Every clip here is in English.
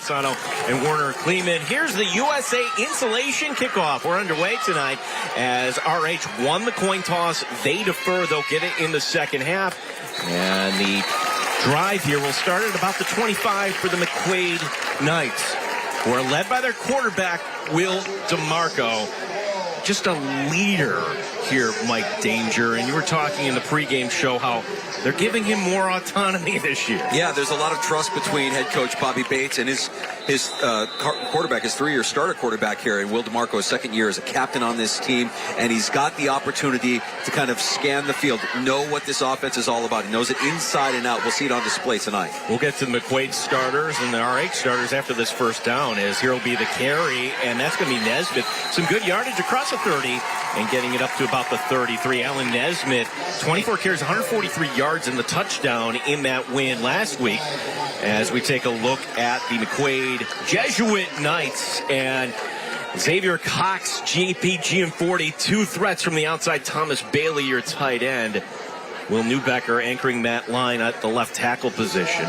Fasano and Werner Kleemann. Here's the USA Insulation kickoff. We're underway tonight as RH won the coin toss. They defer. They'll get it in the second half. And the drive here will start at about the 25 for the McQuaid Knights, who are led by their quarterback, Will DeMarco. Just a leader here, Mike Danger. And you were talking in the pregame show how they're giving him more autonomy this year. Yeah, there's a lot of trust between head coach Bobby Bates and his quarterback, his 3-year starter quarterback here, and Will DeMarco, his second year as a captain on this team. And he's got the opportunity to kind of scan the field, know what this offense is all about. He knows it inside and out. We'll see it on display tonight. We'll get to the McQuaid starters and the RH starters after this first down, as here will be the carry, and that's going to be Nesmith. Some good yardage across the 30 and getting it up to about the 33. Alan Nesmith, 24 carries, 143 yards in the touchdown in that win last week. As we take a look at the McQuaid Jesuit Knights and Xavier Cox, GPG and 40, two threats from the outside. Thomas Bailey, your tight end. Will Newbecker anchoring that line at the left tackle position.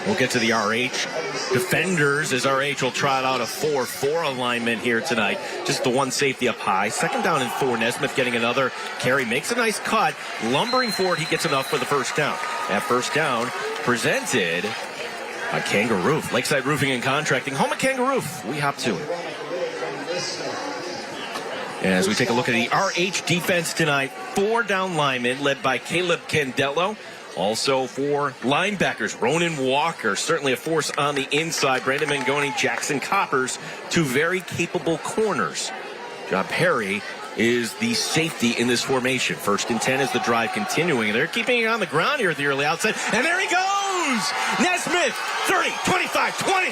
We'll get to the RH defenders as RH will trot out a 4-4 alignment here tonight. Just the one safety up high. Second down and 4. Nesmith getting another carry. Makes a nice cut. Lumbering forward. He gets enough for the first down. That first down presented by Kangaroo. Lakeside Roofing and Contracting. Home at Kangaroo. We hop to it. As we take a look at the RH defense tonight, 4 down linemen led by Caleb Candello. Also for linebackers, Ronan Walker, certainly a force on the inside. Brandon Mangoni, Jackson Coppers, two very capable corners. John Perry is the safety in this formation. 1st and 10 is the drive continuing. They're keeping it on the ground here at the early outset. And there he goes! Nesmith, 30, 25, 20,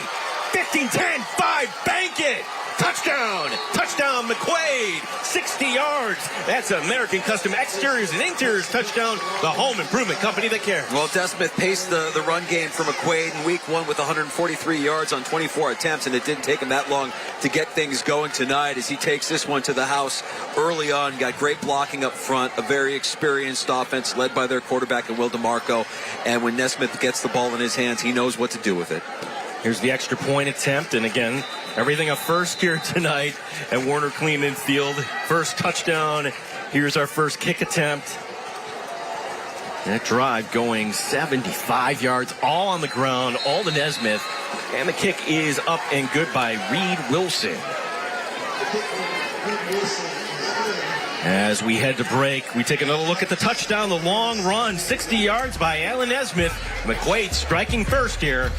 15, 10, 5, bank it! Touchdown! Touchdown, McQuaid! 60 yards. That's American Custom Exteriors and Interiors touchdown. The home improvement company that cares. Well, Nesmith paced the run game for McQuaid in week 1 with 143 yards on 24 attempts, and it didn't take him that long to get things going tonight as he takes this one to the house early on. Got great blocking up front, a very experienced offense led by their quarterback, Will DeMarco. And when Nesmith gets the ball in his hands, he knows what to do with it. Here's the extra point attempt, and again, everything a first here tonight at Werner Kleemann Field. First touchdown. Here's our first kick attempt. That drive going 75 yards, all on the ground, all to Nesmith. And the kick is up and good by Reed Wilson. As we head to break, we take another look at the touchdown, the long run, 60 yards by Alan Nesmith. McQuaid striking first here.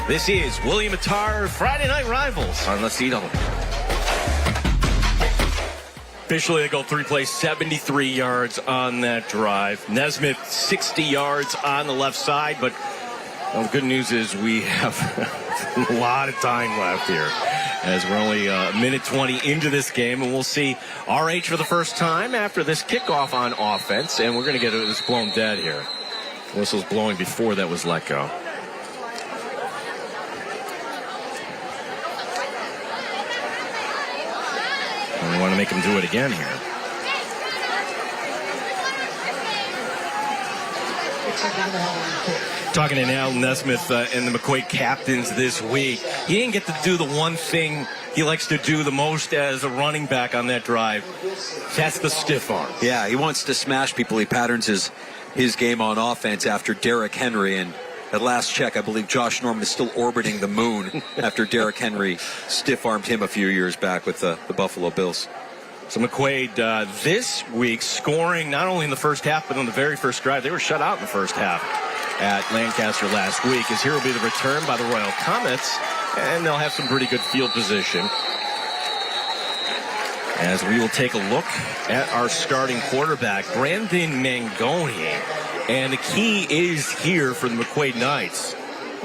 This is William Attar, Friday Night Rivals on the CW. Officially, they go 3 plays, 73 yards on that drive. Nesmith, 60 yards on the left side, but well, the good news is we have a lot of time left here, as we're only a minute 20 into this game, and we'll see RH for the first time after this kickoff on offense, and we're going to get this blown dead here. Whistle's blowing before that was let go. And we want to make him do it again here. Talking to Al Nesmith and the McQuaid captains this week. He didn't get to do the one thing he likes to do the most as a running back on that drive. That's the stiff arm. Yeah, he wants to smash people. He patterns his game on offense after Derrick Henry. And at last check, I believe Josh Norman is still orbiting the moon after Derrick Henry stiff-armed him a few years back with the Buffalo Bills. So McQuaid this week scoring not only in the first half, but on the very first drive. They were shut out in the first half at Lancaster last week. As here will be the return by the Royal Comets, and they'll have some pretty good field position. As we will take a look at our starting quarterback, Brandon Mangoni. And the key is here for the McQuaid Knights.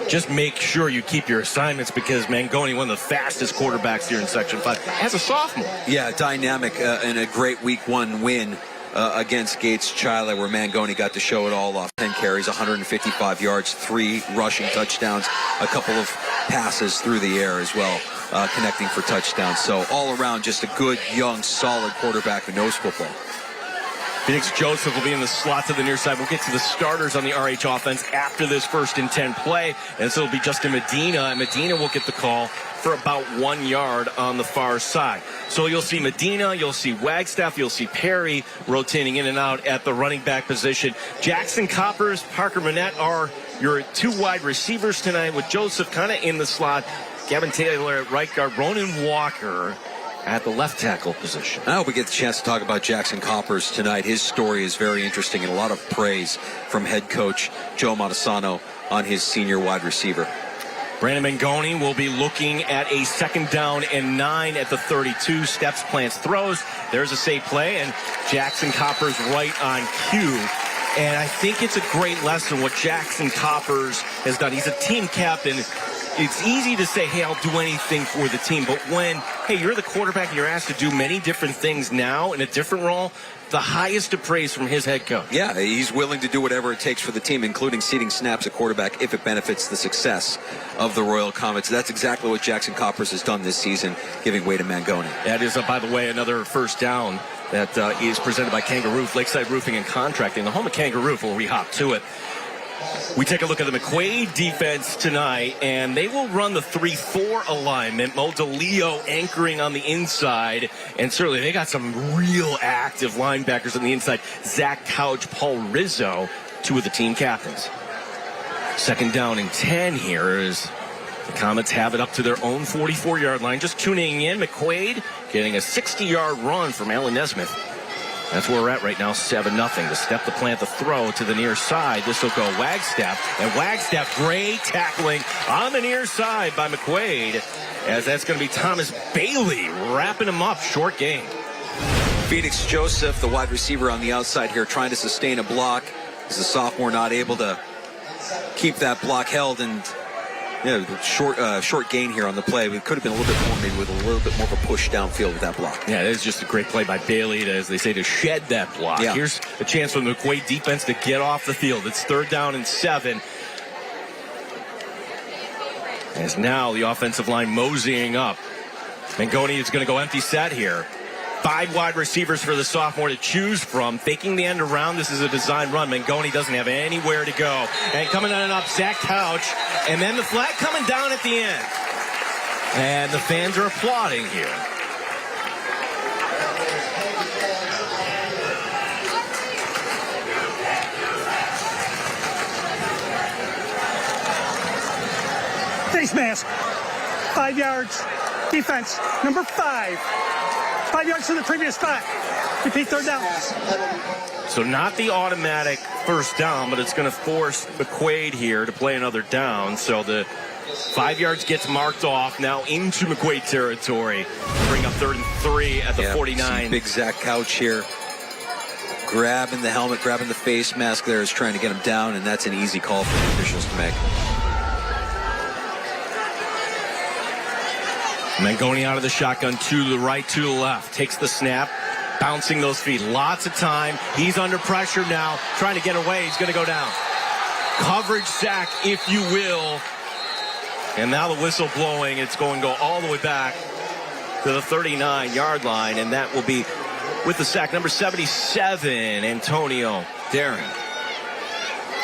Just make sure you keep your assignments, because Mangoni, one of the fastest quarterbacks here in Section 5, as a sophomore. Yeah, dynamic and a great Week 1 win against Gates Chile, where Mangoni got to show it all off. 10 carries, 155 yards, 3 rushing touchdowns, a couple of passes through the air as well, connecting for touchdowns. So all around, just a good, young, solid quarterback who knows football. Phoenix Joseph will be in the slot to the near side. We'll get to the starters on the RH offense after this 1st and 10 play. And so it'll be Justin Medina. And Medina will get the call for about 1 yard on the far side. So you'll see Medina, you'll see Wagstaff, you'll see Perry rotating in and out at the running back position. Jackson Coppers, Parker Manette are your 2 wide receivers tonight, with Joseph kind of in the slot. Gavin Taylor at right guard, Ronan Walker at the left tackle position. I hope we get the chance to talk about Jackson Coppers tonight. His story is very interesting, and a lot of praise from head coach Joe Montesano on his senior wide receiver. Brandon Mangoni will be looking at a 2nd down and 9 at the 32. Steps, plants, throws. There's a safe play, and Jackson Coppers right on cue. And I think it's a great lesson what Jackson Coppers has done. He's a team captain. It's easy to say, hey, I'll do anything for the team. But when, hey, you're the quarterback and you're asked to do many different things now in a different role, the highest of praise from his head coach. Yeah, he's willing to do whatever it takes for the team, including ceding snaps at quarterback if it benefits the success of the Royal Comets. That's exactly what Jackson Coppers has done this season, giving way to Mangoni. That is, by the way, another 1st down that is presented by Kangaroo, Lakeside Roofing and Contracting, the home of Kangaroo, where we hop to it. We take a look at the McQuaid defense tonight, and they will run the 3-4 alignment. Mo DeLeo anchoring on the inside, and certainly they got some real active linebackers on the inside. Zach Couch, Paul Rizzo, 2 of the team captains. 2nd down and 10 here as the Comets have it up to their own 44-yard line. Just tuning in, McQuaid getting a 60-yard run from Alan Nesmith. That's where we're at right now, 7-0. The step, the plant, the throw to the near side. This will go Wagstaff. And Wagstaff, great tackling on the near side by McQuaid, as that's going to be Thomas Bailey wrapping him up. Short gain. Phoenix Joseph, the wide receiver on the outside here, trying to sustain a block. As the sophomore not able to keep that block held, and short gain here on the play. It could have been a little bit more, maybe with a little bit more of a push downfield with that block. Yeah, it is just a great play by Bailey, as they say, to shed that block. Yeah. Here's a chance for the McQuaid defense to get off the field. It's 3rd down and 7. As now the offensive line moseying up. Mangoni is going to go empty set here. 5 wide receivers for the sophomore to choose from. Faking the end around. This is a design run. Mangoni doesn't have anywhere to go. And coming on and up, Zach Couch. And then the flag coming down at the end. And the fans are applauding here. Face mask. 5 yards. Defense. Number 5. 5 yards to the previous spot. Repeat 3rd down. So not the automatic 1st down, but it's going to force McQuaid here to play another down. So the 5 yards gets marked off now into McQuaid territory. Bring up 3rd and 3 at the 49. Big Zach Couch here. Grabbing the helmet, grabbing the face mask there, is trying to get him down, and that's an easy call for the officials to make. Mangoni out of the shotgun, to the right, to the left. Takes the snap, bouncing those feet. Lots of time. He's under pressure now, trying to get away. He's going to go down. Coverage sack, if you will. And now the whistle blowing. It's going to go all the way back to the 39-yard line, and that will be with the sack, number 77, Antonio Daring.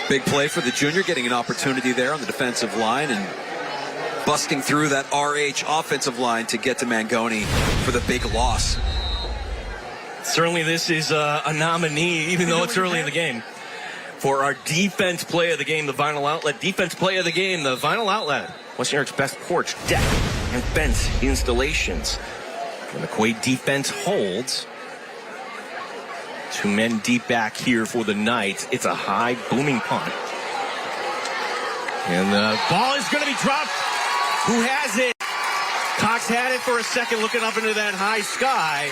Big play for the junior, getting an opportunity there on the defensive line and busting through that RH offensive line to get to Mangoni for the big loss. Certainly this is a nominee, even though it's early in the game, for our defense play of the game, the Vinyl Outlet. Defense play of the game, the Vinyl Outlet. Western New York's best porch, deck, and fence installations. The McQuaid defense holds. 2 men deep back here for the Knights. It's a high booming punt. And the ball is going to be dropped. Who has it? Cox had it for a second, looking up into that high sky.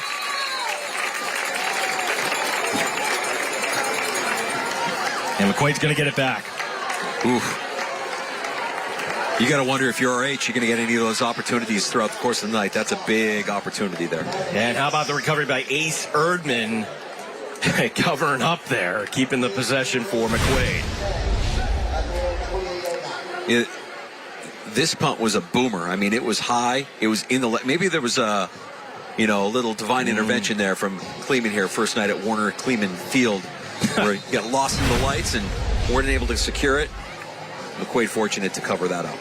And McQuaid's going to get it back. Oof. You got to wonder if you're RH, you're going to get any of those opportunities throughout the course of the night. That's a big opportunity there. And how about the recovery by Ace Erdman? Covering up there, keeping the possession for McQuaid. This punt was a boomer. I mean, it was high. It was in the maybe there was a a little divine intervention there from Kleemann here, first night at Werner Kleemann Field, where he got lost in the lights and weren't able to secure it. McQuaid fortunate to cover that up.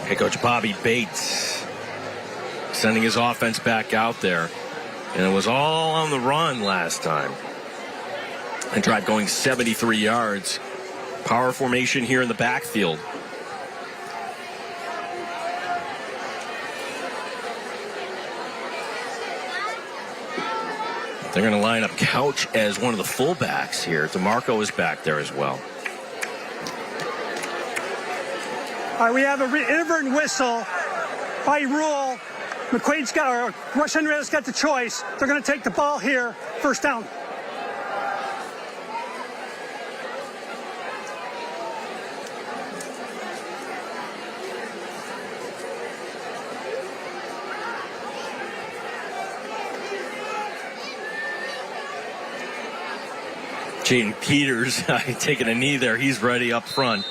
Head coach Bobby Bates sending his offense back out there. And it was all on the run last time. And drive going 73 yards. Power formation here in the backfield. They're going to line up Couch as one of the fullbacks here. DeMarco is back there as well. All right, we have an inadvertent whistle. By rule, McQuaid's got, or Rush-Henrietta's got the choice. They're going to take the ball here, first down. Jaden Peters taking a knee there. He's ready up front.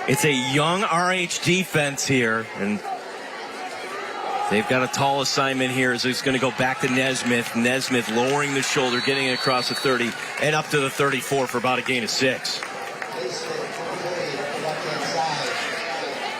It's a young RH defense here, and they've got a tall assignment here. So he's going to go back to Nesmith. Nesmith lowering the shoulder, getting it across the 30 and up to the 34 for about a gain of 6.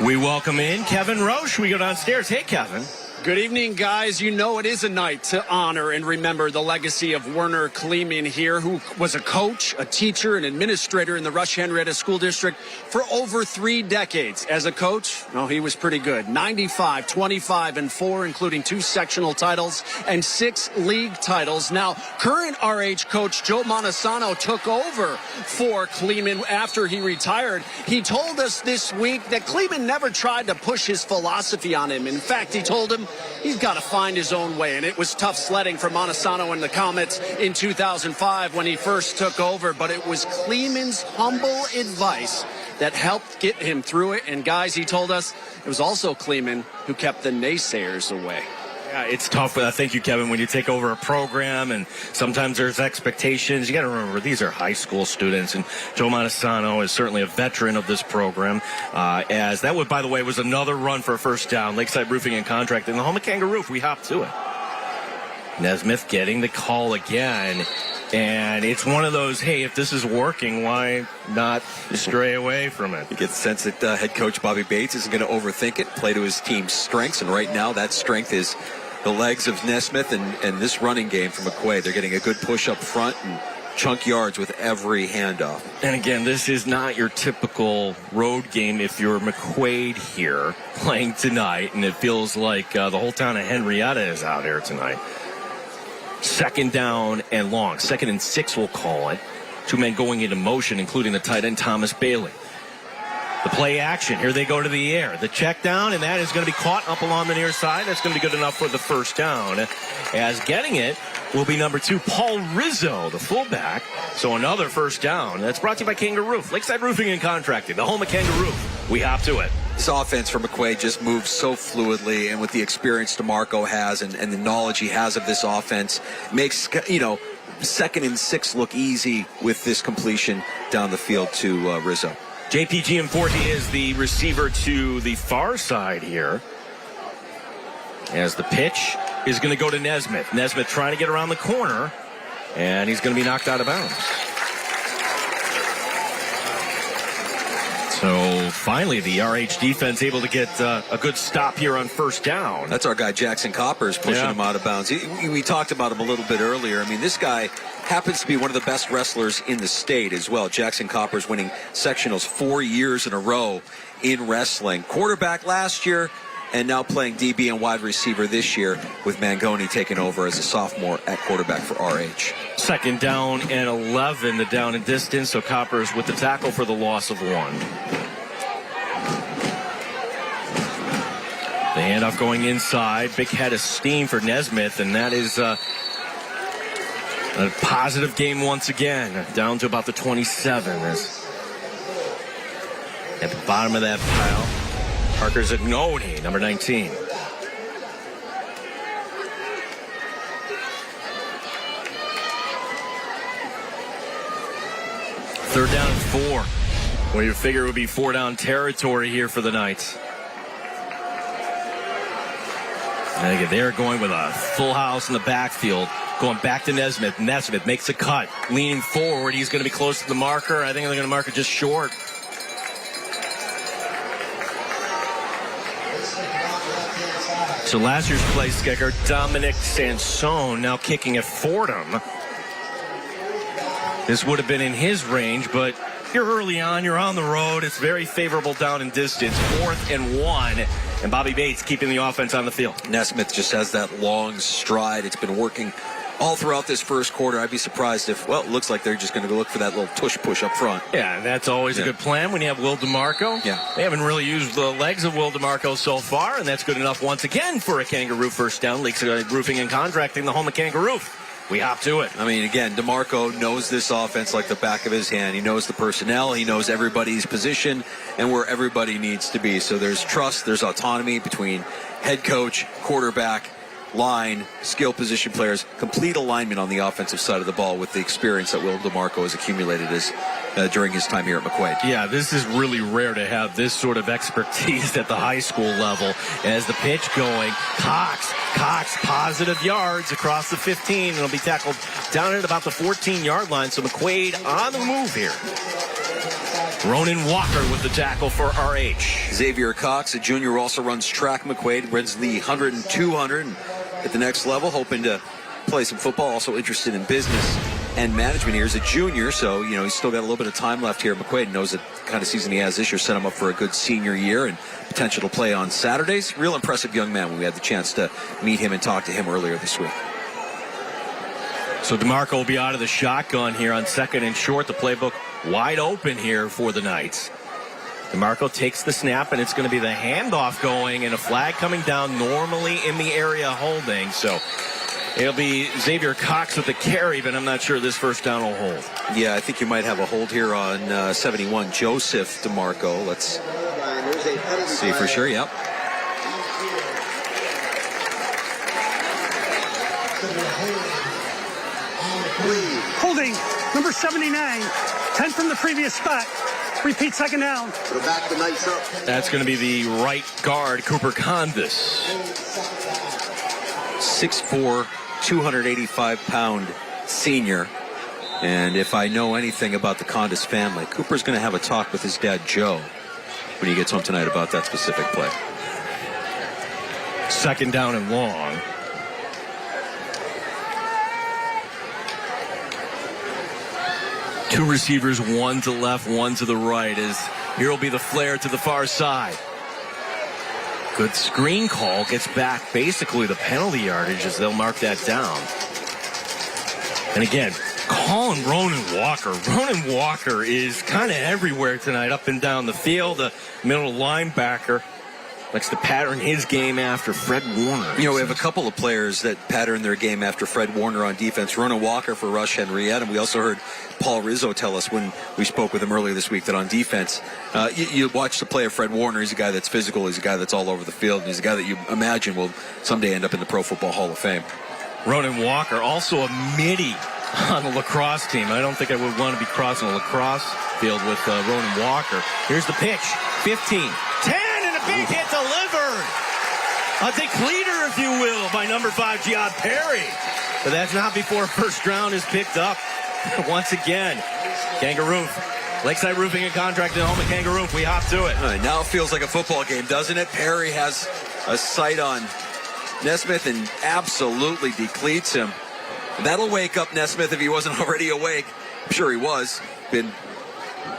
We welcome in Kevin Roche. We go downstairs. Hey, Kevin. Good evening, guys. You know it is a night to honor and remember the legacy of Werner Kleemann here, who was a coach, a teacher, an administrator in the Rush-Henrietta School District for over 3 decades. As a coach, he was pretty good. 95, 25, and 4, including 2 sectional titles and 6 league titles. Now, current RH coach Joe Montesano took over for Kleemann after he retired. He told us this week that Kleemann never tried to push his philosophy on him. In fact, he told him he's got to find his own way, and it was tough sledding for Montesano and the Comets in 2005 when he first took over, but it was Kleemann's humble advice that helped get him through it. And guys, he told us it was also Kleemann who kept the naysayers away. Yeah, it's tough. Thank you, Kevin. When you take over a program and sometimes there's expectations, you got to remember these are high school students, and Joe Montesano is certainly a veteran of this program. As that would, by the way, was another run for a first down. Lakeside Roofing and Contracting, the home of Kangaroo Roof. We hop to it. Nesmith getting the call again. And it's one of those, hey, if this is working, why not stray away from it? You get the sense that head coach Bobby Bates isn't going to overthink it, play to his team's strengths, and right now that strength is the legs of Nesmith and this running game from McQuaid. They're getting a good push up front and chunk yards with every handoff. And again, this is not your typical road game if you're McQuaid here playing tonight, and it feels like the whole town of Henrietta is out here tonight. Second down and long. 2nd and 6, we'll call it. 2 men going into motion, including the tight end, Thomas Bailey. The play action. Here they go to the air. The check down, and that is going to be caught up along the near side. That's going to be good enough for the first down. As getting it will be number 2, Paul Rizzo, the fullback. So another first down. That's brought to you by Kangaroo Roof. Lakeside Roofing and Contracting, the home of Kangaroo Roof. We hop to it. This offense for McQuaid just moves so fluidly, and with the experience DeMarco has and the knowledge he has of this offense, makes, 2nd and 6 look easy with this completion down the field to Rizzo. JP Gianforte is the receiver to the far side here. As the pitch is going to go to Nesmith. Nesmith trying to get around the corner, and he's going to be knocked out of bounds. So finally, the RH defense able to get a good stop here on first down. That's our guy Jackson Coppers pushing him out of bounds. We talked about him a little bit earlier. I mean, this guy happens to be one of the best wrestlers in the state as well. Jackson Coppers winning sectionals 4 years in a row in wrestling. Quarterback last year, and now playing DB and wide receiver this year with Mangoni taking over as a sophomore at quarterback for RH. 2nd down and 11, the down and distance. So Coppers with the tackle for the loss of 1. The handoff going inside. Big head of steam for Nesmith, and that is a positive game once again. Down to about the 27. At the bottom of that pile, Parker Zagnoni, number 19. Third down and 4. Well, you figure it would be 4 down territory here for the Knights. And again, they're going with a full house in the backfield. Going back to Nesmith. Nesmith makes a cut. Leaning forward. He's going to be close to the marker. I think they're going to mark it just short. So last year's place kicker, Dominic Sansone, now kicking at Fordham. This would have been in his range, but you're early on. You're on the road. It's very favorable down in distance. 4th and 1. And Bobby Bates keeping the offense on the field. Nesmith just has that long stride. It's been working all throughout this first quarter. I'd be surprised if, well, it looks like they're just going to go look for that little tush push up front. Yeah, that's always a good plan when you have Will DeMarco. Yeah. They haven't really used the legs of Will DeMarco so far, and that's good enough once again for a Kangaroo first down. Lakeside Roofing and Contracting, the home of Kangaroo. We hop to it. I mean, again, DeMarco knows this offense like the back of his hand. He knows the personnel. He knows everybody's position and where everybody needs to be. So there's trust, there's autonomy between head coach, quarterback, line, skill position players, complete alignment on the offensive side of the ball with the experience that Will DeMarco has accumulated during his time here at McQuaid. Yeah, this is really rare to have this sort of expertise at the high school level. As the pitch going, Cox, positive yards across the 15. It'll be tackled down at about the 14-yard line. So McQuaid on the move here. Ronan Walker with the tackle for RH. Xavier Cox, a junior who also runs track. McQuaid runs the 100 and 200 at the next level, hoping to play some football, also interested in business and management here as a junior. So, he's still got a little bit of time left here. McQuaid knows the kind of season he has this year set him up for a good senior year and potential to play on Saturdays. Real impressive young man when we had the chance to meet him and talk to him earlier this week. So DeMarco will be out of the shotgun here on 2nd and short. The playbook wide open here for the Knights. DeMarco takes the snap, and it's going to be the handoff going and a flag coming down normally in the area holding. So it'll be Xavier Cox with the carry, but I'm not sure this first down will hold. Yeah, I think you might have a hold here on 71, Joseph DeMarco. Let's see for sure, yep. Holding, number 79, 10 from the previous spot. Repeat, second down. Back the Knights up. That's going to be the right guard, Cooper Convis. 6'4", 285-pound senior. And if I know anything about the Condis family, Cooper's going to have a talk with his dad, Joe, when he gets home tonight about that specific play. 2nd down and long. Two receivers, one to the left, one to the right. As here will be the flare to the far side. Good screen call. Gets back basically the penalty yardage as they'll mark that down. And again, calling Ronan Walker. Ronan Walker is kind of everywhere tonight, up and down the field. The middle linebacker likes to pattern his game after Fred Warner. We have a couple of players that pattern their game after Fred Warner on defense. Ronan Walker for Rush-Henrietta. And we also heard Paul Rizzo tell us when we spoke with him earlier this week that on defense, you watch the play of Fred Warner. He's a guy that's physical. He's a guy that's all over the field. And he's a guy that you imagine will someday end up in the Pro Football Hall of Fame. Ronan Walker, also a midi on the lacrosse team. I don't think I would want to be crossing a lacrosse field with Ronan Walker. Here's the pitch. 15, 10, and a big hit delivered. A depleter, if you will, by number 5, Giad Perry. But that's not before first round is picked up. Once again, Kangaroo. Lakeside Roofing and Contracting, home of Kangaroo. We hop to it. All right, now it feels like a football game, doesn't it? Perry has a sight on Nesmith and absolutely depletes him. That'll wake up Nesmith if he wasn't already awake. I'm sure he was. Been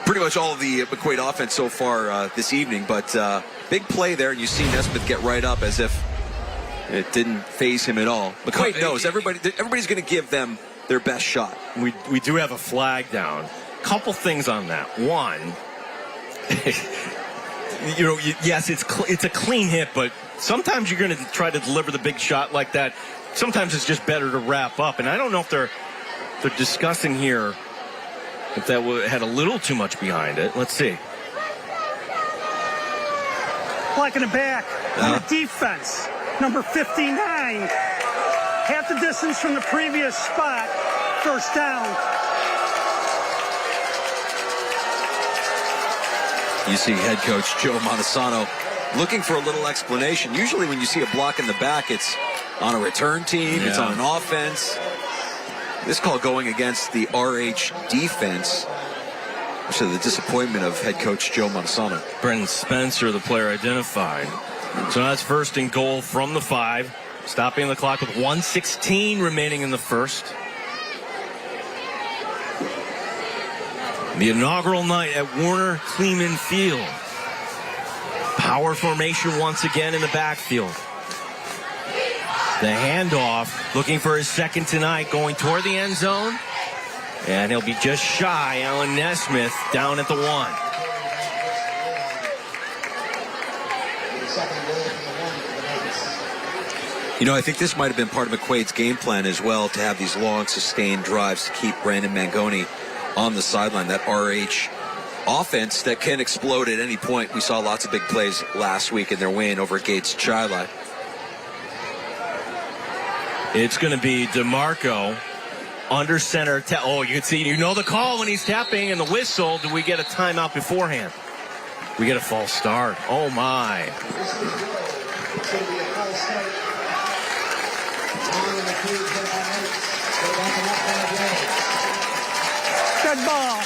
pretty much all of the McQuaid offense so far this evening, but big play there, and you see Nesmith get right up as if it didn't faze him at all. McQuaid knows everybody's going to give them their best shot. We do have a flag down. Couple things on that. One, yes, it's a clean hit, but sometimes you're going to try to deliver the big shot like that. Sometimes it's just better to wrap up, and I don't know if they're discussing here if that had a little too much behind it. Let's see. Blocking it back on the defense, number 59. Half the distance from the previous spot, first down. You see head coach Joe Montesano looking for a little explanation. Usually when you see a block in the back, it's on a return team, it's on an offense. This call going against the RH defense. So the disappointment of head coach Joe Montesano. Brendan Spencer, the player identified. So now it's first and goal from the 5. Stopping the clock with 1:16 remaining in the first. The inaugural night at Werner Kleemann Field. Power formation once again in the backfield. The handoff, looking for his second tonight, going toward the end zone. And he'll be just shy. Alan Nesmith down at the 1. You know, I think this might have been part of McQuaid's game plan as well, to have these long, sustained drives to keep Brandon Mangoni on the sideline. That RH offense that can explode at any point. We saw lots of big plays last week in their win over Gates Chili. It's going to be DeMarco under center. Oh, you can see, you know the call when he's tapping and the whistle. Do we get a timeout beforehand? We get a false start. Oh, my. Dead ball.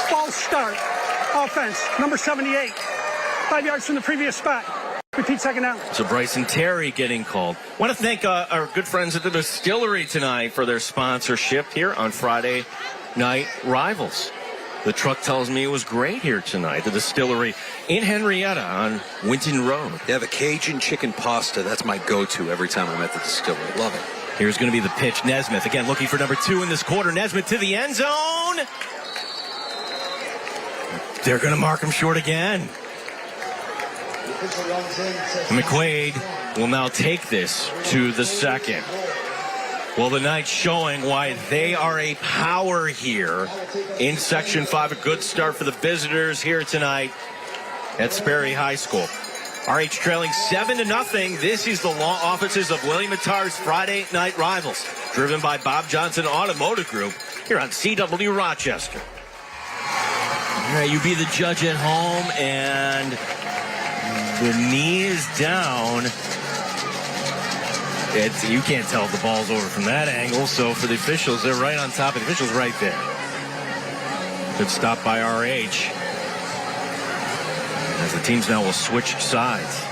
False start. Offense. Number 78. 5 yards from the previous spot. Repeat second down. So Bryson Terry getting called. Want to thank our good friends at the Distillery tonight for their sponsorship here on Friday Night Rivals. The truck tells me it was great here tonight. The Distillery in Henrietta on Winton Road. They have a Cajun chicken pasta. That's my go-to every time I'm at the Distillery. Love it. Here's going to be the pitch. Nesmith again looking for number 2 in this quarter. Nesmith to the end zone. They're going to mark him short again. McQuaid will now take this to the second. Well, the Knights showing why they are a power here in Section 5. A good start for the visitors here tonight at Sperry High School. RH trailing 7-0. This is the law offices of William Attar's Friday Night Rivals, driven by Bob Johnson Automotive Group here on CW Rochester. All right, you be the judge at home, and the knee is down. You can't tell if the ball's over from that angle. So for the officials, they're right on top of the officials right there. Good stop by RH. As the teams now will switch sides.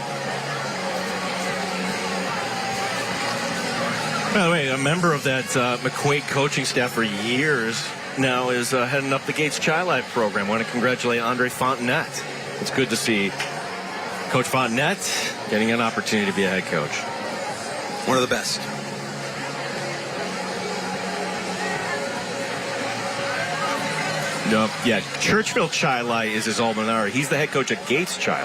By the way, a member of that McQuaid coaching staff for years now is heading up the Gates Chili program. I want to congratulate Andre Fontenette. It's good to see Coach Fontenette getting an opportunity to be a head coach. One of the best. Yeah, Churchville Chili is his alma mater. He's the head coach at Gates Chili.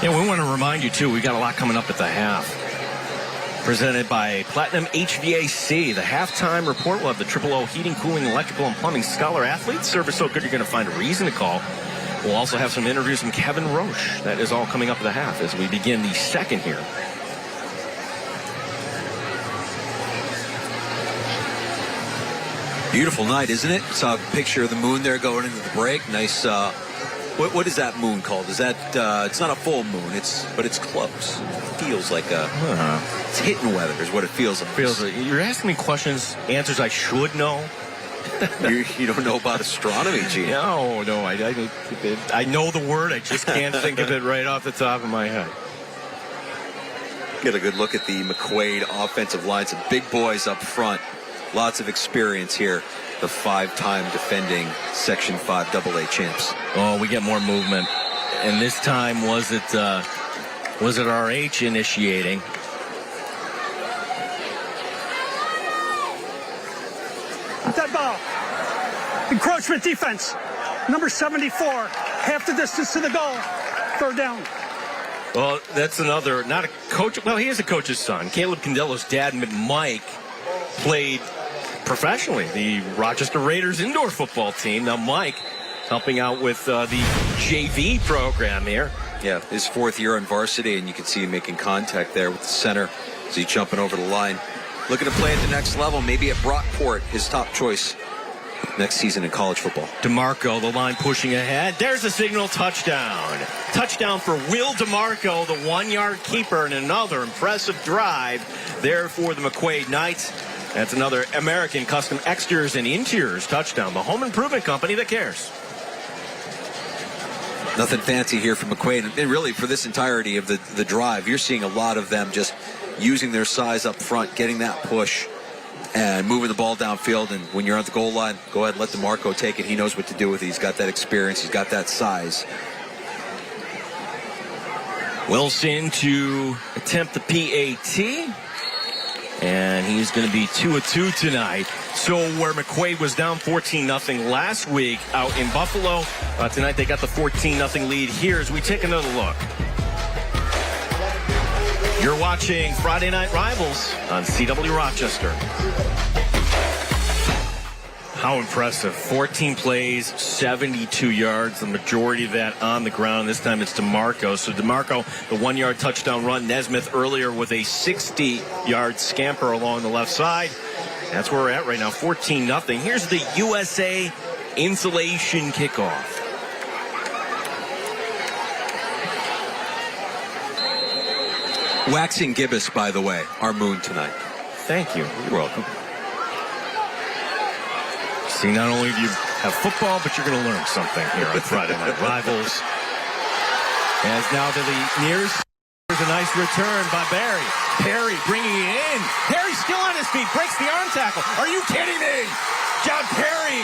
Yeah, we want to remind you, too, we got a lot coming up at the half. Presented by Platinum HVAC. The halftime report will have the O heating, cooling, electrical, and plumbing scholar athletes. Service so good you're going to find a reason to call. We'll also have some interviews from Kevin Roche. That is all coming up at the half as we begin the second here. Beautiful night, isn't it? Saw a picture of the moon there going into the break. Nice. What is that moon called? Is that it's not a full moon, but it's close. It feels like it's hitting weather is what it feels like. You're asking me questions, answers I should know. You don't know about astronomy, Gene. No, I know the word, I just can't think of it right off the top of my head. Get a good look at the McQuaid offensive line. Some big boys up front. Lots of experience here. The 5-time defending Section 5 AA champs. Oh, we get more movement. And this time, was it RH initiating? Dead ball. Encroachment defense. Number 74. Half the distance to the goal. Third down. Well, that's another, not a coach. Well, he is a coach's son. Caleb Condello's dad, Mike, played professionally the Rochester Raiders indoor football team. Now Mike helping out with the JV program here. Yeah, his 4th year on varsity, and you can see him making contact there with the center as he's jumping over the line. looking to play at the next level, maybe at Brockport, his top choice next season in college football. DeMarco, the line pushing ahead. There's a signal, touchdown. Touchdown for Will DeMarco, the 1-yard keeper, and another impressive drive there for the McQuaid Knights. That's another American Custom Exteriors and Interiors touchdown. The home improvement company that cares. Nothing fancy here from McQuaid. And really, for this entirety of the drive, you're seeing a lot of them just using their size up front, getting that push, and moving the ball downfield. And when you're at the goal line, go ahead and let DeMarco take it. He knows what to do with it. He's got that experience. He's got that size. Wilson to attempt the PAT. And he's going to be 2 of 2 tonight. So where McQuaid was down 14-0 last week out in Buffalo, tonight they got the 14-0 lead here as we take another look. You're watching Friday Night Rivals on CW Rochester. How impressive. 14 plays, 72 yards, the majority of that on the ground. This time it's DeMarco. So DeMarco, the 1-yard touchdown run. Nesmith earlier with a 60-yard scamper along the left side. That's where we're at right now, 14-0. Here's the USA insulation kickoff. Waxing Gibbous, by the way, our moon tonight. Thank you. You're welcome. See, not only do you have football, but you're going to learn something here on Friday Night Rivals. As now to the nearest, there's a nice return by Barry. Perry bringing it in. Perry still on his feet, breaks the arm tackle. Are you kidding me? John Perry.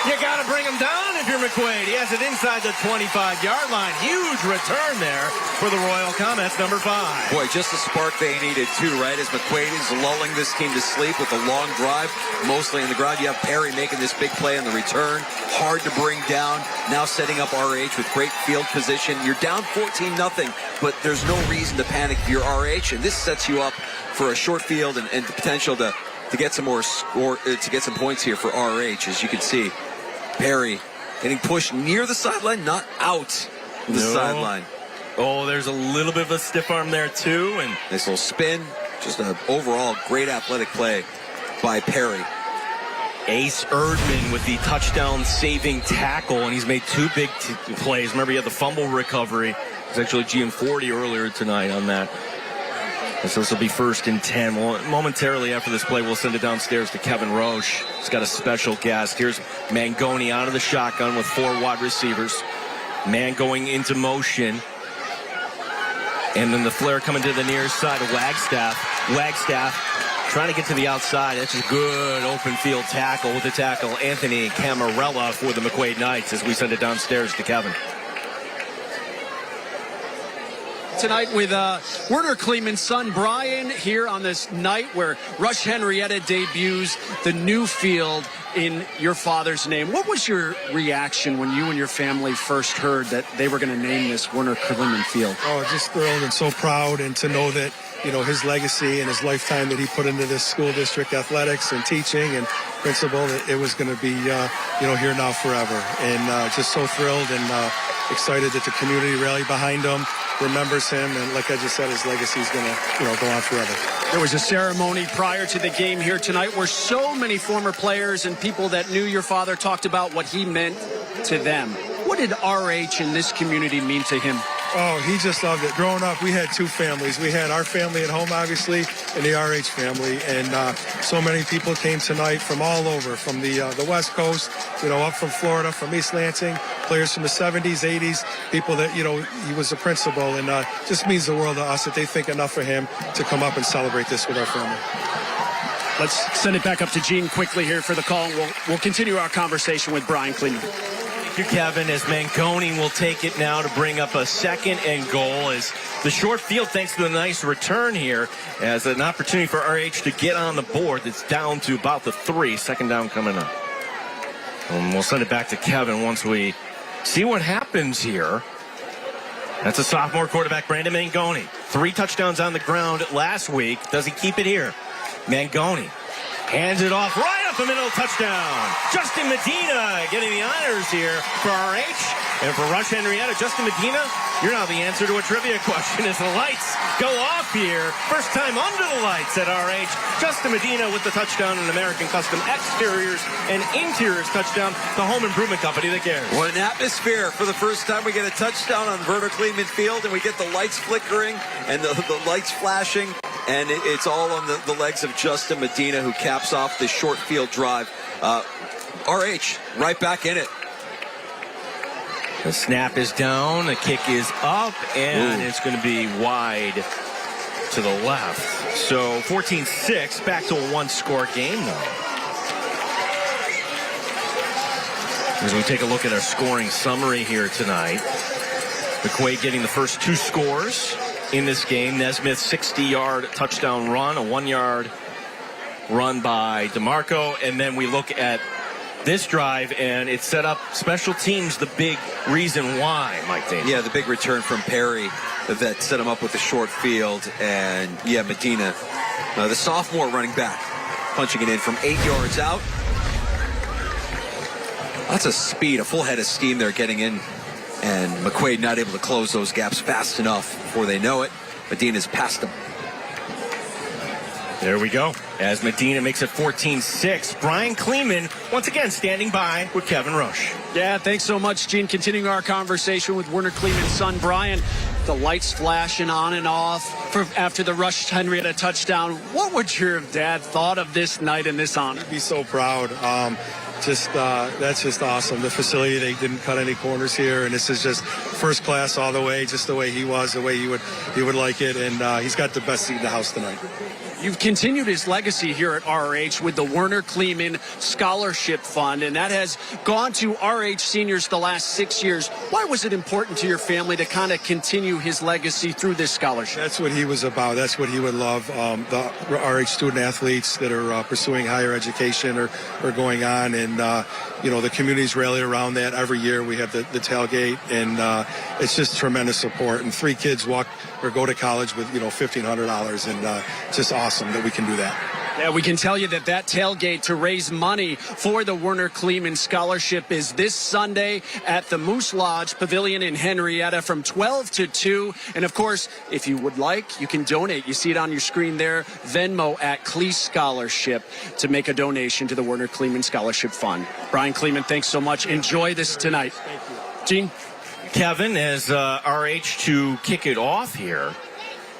You got to bring him down if you're McQuaid. He has it inside the 25-yard line. Huge return there for the Royal Comets, number 5. Boy, just the spark they needed, too, right? As McQuaid is lulling this team to sleep with a long drive, mostly on the ground. You have Perry making this big play on the return. Hard to bring down. Now setting up RH with great field position. You're down 14-0, but there's no reason to panic if you're RH, and this sets you up for a short field and the potential to get some more score, to get some points here for RH, as you can see. Perry getting pushed near the sideline, not out the sideline. Oh, there's a little bit of a stiff arm there, too. And nice little spin. Just an overall great athletic play by Perry. Ace Erdman with the touchdown-saving tackle, and he's made 2 big plays. Remember, he had the fumble recovery. It was actually GM40 earlier tonight on that. And so this will be 1st and 10. Well, momentarily after this play, we'll send it downstairs to Kevin Roche. He's got a special guest. Here's Mangoni out of the shotgun with 4 wide receivers. Man going into motion. And then the flare coming to the near side of Wagstaff. Wagstaff trying to get to the outside. That's a good open field tackle with the tackle Anthony Camarella for the McQuaid Knights as we send it downstairs to Kevin. Tonight with Werner Kleemann's son Brian here on this night where Rush-Henrietta debuts the new field in your father's name. What was your reaction when you and your family first heard that they were going to name this Werner Kleemann Field? Oh, just thrilled and so proud, and to know that, you know, his legacy and his lifetime that he put into this school district athletics and teaching and principal, that it was going to be, you know, here now forever. And just so thrilled and excited that the community rallied behind him, remembers him, and like I just said, his legacy is going to, you know, go on forever. There was a ceremony prior to the game here tonight where so many former players and people that knew your father talked about what he meant to them. What did RH in this community mean to him? Oh, he just loved it. Growing up, we had 2 families. We had our family at home, obviously, and the RH family. And so many people came tonight from all over, from the West Coast, you know, up from Florida, from East Lansing, players from the 70s, 80s, people that, you know, he was a principal. And just means the world to us that they think enough of him to come up and celebrate this with our family. Let's send it back up to Gene quickly here for the call. We'll continue our conversation with Brian Kleemann. Thank you, Kevin, as Mangoni will take it now to bring up a 2nd and goal as the short field, thanks to the nice return here, as an opportunity for RH to get on the board. That's down to about the 3, 2nd down coming up. And we'll send it back to Kevin once we see what happens here. That's a sophomore quarterback, Brandon Mangoni. 3 touchdowns on the ground last week. Does he keep it here? Mangoni hands it off right up the middle, touchdown. Justin Medina getting the honors here for RH. And for Rush-Henrietta, Justin Medina You're now the answer to a trivia question as the lights go off here. First time under the lights at RH. Justin Medina with the touchdown in American Custom Exteriors and Interiors touchdown. The home improvement company that cares. What an atmosphere. For the first time, we get a touchdown on Werner Kleemann Field, and we get the lights flickering and the lights flashing. And it's all on the legs of Justin Medina, who caps off this short field drive. RH right back in it. The snap is down, the kick is up, and it's going to be wide to the left. So 14-6, back to a one-score game now. As we take a look at our scoring summary here tonight, McQuaid getting the first 2 scores in this game. Nesmith's 60-yard touchdown run, a 1-yard run by DeMarco, and then we look at this drive, and it set up special teams, the big reason why, Mike Dane. Yeah, the big return from Perry that set him up with the short field. And, yeah, Medina, the sophomore running back, punching it in from 8 yards out. Lots of speed, a full head of steam there getting in. And McQuaid not able to close those gaps fast enough before they know it. Medina's past him. There we go. As Medina makes it 14-6. Brian Kleemann once again standing by with Kevin Rush. Yeah, thanks so much, Gene. Continuing our conversation with Werner Kleemann's son, Brian. The lights flashing on and off after the Rush-Henrietta touchdown. What would your dad thought of this night and this honor? He'd be so proud. That's just awesome. The facility, they didn't cut any corners here, and this is just first class all the way, just the way he was, the way he would like it, and he's got the best seat in the house tonight. You've continued his legacy here at RH with the Werner Kleemann Scholarship Fund, and that has gone to RH seniors the last 6 years. Why was it important to your family to kind of continue his legacy through this scholarship? That's what he was about. That's what he would love. The RH student athletes that are pursuing higher education are going on, and the communities rally around that. Every year we have the tailgate, and it's just tremendous support. And 3 kids go to college with $1,500, and just awesome that we can do that. Yeah, we can tell you that tailgate to raise money for the Werner Kleemann Scholarship is this Sunday at the Moose Lodge Pavilion in Henrietta from 12 to 2. And, of course, if you would like, you can donate. You see it on your screen there, Venmo at Klee Scholarship to make a donation to the Werner Kleemann Scholarship Fund. Brian Kleemann, thanks so much. Enjoy this tonight. Thank you. Gene? Kevin, as RH to kick it off here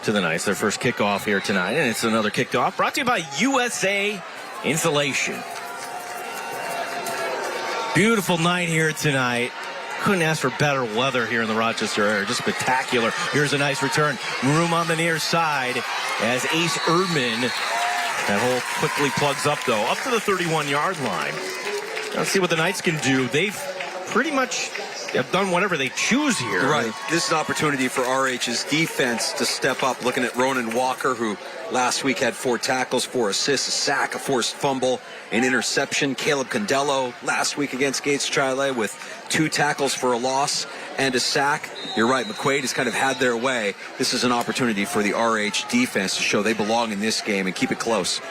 to the Knights, their first kickoff here tonight, and it's another kickoff brought to you by USA Insulation. Beautiful night here tonight. Couldn't ask for better weather here in the Rochester area. Just spectacular. Here's a nice return. Room on the near side as Ace Erdman, that hole quickly plugs up, though, up to the 31-yard line. Let's see what the Knights can do. They've pretty much have done whatever they choose here. Right. This is an opportunity for RH's defense to step up. Looking at Ronan Walker, who last week had 4 tackles, 4 assists, a sack, a forced fumble, an interception. Caleb Condello last week against Gates Chile with 2 tackles for a loss and a sack. You're right, McQuaid has kind of had their way. This is an opportunity for the RH defense to show they belong in this game and keep it close.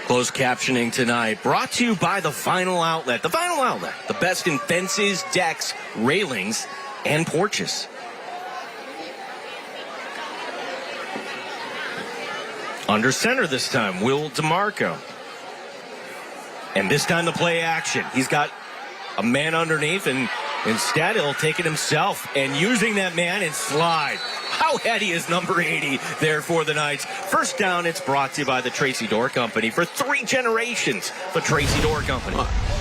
Closed captioning tonight brought to you by the Vinyl Outlet. The Vinyl Outlet, the best in fences, decks, railings, and porches. Under center this time, Will DeMarco. And this time the play action. He's got a man underneath, and instead he'll take it himself and using that man and slide. How heady is number 80 there for the Knights? First down, it's brought to you by the Tracy Door Company. For 3 generations, the Tracy Door Company.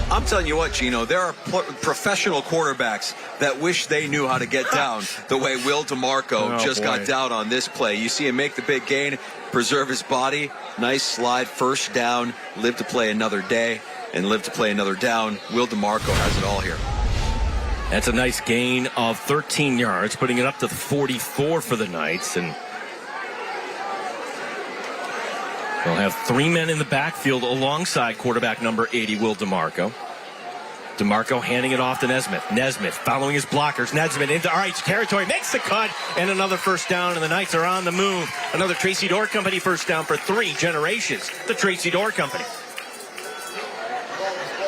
I'm telling you what, Gino, there are professional quarterbacks that wish they knew how to get down the way Will DeMarco got down on this play. You see him make the big gain, preserve his body. Nice slide, first down, live to play another day, and live to play another down. Will DeMarco has it all here. That's a nice gain of 13 yards, putting it up to 44 for the Knights. And they'll have 3 men in the backfield alongside quarterback number 80, Will DeMarco. DeMarco handing it off to Nesmith. Nesmith following his blockers. Nesmith into RH territory, makes the cut, and another first down, and the Knights are on the move. Another Tracy Door Company first down for 3 generations. The Tracy Door Company.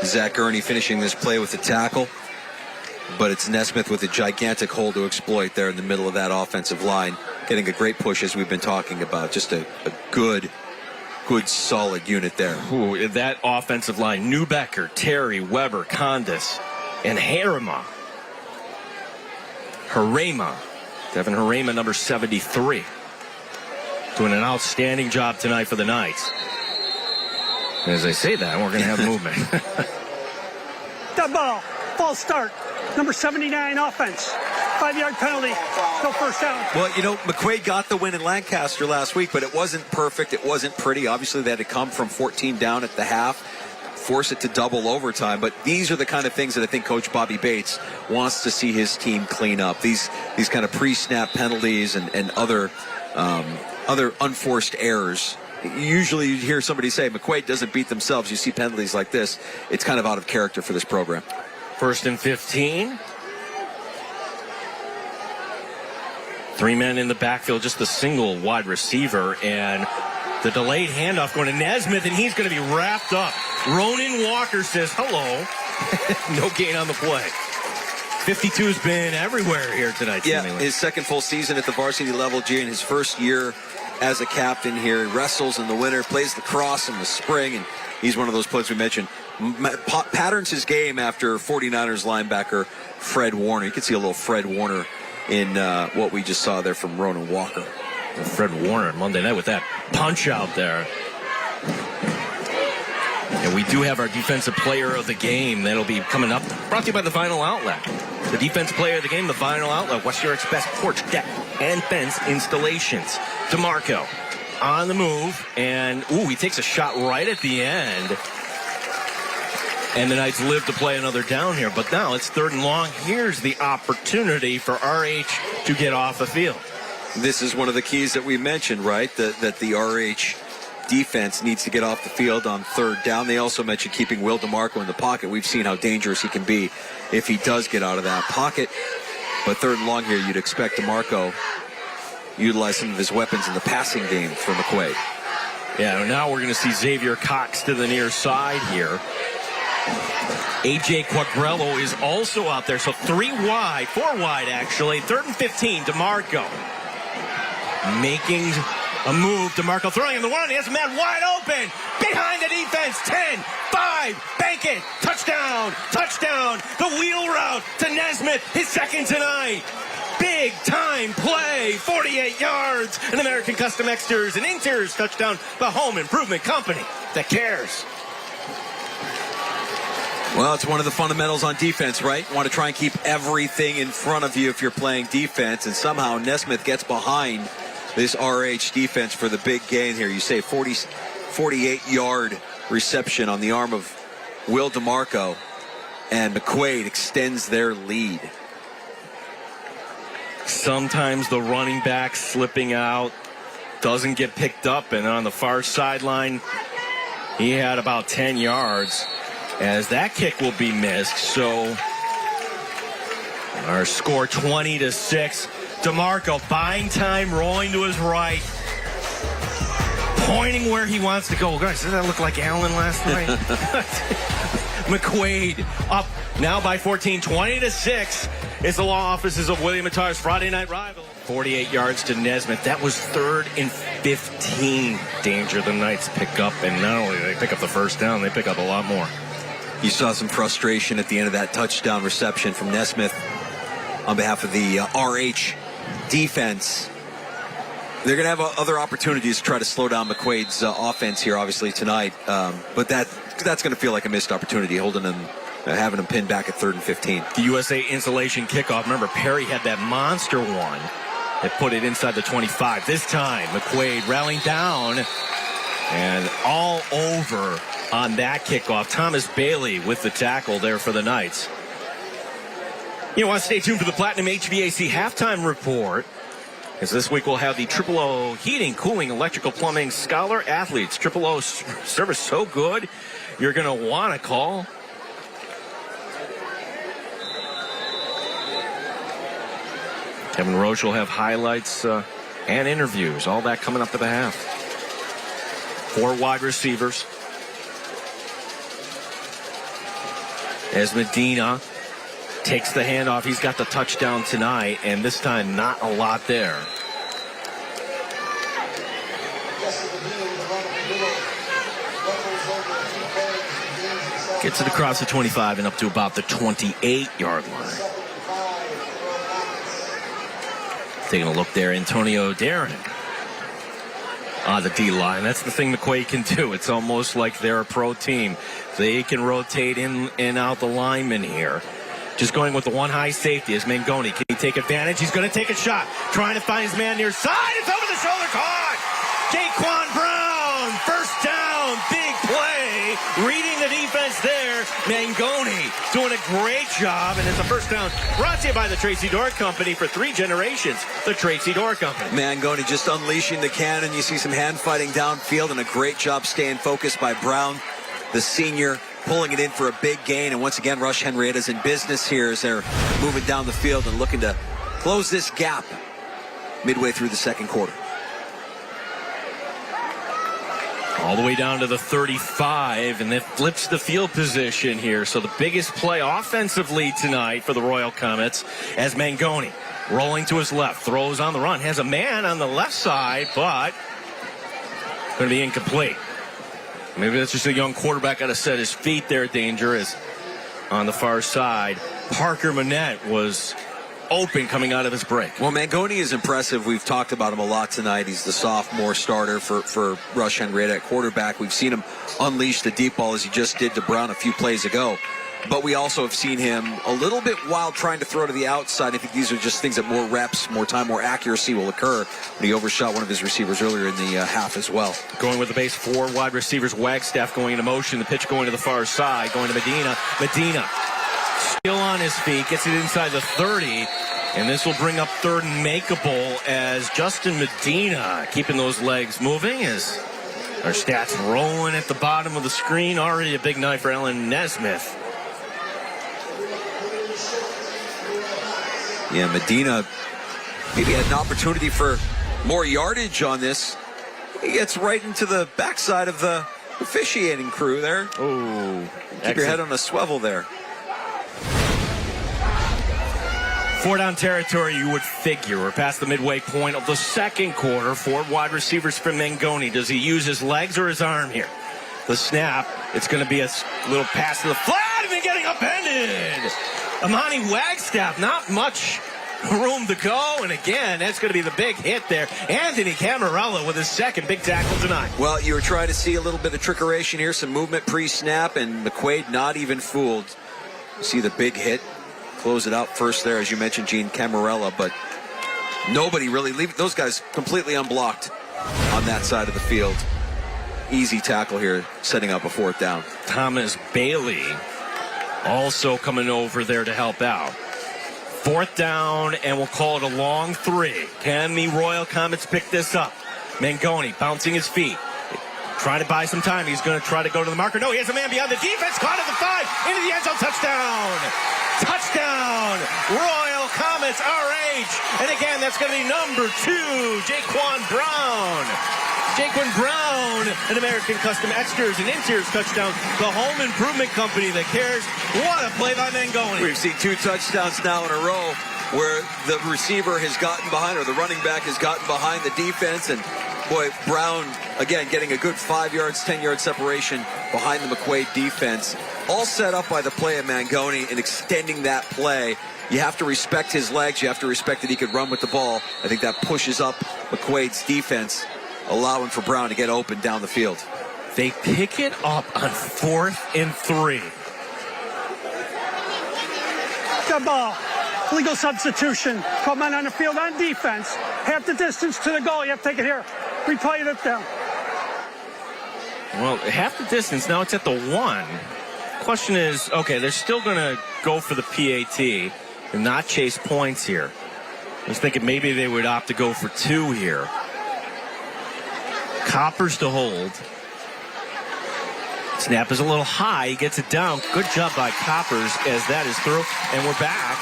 Zach Gurney finishing this play with the tackle. But it's Nesmith with a gigantic hole to exploit there in the middle of that offensive line. Getting a great push, as we've been talking about. Just a good, solid unit there. Ooh, that offensive line, Neubecker, Terry, Weber, Condis, and Harema. Devin Harema, number 73. Doing an outstanding job tonight for the Knights. As I say that, we're going to have movement. That ball, false start. Number 79 offense. 5-yard penalty. No first down. Well, McQuaid got the win in Lancaster last week, but it wasn't perfect. It wasn't pretty. Obviously, they had to come from 14 down at the half, force it to double overtime. But these are the kind of things that I think Coach Bobby Bates wants to see his team clean up. These kind of pre-snap penalties and other unforced errors. Usually you hear somebody say McQuaid doesn't beat themselves. You see penalties like this. It's kind of out of character for this program. 1st and 15. 3 men in the backfield, just the single wide receiver, and the delayed handoff going to Nesmith, and he's going to be wrapped up. Ronan Walker says hello. No gain on the play. 52's been everywhere here tonight. Yeah, seemingly. His second full season at the varsity level, G, in his first year as a captain here. He wrestles in the winter, plays lacrosse in the spring, and he's one of those players we mentioned. Patterns his game after 49ers linebacker Fred Warner. You can see a little Fred Warner in what we just saw there from Ronan Walker. And Fred Warner Monday night with that punch out there. And we do have our defensive player of the game that'll be coming up. Brought to you by the Vinyl Outlet. The defensive player of the game, the Vinyl Outlet. West York's best porch, deck, and fence installations. DeMarco on the move. And, he takes a shot right at the end. And the Knights live to play another down here. But now it's 3rd and long. Here's the opportunity for RH to get off the field. This is one of the keys that we mentioned, right? That the RH defense needs to get off the field on 3rd down. They also mentioned keeping Will DeMarco in the pocket. We've seen how dangerous he can be if he does get out of that pocket. But 3rd and long here, you'd expect DeMarco utilize some of his weapons in the passing game for McQuaid. Yeah, now we're going to see Xavier Cox to the near side here. A.J. Quagrello is also out there. So 4 wide actually. 3rd and 15, DeMarco. Making a move, DeMarco throwing him the one. He has a man wide open. Behind the defense, 10, 5, bank it. Touchdown. The wheel route to Nesmith, his second tonight. Big time play, 48 yards. An American Custom Extras and Inkers touchdown. The home improvement company that cares. Well, it's one of the fundamentals on defense, right? You want to try and keep everything in front of you if you're playing defense, and somehow Nesmith gets behind this RH defense for the big gain here. You say 48-yard reception on the arm of Will DeMarco, and McQuaid extends their lead. Sometimes the running back slipping out doesn't get picked up, and on the far sideline, he had about 10 yards. As that kick will be missed. So our score 20-6. DeMarco buying time, rolling to his right, pointing where he wants to go. Guys, does that look like Allen last night? McQuaid up now by 14, 20-6. It's the law offices of William Attar's Friday night rival. 48 yards to Nesmith. That was 3rd and 15 danger the Knights pick up. And not only do they pick up the first down, they pick up a lot more. You saw some frustration at the end of that touchdown reception from Nesmith on behalf of the RH defense. They're going to have other opportunities to try to slow down McQuaid's offense here, obviously, tonight. But that's going to feel like a missed opportunity, having him pinned back at 3rd and 15. The USA Insulation kickoff. Remember, Perry had that monster one that put it inside the 25. This time, McQuaid rallying down and all over on that kickoff. Thomas Bailey with the tackle there for the Knights. You want to stay tuned for the Platinum HVAC halftime report, as this week we'll have the Triple O Heating, Cooling, Electrical, Plumbing Scholar Athletes. Triple O service so good, you're going to want to call. Kevin Roche will have highlights and interviews. All that coming up at the half. 4 wide receivers. As Medina takes the handoff. He's got the touchdown tonight, and this time not a lot there. Gets it across the 25 and up to about the 28-yard line. Taking a look there, Antonio Darren. The D-line. That's the thing McQuaid can do. It's almost like they're a pro team. They can rotate in and out the linemen here. Just going with the one high safety is Mangoni. Can he take advantage? He's going to take a shot. Trying to find his man near side. It's over the shoulder. Caught! Jaquan Brown. First down. Big play. Reading the defense there. Mangoni doing a great job. And it's a first down brought to you by the Tracy Door Company for 3 generations. The Tracy Door Company. Mangoni just unleashing the cannon. You see some hand fighting downfield and a great job staying focused by Brown, the senior, pulling it in for a big gain. And once again, Rush-Henrietta's in business here as they're moving down the field and looking to close this gap midway through the second quarter. All the way down to the 35, and it flips the field position here. So the biggest play offensively tonight for the Royal Comets as Mangoni rolling to his left, throws on the run, has a man on the left side, but going to be incomplete. Maybe that's just a young quarterback got to set his feet there. Dangerous on the far side. Parker Manette was open coming out of his break. Well, Mangoni is impressive. We've talked about him a lot tonight. He's the sophomore starter for Rush-Henrietta at quarterback. We've seen him unleash the deep ball as he just did to Brown a few plays ago. But we also have seen him a little bit wild trying to throw to the outside. I think these are just things that more reps, more time, more accuracy will occur. But he overshot one of his receivers earlier in the half as well. Going with the base 4 wide receivers, Wagstaff going into motion. The pitch going to the far side, going to Medina. Medina still on his feet, gets it inside the 30. And this will bring up third and makeable as Justin Medina keeping those legs moving as our stats rolling at the bottom of the screen. Already a big night for Alan Nesmith. Yeah, Medina maybe had an opportunity for more yardage on this. He gets right into the backside of the officiating crew there. Oh, keep your head on a swivel there. 4 down territory, you would figure. We're past the midway point of the second quarter. 4 wide receivers for Mangoni. Does he use his legs or his arm here? The snap, it's going to be a little pass to the flat and then getting upended. Amani Wagstaff, not much room to go. And again, that's going to be the big hit there. Anthony Camarella with his second big tackle tonight. Well, you were trying to see a little bit of trickeration here, some movement pre-snap, and McQuaid not even fooled. You see the big hit. Close it out first there, as you mentioned, Gene Camarella, but nobody really leaving. Those guys completely unblocked on that side of the field. Easy tackle here, setting up a 4th down. Thomas Bailey also coming over there to help out. 4th down, and we'll call it a long 3. Can the Royal Comets pick this up? Mangoni bouncing his feet. Trying to buy some time. He's going to try to go to the marker. No, he has a man beyond the defense. Caught at the 5. Into the end zone. Touchdown. Touchdown. Royal Comets RH. And again, that's going to be number 2. Jaquan Brown. Jaquan Brown, an American Custom Extras and Interiors touchdown. The home improvement company that cares. What a play by Mangoni. We've seen 2 touchdowns now in a row where the receiver has gotten behind, or the running back has gotten behind the defense, and boy, Brown, again, getting a good 5 yards, 10-yard separation behind the McQuaid defense. All set up by the play of Mangoni and extending that play. You have to respect his legs. You have to respect that he could run with the ball. I think that pushes up McQuaid's defense, allowing for Brown to get open down the field. They pick it up on 4th and 3. Good ball. Legal substitution. Put man on the field on defense. Half the distance to the goal. You have to take it here. Replay it down. Well, half the distance. Now it's at the 1. Question is, okay, they're still going to go for the PAT and not chase points here. I was thinking maybe they would opt to go for 2 here. Coppers to hold. Snap is a little high. He gets it down. Good job by Coppers as that is through. And we're back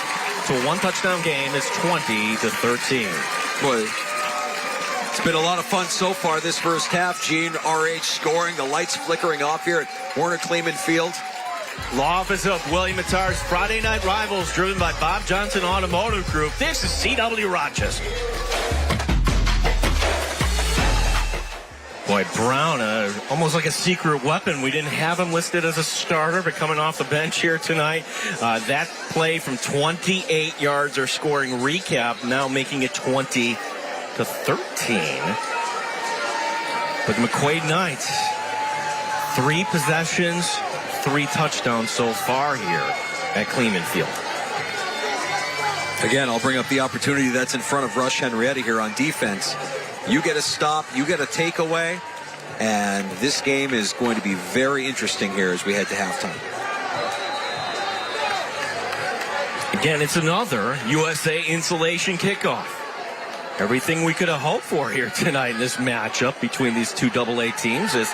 to a 1 touchdown game. It's 20-13. Boy, it's been a lot of fun so far this first half. Gene, RH scoring. The lights flickering off here at Werner Kleemann Field. Law Office of William Attar's Friday Night Rivals, driven by Bob Johnson Automotive Group. This is CW Rochester. Boy, Brown, almost like a secret weapon. We didn't have him listed as a starter, but coming off the bench here tonight. That play from 28 yards or scoring recap, now making it 20-13. But the McQuaid Knights, 3 possessions, 3 touchdowns so far here at Kleemann Field. Again, I'll bring up the opportunity that's in front of Rush-Henrietta here on defense. You get a stop, you get a takeaway, and this game is going to be very interesting here as we head to halftime. Again, it's another USA insulation kickoff. Everything we could have hoped for here tonight in this matchup between these two AA teams is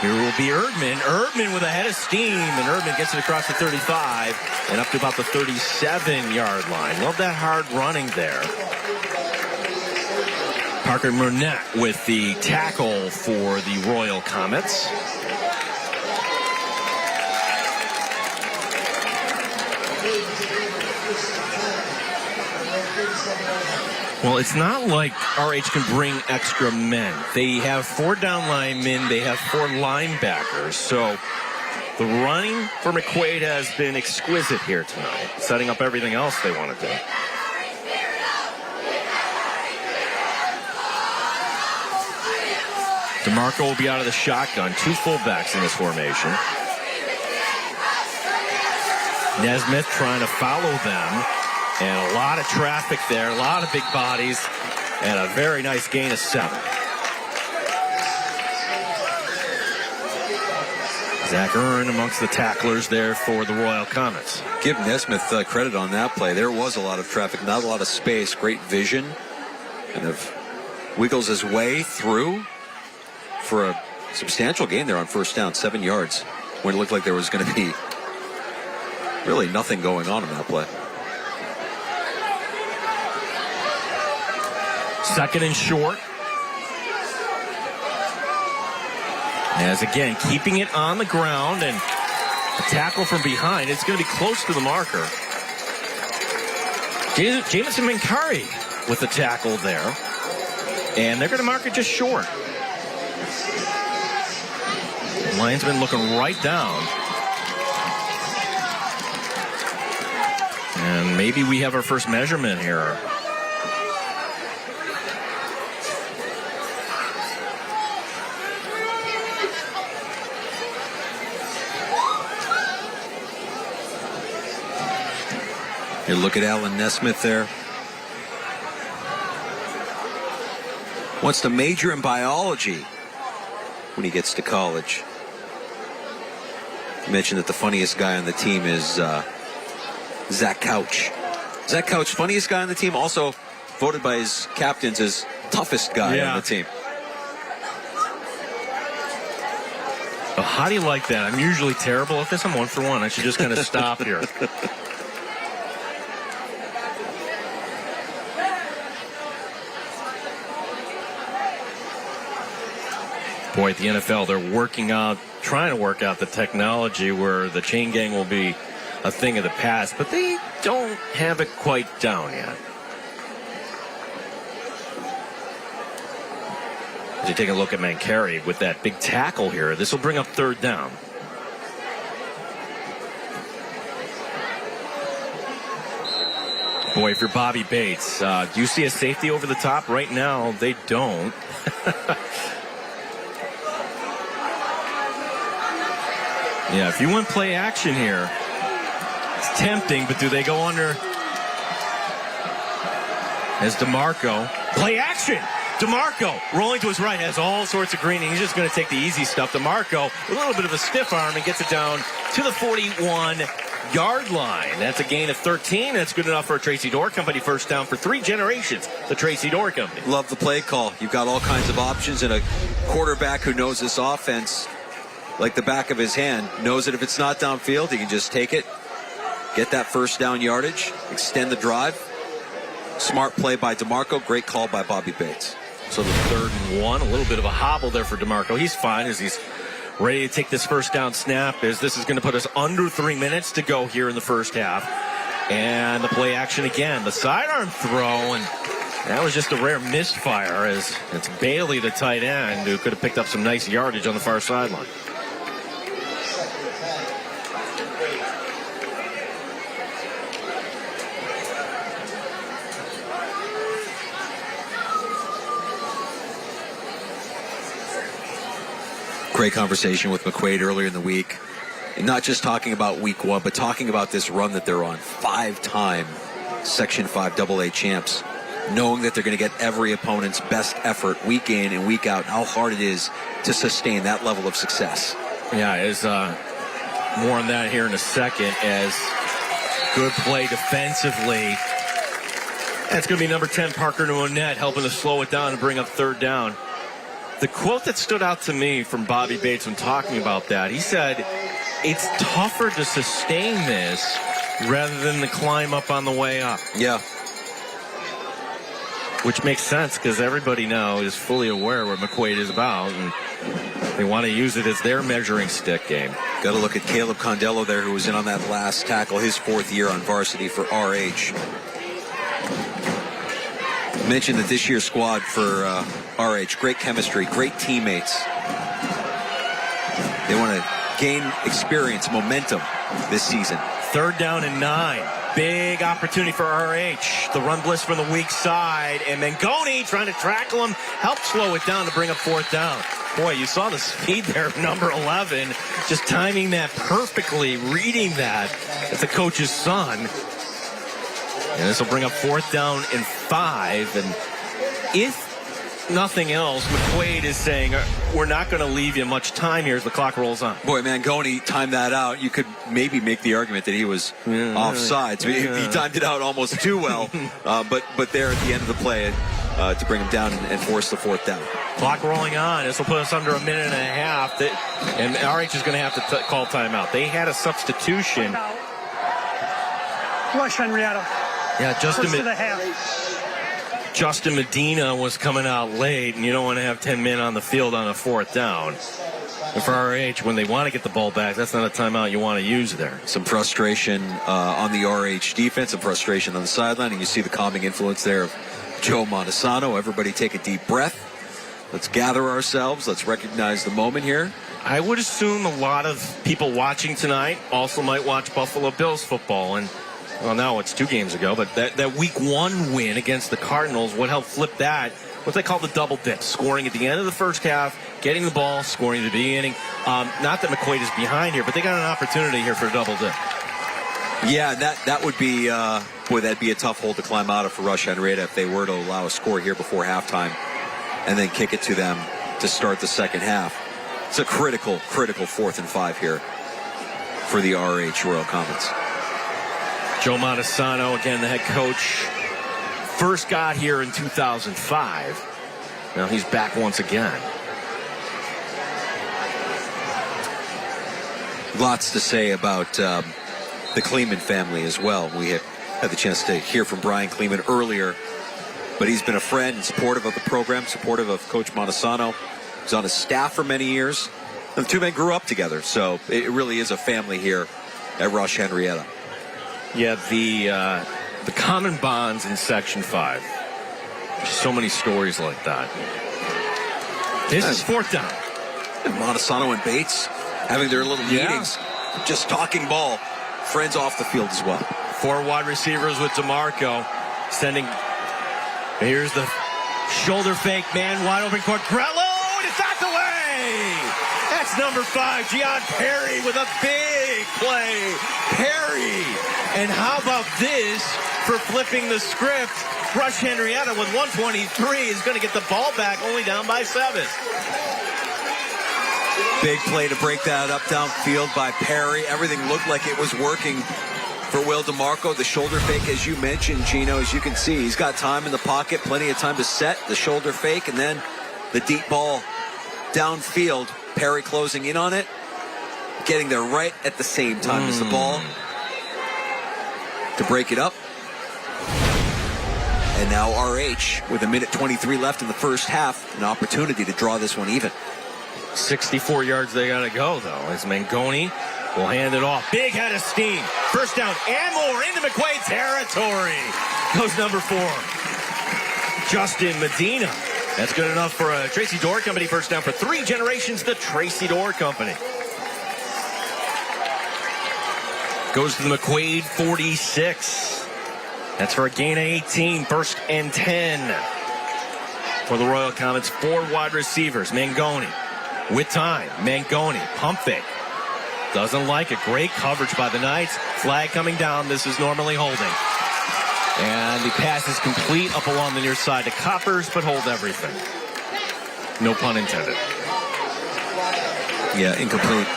here will be Erdman. Erdman with a head of steam, and Erdman gets it across the 35 and up to about the 37-yard line. Love that hard running there. Parker Burnett with the tackle for the Royal Comets. Well, it's not like RH can bring extra men. They have 4 down linemen. They have 4 linebackers. So the running for McQuaid has been exquisite here tonight, setting up everything else they want to do. DeMarco will be out of the shotgun. 2 fullbacks in this formation. Nesmith trying to follow them. And a lot of traffic there, a lot of big bodies, and a very nice gain of 7. Zach Earn amongst the tacklers there for the Royal Comets. Give Nesmith credit on that play. There was a lot of traffic, not a lot of space, great vision, and wiggles his way through for a substantial gain there on first down, 7 yards, when it looked like there was going to be really nothing going on in that play. Second and short. As again, keeping it on the ground and a tackle from behind. It's going to be close to the marker. Jamison Minkari with the tackle there. And they're going to mark it just short. The linesman looking right down. And maybe we have our first measurement here. You look at Alan Nesmith there. Wants to major in biology when he gets to college. You mentioned that the funniest guy on the team is Zach Couch. Zach Couch, funniest guy on the team, also voted by his captains as toughest guy on the team. Well, how do you like that? I'm usually terrible at this. I'm 1 for 1. I should just kind of stop here. Boy, at the NFL, they're trying to work out the technology where the chain gang will be a thing of the past, but they don't have it quite down yet. As you take a look at Minkari with that big tackle here, this will bring up 3rd down. Boy, if you're Bobby Bates, do you see a safety over the top? Right now, they don't. Yeah, if you want play action here, it's tempting, but do they go under? As DeMarco, play action! DeMarco rolling to his right, has all sorts of green, and he's just going to take the easy stuff. DeMarco, a little bit of a stiff arm, and gets it down to the 41-yard line. That's a gain of 13. That's good enough for a Tracy Door Company first down for 3 generations. The Tracy Door Company. Love the play call. You've got all kinds of options, and a quarterback who knows this offense like the back of his hand, knows that if it's not downfield, he can just take it, get that first down yardage, extend the drive. Smart play by DeMarco, great call by Bobby Bates. So the 3rd and 1, a little bit of a hobble there for DeMarco. He's fine as he's ready to take this first down snap, as this is going to put us under 3 minutes to go here in the first half. And the play action again, the sidearm throw, and that was just a rare misfire, as it's Bailey, the tight end, who could have picked up some nice yardage on the far sideline. Great conversation with McQuaid earlier in the week. And not just talking about week 1, but talking about this run that they're on. 5-time Section 5 AA champs. Knowing that they're going to get every opponent's best effort week in and week out. How hard it is to sustain that level of success. Yeah, as more on that here in a second, as good play defensively. That's going to be number 10, Parker Nuonette, helping to slow it down and bring up third down. The quote that stood out to me from Bobby Bates when talking about that, he said, it's tougher to sustain this rather than to climb up on the way up. Yeah. Which makes sense, because everybody now is fully aware what McQuaid is about, and they want to use it as their measuring stick game. Got to look at Caleb Condello there, who was in on that last tackle, his 4th year on varsity for RH. Mentioned that this year's squad for RH, great chemistry, great teammates. They want to gain experience, momentum this season. Third down and 9. Big opportunity for RH. The run blitz from the weak side, and Mangoni trying to tackle him, helped slow it down to bring up fourth down. Boy, you saw the speed there of number 11, just timing that perfectly, reading that. It's a coach's son. And this will bring up fourth down and 5. And if nothing else, McQuaid is saying, we're not going to leave you much time here as the clock rolls on. Boy, Mangoni timed that out. You could maybe make the argument that he was offside. So he timed it out almost too well. But there at the end of the play to bring him down and force the fourth down. Clock rolling on. This will put us under a minute and a half. And RH is going to have to call timeout. They had a substitution. Rush-Henrietta. Yeah, First of the half. Justin Medina was coming out late, and you don't want to have 10 men on the field on a fourth down. And for RH, when they want to get the ball back, that's not a timeout you want to use there. Some frustration on the RH defense, some frustration on the sideline, and you see the calming influence there of Joe Montesano. Everybody take a deep breath. Let's gather ourselves. Let's recognize the moment here. I would assume a lot of people watching tonight also might watch Buffalo Bills football, and well, now it's 2 games ago, but that week 1 win against the Cardinals, what helped flip that, what they call the double dip, scoring at the end of the first half, getting the ball, scoring at the beginning. Not that McQuaid is behind here, but they got an opportunity here for a double dip. Yeah, that would be, boy, that'd be a tough hole to climb out of for Rush-Henrietta if they were to allow a score here before halftime and then kick it to them to start the second half. It's a critical 4th and 5 here for the RH Royal Comets. Joe Montesano, again, the head coach, first got here in 2005. Now he's back once again. Lots to say about the Kleemann family as well. We had the chance to hear from Brian Kleemann earlier, but he's been a friend and supportive of the program, supportive of Coach Montesano. He's on his staff for many years. And the 2 men grew up together, so it really is a family here at Rush-Henrietta. Yeah, the common bonds in Section 5. There's so many stories like that. This is fourth down. And Montesano and Bates having their little meetings, just talking ball. Friends off the field as well. 4 wide receivers with DeMarco sending. Here's the shoulder fake, man, wide open court. Grello, and it's knocked away. That's number 5, Gian Perry, with a big play. Perry. And how about this for flipping the script? Rush-Henrietta with 1:23 is going to get the ball back, only down by 7. Big play to break that up downfield by Perry. Everything looked like it was working for Will DeMarco. The shoulder fake, as you mentioned, Gino, as you can see, he's got time in the pocket, plenty of time to set the shoulder fake, and then the deep ball downfield. Perry closing in on it, getting there right at the same time as the ball to break it up. And now RH with 1:23 left in the first half, an opportunity to draw this one even. 64 yards they got to go, though, as Mangoni will hand it off. Big head of steam. First down and more into McQuaid territory. Goes number 4. Justin Medina. That's good enough for a Tracy Door Company first down for 3 generations. The Tracy Door Company. Goes to the McQuaid 46. That's for a gain of 18. First and 10 for the Royal Comets. 4 wide receivers. Mangoni with time. Mangoni, pump fake. Doesn't like it. Great coverage by the Knights. Flag coming down. This is normally holding. And the pass is complete up along the near side to Coppers, but hold everything. No pun intended. Yeah, incomplete.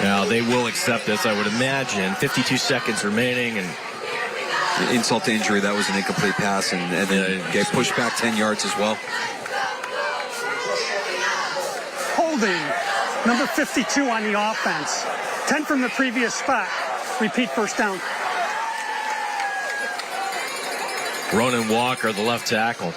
Now, they will accept this, I would imagine. 52 seconds remaining, and Insult to injury, that was an incomplete pass, and then get pushed back 10 yards as well. Holding, number 52 on the offense. 10 from the previous spot. Repeat first down. Ronan Walker, the left tackle.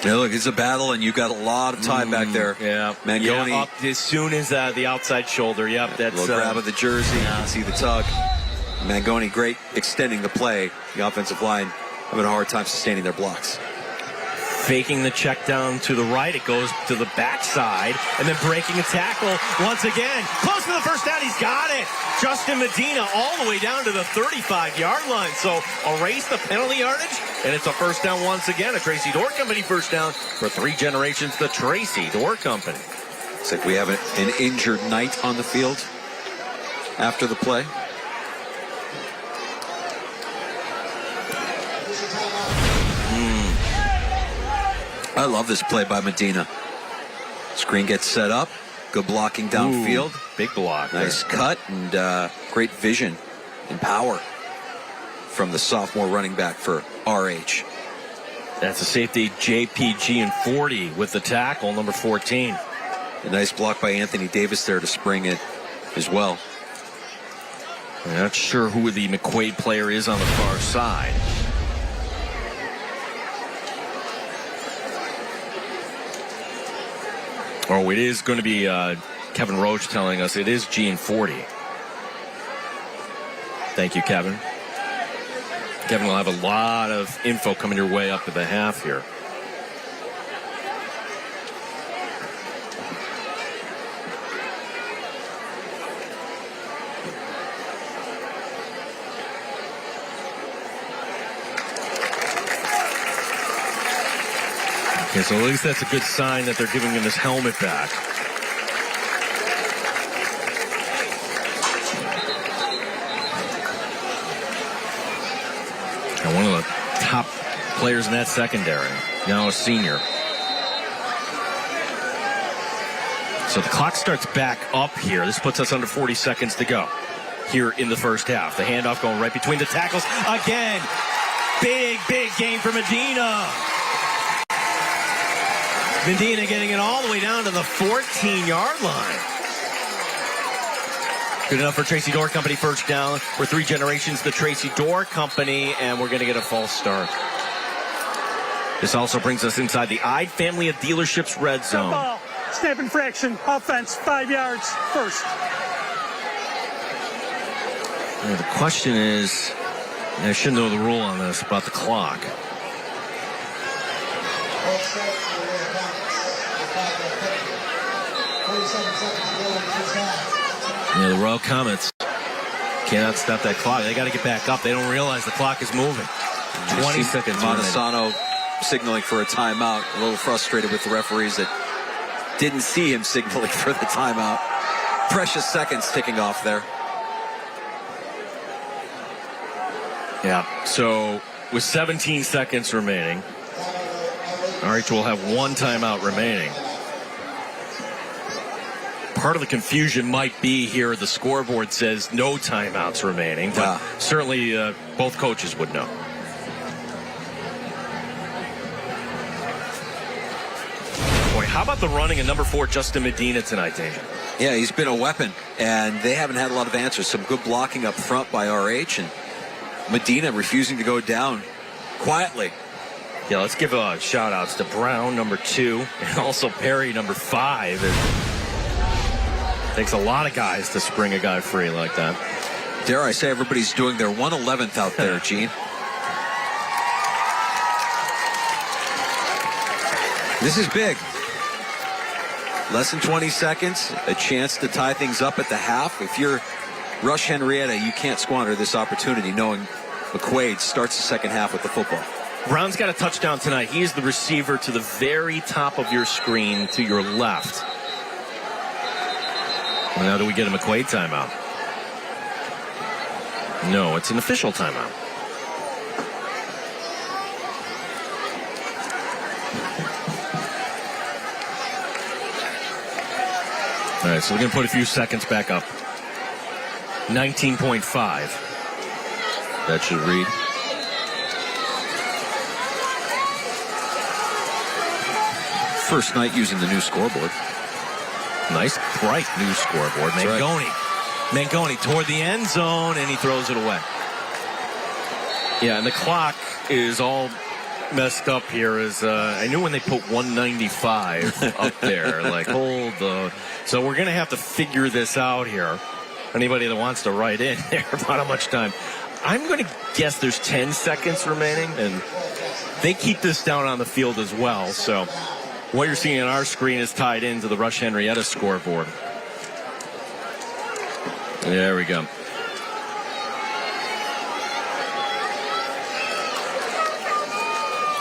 Yeah, look, it's a battle, and you've got a lot of time back there. Yeah. Mangoni. Yeah, up as soon as the outside shoulder. Yep, that's little grab of the jersey. You can see the tug. Mangoni, great extending the play. The offensive line having a hard time sustaining their blocks. Faking the check down to the right. It goes to the backside, and then breaking a tackle once again. Close to the first down. He's got it. Justin Medina all the way down to the 35-yard line. So erase the penalty yardage, and it's a first down once again. A Tracy Door Company first down for 3 generations. The Tracy Door Company. It's like we have an injured Knight on the field after the play. I love this play by Medina. Screen gets set up. Good blocking downfield. Big block. Nice cut and great vision and power from the sophomore running back for RH. That's a safety, JPG and 40 with the tackle, number 14. A nice block by Anthony Davis there to spring it as well. I'm not sure who the McQuaid player is on the far side. Oh, it is going to be Kevin Roach telling us it is Gene 40. Thank you, Kevin. Kevin will have a lot of info coming your way up to the half here. Okay, so at least that's a good sign that they're giving him his helmet back. And one of the top players in that secondary, now a senior. So the clock starts back up here. This puts us under 40 seconds to go here in the first half. The handoff going right between the tackles. Again, big gain for Medina. Medina getting it all the way down to the 14-yard line. Good enough for Tracy Door Company first down. For 3 generations, the Tracy Door Company, and we're going to get a false start. This also brings us inside the Ide family of dealerships red zone. Ball, snap infraction, offense, 5 yards, first. Now, the question is, I should know the rule on this about the clock. Yeah, the Royal Comets cannot stop that clock. They got to get back up. They don't realize the clock is moving. 20 seconds. Montesano signaling for a timeout. A little frustrated with the referees that didn't see him signaling for the timeout. Precious seconds ticking off there. Yeah, so with 17 seconds remaining, RH will have 1 timeout remaining. Part of the confusion might be here the scoreboard says no timeouts remaining, but certainly both coaches would know. Boy, how about the running of number 4 Justin Medina tonight, Danger? Yeah, he's been a weapon, and they haven't had a lot of answers. Some good blocking up front by RH, and Medina refusing to go down quietly. Yeah, let's give shout-outs to Brown, number 2, and also Perry, number 5. It takes a lot of guys to spring a guy free like that. Dare I say everybody's doing their 111th out there, Gene. This is big. Less than 20 seconds, a chance to tie things up at the half. If you're Rush-Henrietta, you can't squander this opportunity knowing McQuaid starts the second half with the football. Brown's got a touchdown tonight. He is the receiver to the very top of your screen to your left. And now do we get a McQuaid timeout? No, it's an official timeout. All right, so we're going to put a few seconds back up. 19.5. That should read. First night using the new scoreboard. Nice, bright new scoreboard. Mangoni. Right. Mangoni toward the end zone, and he throws it away. Yeah, and the clock is all messed up here. I knew when they put 195 up there, like, hold the... So we're going to have to figure this out here. Anybody that wants to write in there about how much time. I'm going to guess there's 10 seconds remaining, and they keep this down on the field as well, so... What you're seeing on our screen is tied into the Rush-Henrietta scoreboard. There we go.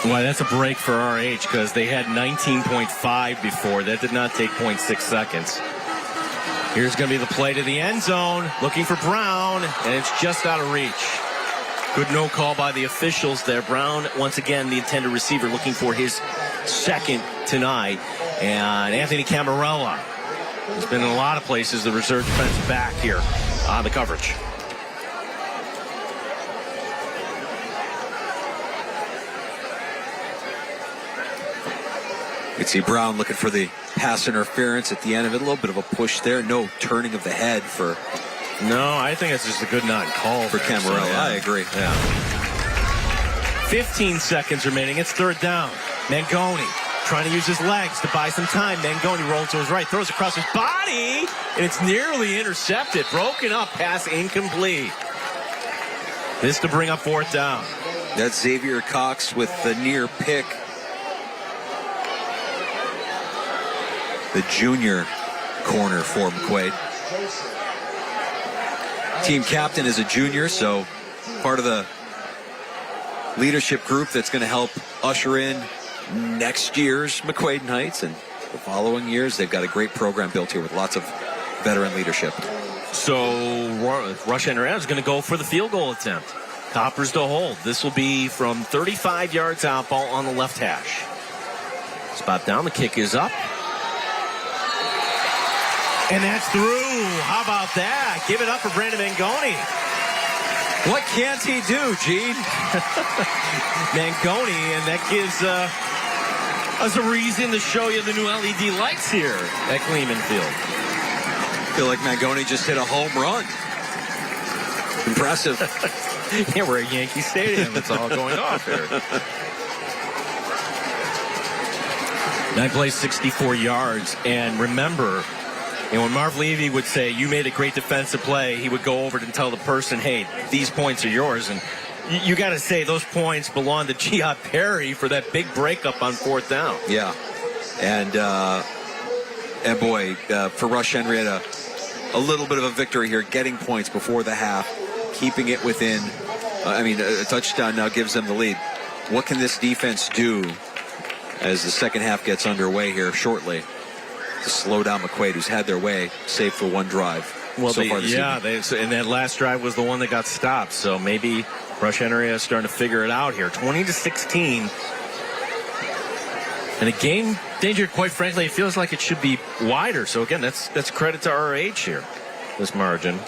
Well, that's a break for RH because they had 19.5 before. That did not take 0.6 seconds. Here's going to be the play to the end zone. Looking for Brown, and it's just out of reach. Good no call by the officials there. Brown, once again, the intended receiver, looking for his second tonight. And Anthony Camarella has been in a lot of places, the reserve defensive back here on the coverage. You can see Brown looking for the pass interference at the end of it. A little bit of a push there. No turning of the head for... No, I think it's just a good non-call for Camarella. So, yeah. I agree. Yeah. 15 seconds remaining. It's third down. Mangoni trying to use his legs to buy some time. Mangoni rolls to his right, throws across his body, and it's nearly intercepted. Broken up, pass incomplete. This to bring up fourth down. That's Xavier Cox with the near pick. The junior corner for McQuaid. Team captain is a junior, so part of the leadership group that's going to help usher in next year's McQuaid Knights and the following years. They've got a great program built here with lots of veteran leadership. So Rush-Henrietta is going to go for the field goal attempt. Toppers to hold. This will be from 35 yards out, ball on the left hash. Spot down, the kick is up. And that's through. How about that? Give it up for Brandon Mangoni. What can't he do, Gene? Mangoni, and that gives us a reason to show you the new LED lights here at Kleemann Field. I feel like Mangoni just hit a home run. Impressive. Yeah, we're at Yankee Stadium. It's all going off here. 9 plays, 64 yards. And remember, when Marv Levy would say, you made a great defensive play, he would go over and tell the person, hey, these points are yours. And you got to say those points belong to Gia Perry for that big breakup on fourth down. Yeah. And boy, for Rush-Henrietta, a little bit of a victory here, getting points before the half, keeping it within, a touchdown now gives them the lead. What can this defense do as the second half gets underway here shortly to slow down McQuaid, who's had their way, save for one drive so far this evening? And that last drive was the one that got stopped, so maybe Rush-Henrietta is starting to figure it out here. 20-16. And a game danger, quite frankly, it feels like it should be wider. So again, that's credit to RH here, this margin.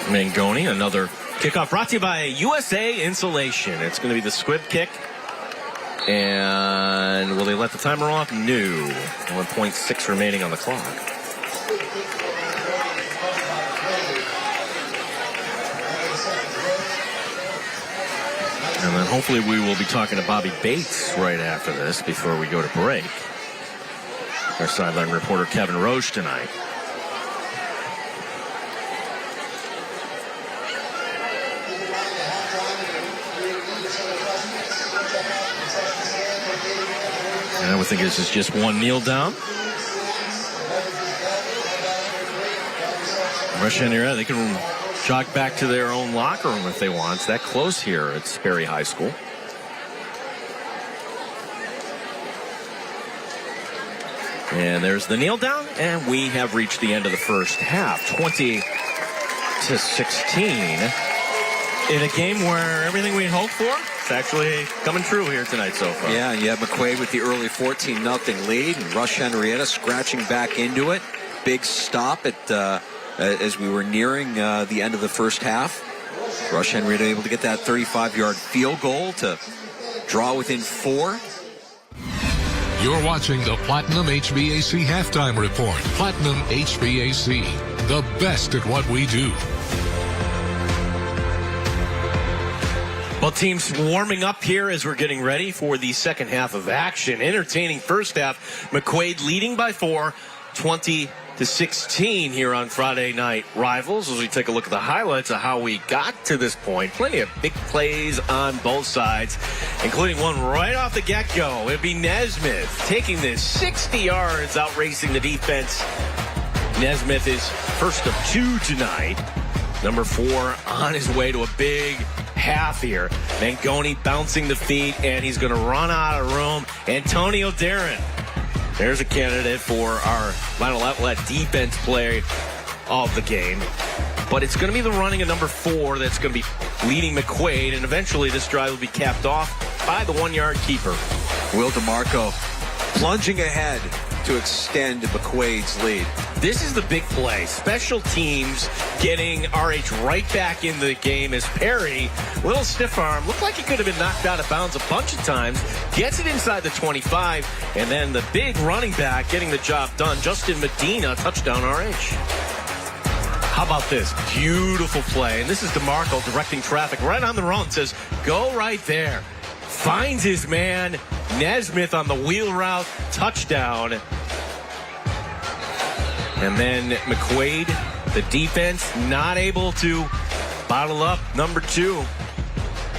Mangoni, another kickoff brought to you by USA Insulation. It's going to be the squib kick. And And will they let the timer off? No. 1.6 remaining on the clock. And then hopefully we will be talking to Bobby Bates right after this before we go to break. Our sideline reporter Kevin Roche tonight. And I would think this is just one kneel down. Rush-Henrietta, they can jog back to their own locker room if they want. It's that close here at Sperry High School. And there's the kneel down, and we have reached the end of the first half. 20-16 in a game where everything we hoped for is actually coming true here tonight so far. Yeah, and you have McQuaid with the early 14-0 lead, and Rush-Henrietta scratching back into it. Big stop at as we were nearing the end of the first half. Rush-Henrietta able to get that 35-yard field goal to draw within 4. You're watching the Platinum HVAC Halftime Report. Platinum HVAC, the best at what we do. Well, teams warming up here as we're getting ready for the second half of action. Entertaining first half. McQuaid leading by 4, 20-16 here on Friday Night Rivals. As we take a look at the highlights of how we got to this point. Plenty of big plays on both sides, including one right off the get-go. It'd be Nesmith taking this 60 yards, out racing the defense. Nesmith is first of 2 tonight. Number 4 on his way to a big half here. Mangoni bouncing the feet, and he's going to run out of room. Antonio Darren. There's a candidate for our final outlet defense player of the game. But it's going to be the running of number 4 that's going to be leading McQuaid, and eventually this drive will be capped off by the 1-yard keeper. Will DeMarco plunging ahead to extend McQuaid's lead. This is the big play. Special teams getting RH right back in the game as Perry, little stiff arm, looked like he could have been knocked out of bounds a bunch of times, gets it inside the 25, and then the big running back getting the job done. Justin Medina, touchdown RH. How about this? Beautiful play. And this is DeMarco directing traffic right on the run. Says, go right there. Finds his man. Nesmith on the wheel route. Touchdown. And then McQuaid, the defense, not able to bottle up number 2.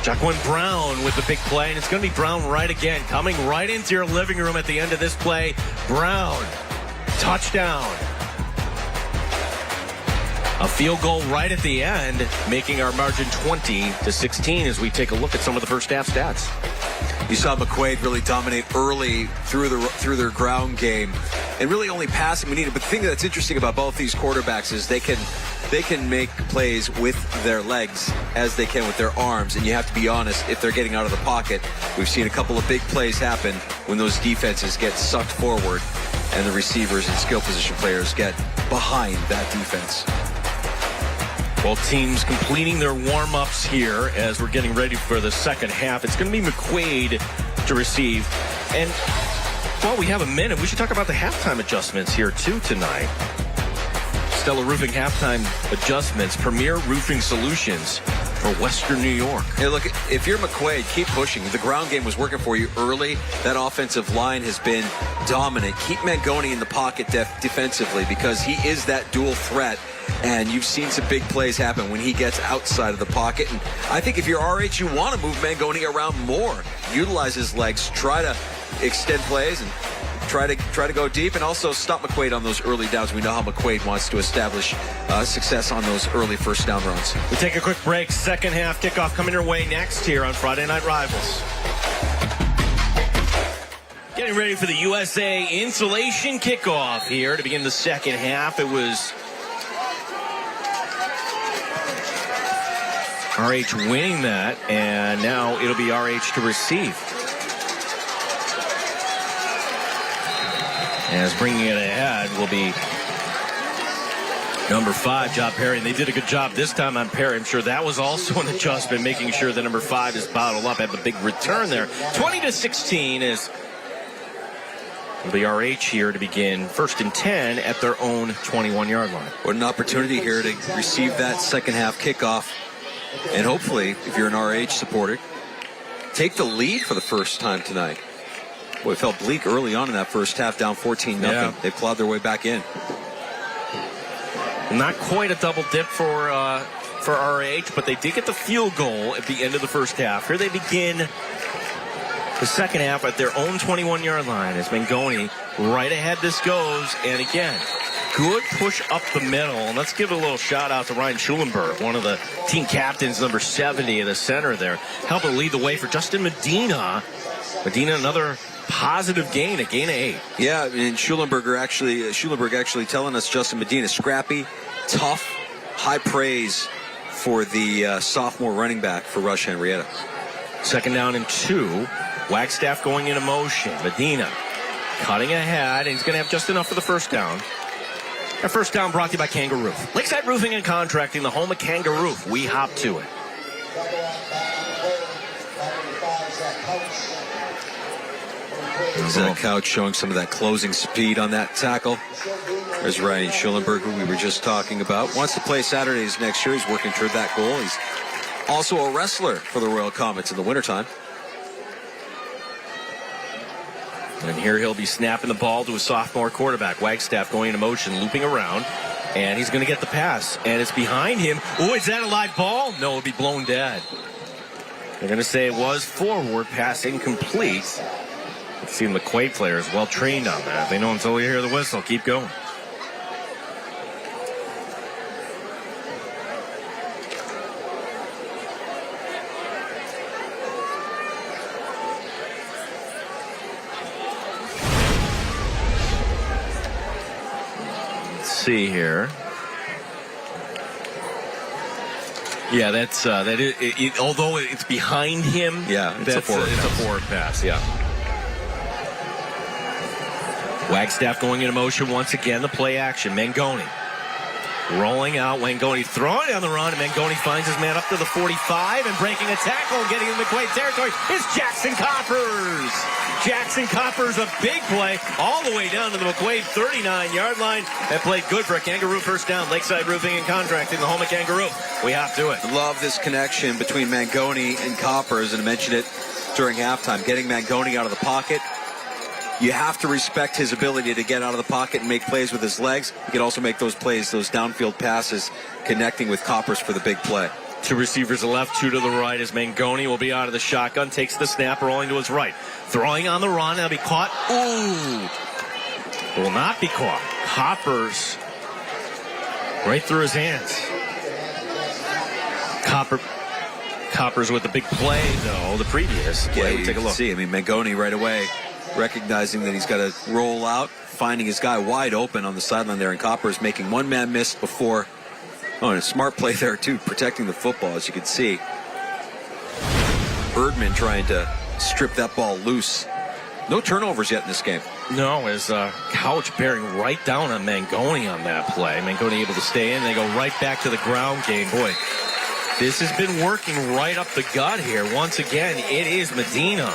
Jaquin Brown with the big play. And it's going to be Brown right again. Coming right into your living room at the end of this play. Brown. Touchdown. A field goal right at the end, making our margin 20-16 as we take a look at some of the first half stats. You saw McQuaid really dominate early through their ground game, and really only passing we needed. But the thing that's interesting about both these quarterbacks is they can make plays with their legs as they can with their arms. And you have to be honest, if they're getting out of the pocket, we've seen a couple of big plays happen when those defenses get sucked forward and the receivers and skill position players get behind that defense. Both teams completing their warm-ups here as we're getting ready for the second half. It's going to be McQuaid to receive. And while we have a minute, we should talk about the halftime adjustments here too tonight. Stella Roofing halftime adjustments, Premier Roofing Solutions for Western New York. Hey, look, if you're McQuaid, keep pushing. The ground game was working for you early. That offensive line has been dominant. Keep Mangoni in the pocket defensively, because he is that dual threat. And you've seen some big plays happen when he gets outside of the pocket. And I think if you're RH, you want to move Mangoni around more. Utilize his legs, try to extend plays, and try to go deep, and also stop McQuaid on those early downs. We know how McQuaid wants to establish success on those early first down runs. We take a quick break. Second half kickoff coming your way next here on Friday Night Rivals. Getting ready for the USA Insulation kickoff here to begin the second half. It was RH winning that, and now it'll be RH to receive. As bringing it ahead will be number 5, Job Perry. And they did a good job this time on Perry. I'm sure that was also an adjustment, making sure that number 5 is bottled up. Have a big return there. 20-16 as The RH here to begin 1st and 10 at their own 21-yard line. What an opportunity here to receive that second half kickoff. And hopefully, if you're an RH supporter, take the lead for the first time tonight. Boy, it felt bleak early on in that first half, down 14-0. Yeah. They plowed their way back in. Not quite a double dip for RH, but they did get the field goal at the end of the first half. Here they begin the second half at their own 21-yard line as Mangoni right ahead this goes. And again, good push up the middle. And let's give a little shout out to Ryan Schulenberg, one of the team captains, number 70 in the center there, helping lead the way for Justin Medina. Medina, another positive gain, a gain of 8. Yeah, and Schulenberg actually telling us Justin Medina, scrappy, tough, high praise for the sophomore running back for Rush-Henrietta. 2nd down and 2. Wagstaff going into motion. Medina cutting ahead, and he's going to have just enough for the first down. Our first down brought to you by Kangaroo. Lakeside Roofing and Contracting, the home of Kangaroo. We hop to it. Zach Couch showing some of that closing speed on that tackle. There's Ryan Schulenberg, who we were just talking about. Wants to play Saturdays next year. He's working toward that goal. He's also a wrestler for the Royal Comets in the wintertime. And here he'll be snapping the ball to a sophomore quarterback. Wagstaff going into motion, looping around. And he's going to get the pass. And it's behind him. Oh, is that a live ball? No, it'll be blown dead. They're going to say it was forward, pass incomplete. Let's see the McQuaid players well trained on that. They know until you hear the whistle. Keep going. Let's see here. Yeah, that's that is. Although it's behind him, yeah, it's a forward pass. Yeah. Wagstaff going into motion once again. The play action. Mangoni rolling out. Mangoni throwing down the run. And Mangoni finds his man up to the 45 and breaking a tackle, getting in the McQuaid territory. It's Jackson Coppers. Jackson Coppers, a big play all the way down to the McQuaid 39-yard line. That played good for a Kangaroo first down. Lakeside Roofing and Contracting, the home of Kangaroo. We hop to it. Love this connection between Mangoni and Coppers, and I mentioned it during halftime. Getting Mangoni out of the pocket. You have to respect his ability to get out of the pocket and make plays with his legs. He can also make those plays, those downfield passes, connecting with Coppers for the big play. 2 receivers to the left, 2 to the right as Mangoni will be out of the shotgun, takes the snap, rolling to his right. Throwing on the run, that'll be caught. Ooh! Will not be caught. Coppers right through his hands. Coppers with the big play, though, the previous play. Yeah, Take a look. See, I mean, Mangoni right away recognizing that he's got to roll out, finding his guy wide open on the sideline there, and Coppers making one man miss before. Oh, and a smart play there, too, protecting the football, as you can see. Erdman trying to strip that ball loose. No turnovers yet in this game. No, as Couch bearing right down on Mangoni on that play. Mangoni able to stay in. They go right back to the ground game. Boy, this has been working right up the gut here. Once again, it is Medina.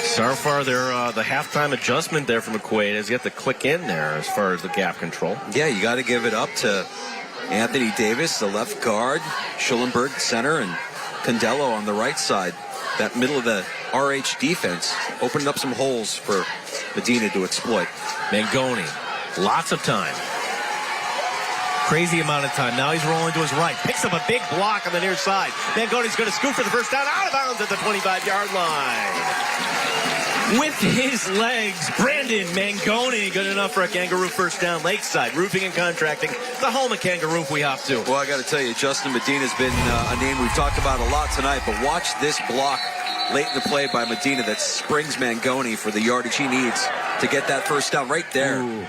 So far, the halftime adjustment there from McQuaid has yet to click in there as far as the gap control. Yeah, you got to give it up to Anthony Davis, the left guard, Schulenberg, center, and Condello on the right side. That middle of the RH defense opened up some holes for Medina to exploit. Mangoni, lots of time. Crazy amount of time. Now he's rolling to his right. Picks up a big block on the near side. Mangoni's going to scoop for the first down, out of bounds at the 25-yard line. With his legs, Brandon Mangoni, good enough for a Kangaroo first down. Lakeside Roofing and Contracting, the home of Kangaroo. We hop to. Well, I got to tell you, Justin Medina's been a name we've talked about a lot tonight, but watch this block late in the play by Medina that springs Mangoni for the yardage he needs to get that first down right there. Ooh.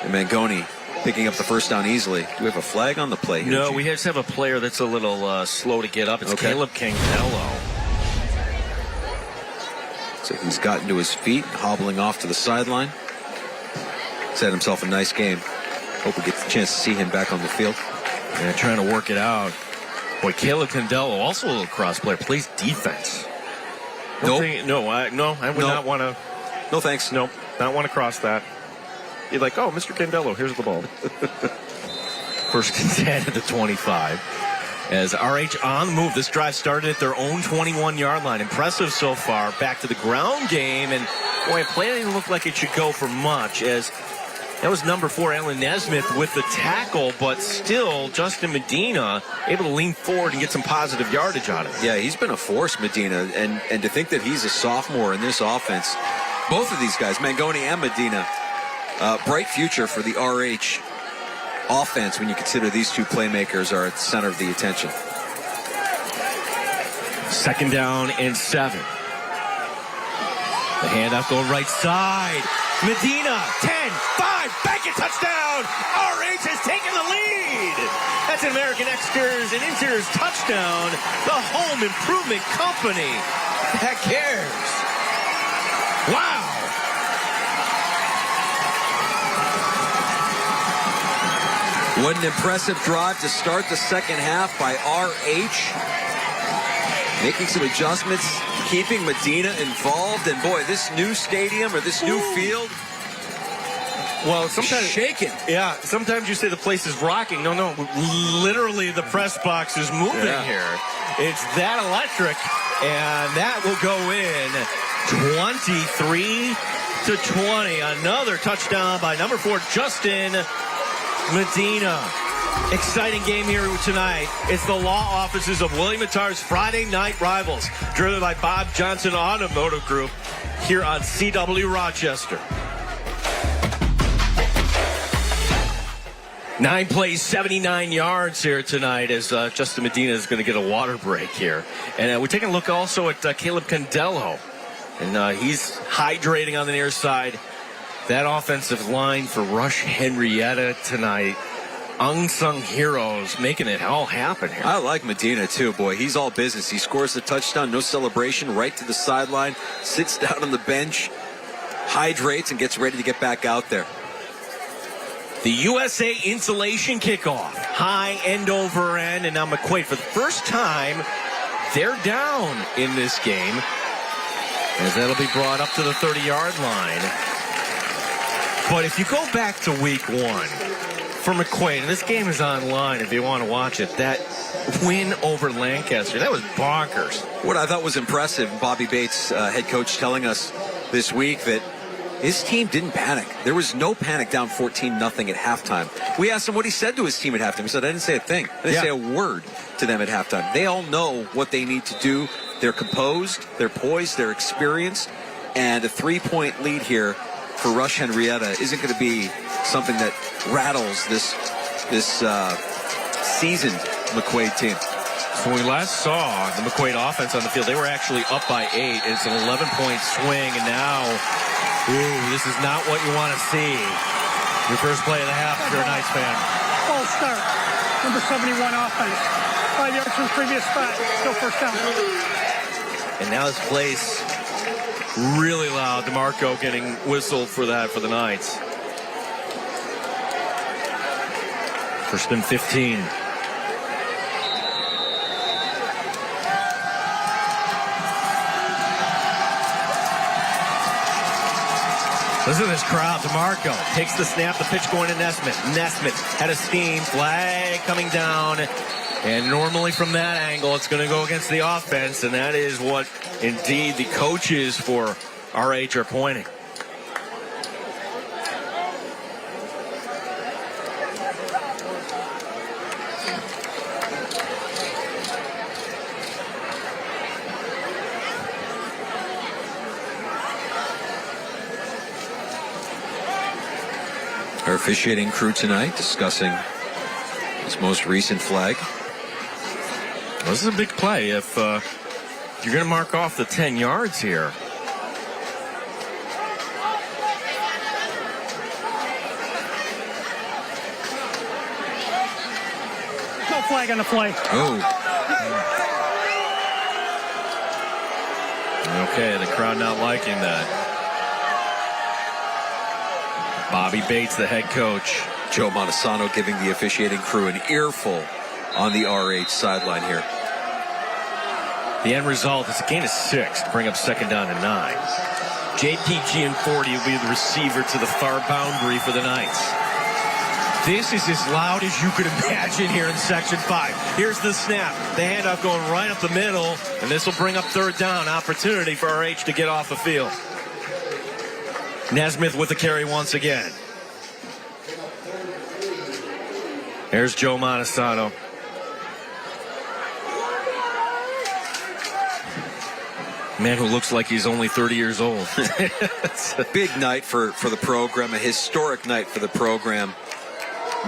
And Mangoni picking up the first down easily. Do we have a flag on the play here? No, we just have a player that's a little slow to get up. It's Caleb Cangello. So he's gotten to his feet, hobbling off to the sideline. He's had himself a nice game. Hope we get the chance to see him back on the field. Yeah, trying to work it out. Boy, Caleb Candello, also a little cross player, plays defense. Nope. I would not want to. No thanks. Nope, not want to cross that. You're like, oh, Mr. Candello, here's the ball. First and 10 at the 25. As RH on the move. This drive started at their own 21-yard line. Impressive so far. Back to the ground game. And, boy, play didn't look like it should go for much, as that was number 4, Alan Nesmith, with the tackle. But still, Justin Medina able to lean forward and get some positive yardage on it. Yeah, he's been a force, Medina. And to think that he's a sophomore in this offense, both of these guys, Mangoni and Medina, bright future for the RH offense when you consider these two playmakers are at the center of the attention. Second down and 7. The handoff going right side. Medina, 10, 5, bank it, touchdown! RH has taken the lead! That's an American Exteriors and Interiors touchdown. The Home Improvement Company. Heck cares? Wow! What an impressive drive to start the second half by RH. Making some adjustments, keeping Medina involved. And boy, this new stadium or this new field, Well, sometimes shaking. Yeah, sometimes you say the place is rocking. No, literally the press box is moving here. It's that electric, and that will go in 23-20. Another touchdown by number 4, Justin Medina. Exciting game here tonight. It's the law offices of William Attar's Friday Night Rivals, driven by Bob Johnson Automotive Group here on CW Rochester. 9 plays, 79 yards here tonight, as Justin Medina is going to get a water break here. And we're taking a look also at Caleb Candello. And he's hydrating on the near side. That offensive line for Rush-Henrietta tonight. Unsung heroes making it all happen here. I like Medina too, boy. He's all business. He scores the touchdown, no celebration, right to the sideline, sits down on the bench, hydrates, and gets ready to get back out there. The USA Insulation kickoff. High end over end, and now McQuaid, for the first time, they're down in this game, as that'll be brought up to the 30-yard line. But if you go back to week 1, for McQuaid, and this game is online if you want to watch it, that win over Lancaster, that was bonkers. What I thought was impressive, Bobby Bates, head coach, telling us this week that his team didn't panic. There was no panic down 14-0 at halftime. We asked him what he said to his team at halftime. He said, I didn't say a thing. I didn't say a word to them at halftime. They all know what they need to do. They're composed, they're poised, they're experienced, and a 3-point lead here for Rush-Henrietta isn't going to be something that rattles this seasoned McQuaid team. So when we last saw the McQuaid offense on the field, they were actually up by 8. It's an 11-point swing, and now, this is not what you want to see. Your first play of the half if you're a Knights fan. False start. Number 71 offense. 5 yards from the previous spot. Still first down. And now this place really loud. DeMarco getting whistled for that for the Knights. First and 15. Listen to this crowd. DeMarco takes the snap, the pitch going to Nesmith. Nesmith had a steam, flag coming down. And normally from that angle, it's going to go against the offense. And that is what, indeed, the coaches for RH are pointing. Our officiating crew tonight discussing his most recent flag. This is a big play if you're going to mark off the 10 yards here. No flag on the play. Oh. Okay, the crowd not liking that. Bobby Bates, the head coach. Joe Montesano giving the officiating crew an earful on the RH sideline here. The end result is a gain of 6 to bring up second down and 9. JPG and 40 will be the receiver to the far boundary for the Knights. This is as loud as you could imagine here in Section 5. Here's the snap. The handoff going right up the middle, and this will bring up third down. Opportunity for RH to get off the field. Nesmith with the carry once again. There's Joe Montesano. Man who looks like he's only 30 years old. It's a big night for the program, a historic night for the program.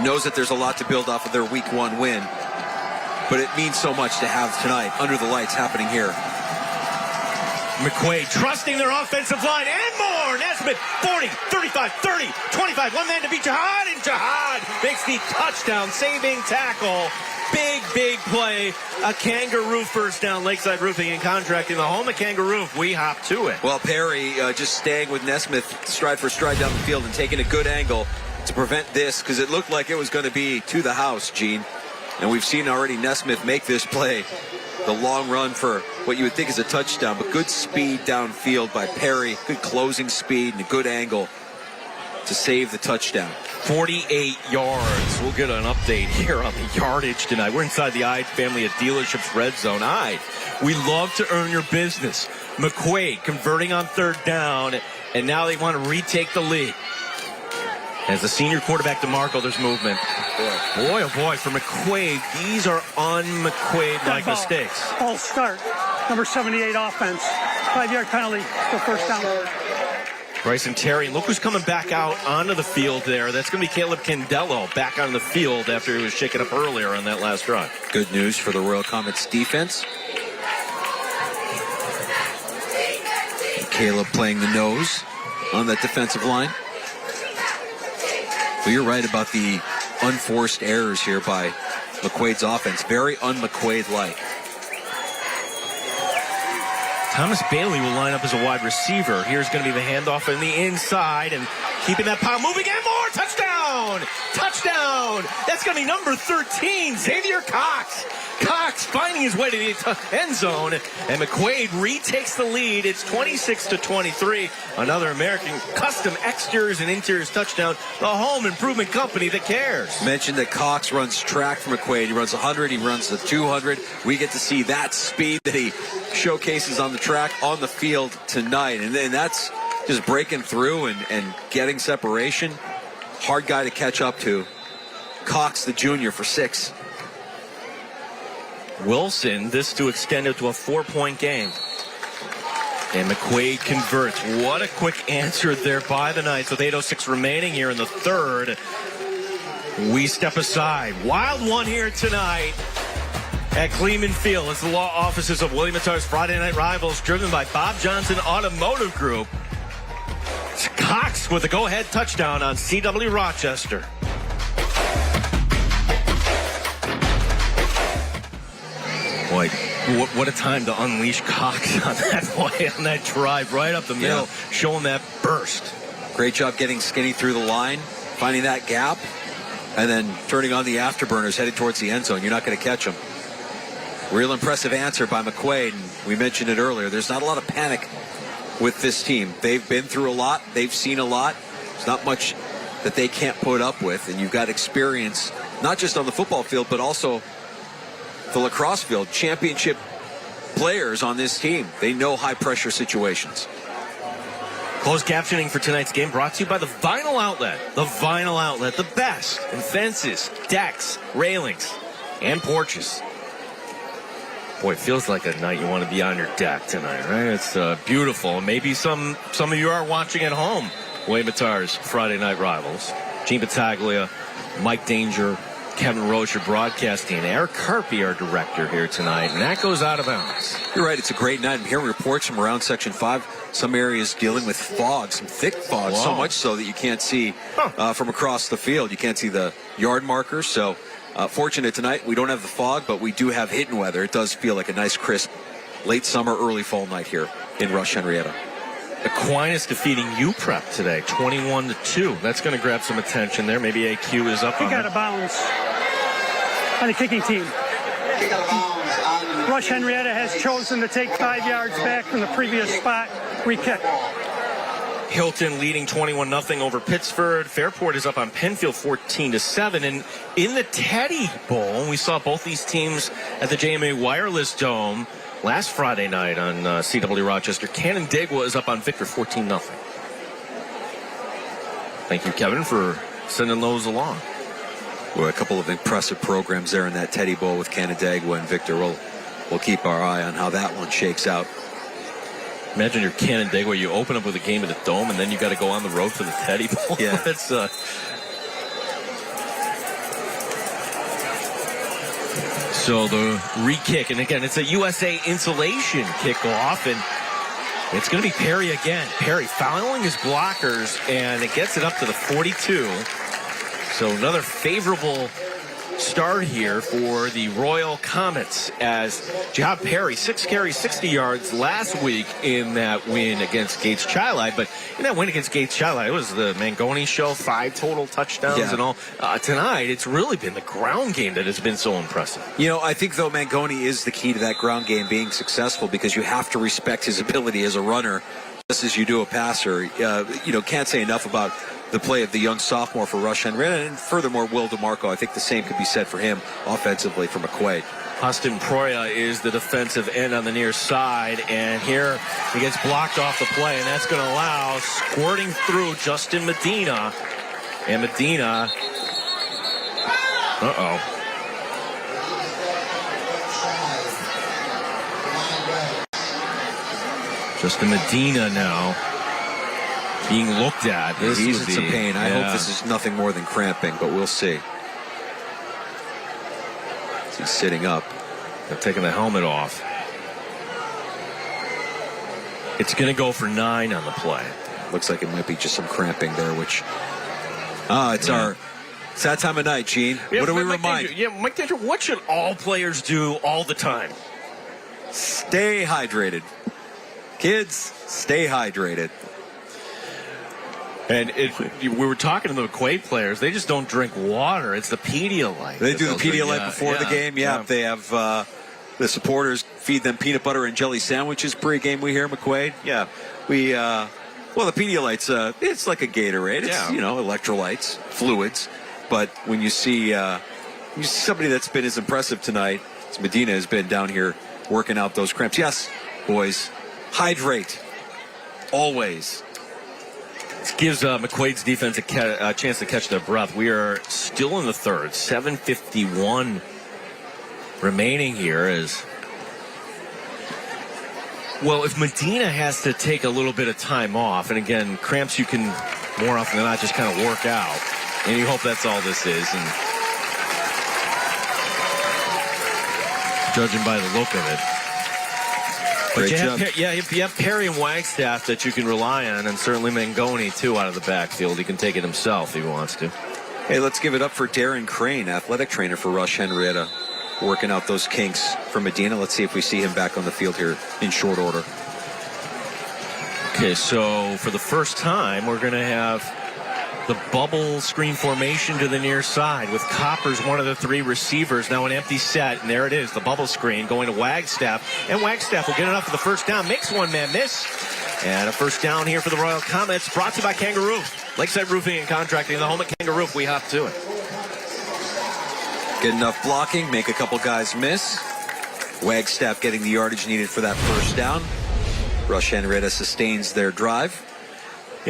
Knows that there's a lot to build off of their Week 1 win, but it means so much to have tonight under the lights happening here. McQuaid trusting their offensive line and more. Nesmith 40, 35, 30, 25. One man to beat Jihad, and Jihad makes the touchdown saving tackle. Big play. A Kangaroo first down. Lakeside Roofing and Contracting, the home of Kangaroo. We hop to it. Well, Perry just staying with Nesmith stride for stride down the field and taking a good angle to prevent this, because it looked like it was going to be to the house, Gene. And we've seen already Nesmith make this play. The long run for what you would think is a touchdown, but good speed downfield by Perry. Good closing speed and a good angle to save the touchdown. 48 yards. We'll get an update here on the yardage tonight. We're inside the Ide family of dealerships red zone. Ide, we love to earn your business. McQuaid converting on third down, and now they want to retake the lead. As the senior quarterback DeMarco, there's movement. Boy, oh boy, for McQuaid, these are un-McQuaid-like mistakes. False start. Number 78 offense. 5-yard penalty for first down. Bryson Terry, look who's coming back out onto the field there. That's going to be Caleb Candello back on the field after he was shaken up earlier on that last drive. Good news for the Royal Comets defense. Caleb playing the nose on that defensive line. Well, you're right about the unforced errors here by McQuaid's offense. Very un-McQuaid-like. Thomas Bailey will line up as a wide receiver. Here's going to be the handoff in the inside and keeping that pile moving and more. Touchdown! Touchdown! That's going to be number 13, Xavier Cox. Cox finding his way to the end zone, and McQuaid retakes the lead. It's 26-23. Another American Custom Exteriors and Interiors touchdown. The home improvement company that cares. Mentioned that Cox runs track for McQuaid. He runs 100. He runs the 200. We get to see that speed that he showcases on the track, on the field tonight. And then that's just breaking through and getting separation. Hard guy to catch up to. Cox, the junior, for 6. Wilson, this to extend it to a 4-point game. And McQuaid converts. What a quick answer there by the Knights with 8:06 remaining here in the third. We step aside. Wild one here tonight at Kleemann Field. It's the law offices of William Attar's Friday Night Rivals, driven by Bob Johnson Automotive Group. It's Cox with a go-ahead touchdown on CW Rochester. Boy, what a time to unleash Cox on that play, on that drive, right up the middle, showing that burst. Great job getting skinny through the line, finding that gap, and then turning on the afterburners, headed towards the end zone. You're not going to catch him. Real impressive answer by McQuaid. And we mentioned it earlier. There's not a lot of panic with this team. They've been through a lot. They've seen a lot. There's not much that they can't put up with. And you've got experience, not just on the football field, but also the lacrosse field. Championship players on this team. They know high-pressure situations. Closed captioning for tonight's game brought to you by the Vinyl Outlet. The Vinyl Outlet, the best in fences, decks, railings, and porches. Boy, it feels like a night you want to be on your deck tonight, right? It's beautiful. Maybe some of you are watching at home. William Attar's Friday Night Rivals. Gene Battaglia, Mike Danger, Kevin Rocher broadcasting, and Eric Carpy, our director, here tonight. And that goes out of bounds. You're right. It's a great night. I'm hearing reports from around Section 5. Some areas dealing with fog, some thick fog, Whoa. so much so that you can't see from across the field. You can't see the yard markers. So fortunate tonight, we don't have the fog, but we do have hitting weather. It does feel like a nice, crisp, late summer, early fall night here in Rush-Henrietta. Aquinas defeating UPrep today, 21-2. That's going to grab some attention there. Maybe AQ is up on Kick out of bounds on the kicking team. Kick out of bounds. Rush-Henrietta has chosen to take 5 yards back from the previous spot we kicked. Hilton leading 21-0 over Pittsford. Fairport is up on Penfield 14-7. And in the Teddy Bowl, we saw both these teams at the JMA Wireless Dome last Friday night on CW Rochester. Canandaigua is up on Victor 14-0. Thank you, Kevin, for sending those along. Well, a couple of impressive programs there in that Teddy Bowl with Canandaigua and Victor. We'll keep our eye on how that one shakes out. Imagine you're Canandaigua, you open up with a game at the Dome, and then you got to go on the road for the Teddy Bowl. Yeah. It's, so the re-kick, and again, it's a USA insulation kickoff, and it's going to be Perry again. Perry fouling his blockers, and it gets it up to the 42. So another favorable start here for the Royal Comets as Job Perry, 6 carries, 60 yards last week in that win against Gates Chilide. But in that win against Gates Chilide, it was the Mangoni show, 5 total touchdowns and all. Tonight, it's really been the ground game that has been so impressive. You know, I think, though, Mangoni is the key to that ground game being successful because you have to respect his ability as a runner just as you do a passer. Can't say enough about the play of the young sophomore for Rush-Henrietta, and furthermore, Will DeMarco. I think the same could be said for him offensively for McQuaid. Austin Proya is the defensive end on the near side, and here he gets blocked off the play, and that's going to allow squirting through Justin Medina. And Medina, Justin Medina now being looked at. He's in some pain. I hope this is nothing more than cramping, but we'll see. He's sitting up. They're taking the helmet off. It's going to go for 9 on the play. Looks like it might be just some cramping there, which... it's that time of night, Gene. What do we remind? Mike Danger, what should all players do all the time? Stay hydrated. Kids, stay hydrated. And we were talking to the McQuaid players. They just don't drink water. It's the Pedialyte. They do the Pedialyte before the game. Yeah. They have the supporters feed them peanut butter and jelly sandwiches pre-game. We hear McQuaid. Yeah. The Pedialyte's it's like a Gatorade. It's electrolytes, fluids. But when you see somebody that's been as impressive tonight as Medina has been down here working out those cramps. Yes, boys, hydrate always. Gives McQuaid's defense a chance to catch their breath. We are still in the third. 7:51 remaining here. If Medina has to take a little bit of time off, and again, cramps you can more often than not just kind of work out, and you hope that's all this is. And judging by the look of it. But you have Perry and Wagstaff that you can rely on, and certainly Mangoni, too, out of the backfield. He can take it himself if he wants to. Hey, let's give it up for Darren Crane, athletic trainer for Rush-Henrietta, working out those kinks for Medina. Let's see if we see him back on the field here in short order. Okay, so for the first time, we're going to have the bubble screen formation to the near side with Coppers, one of the 3 receivers. Now an empty set, and there it is, the bubble screen going to Wagstaff. And Wagstaff will get enough for the first down, makes one-man miss. And a first down here for the Royal Comets, brought to you by Kangaroo. Lakeside Roofing and Contracting, the home at Kangaroo. We hop to it. Get enough blocking, make a couple guys miss. Wagstaff getting the yardage needed for that first down. Rush-Henrietta sustains their drive.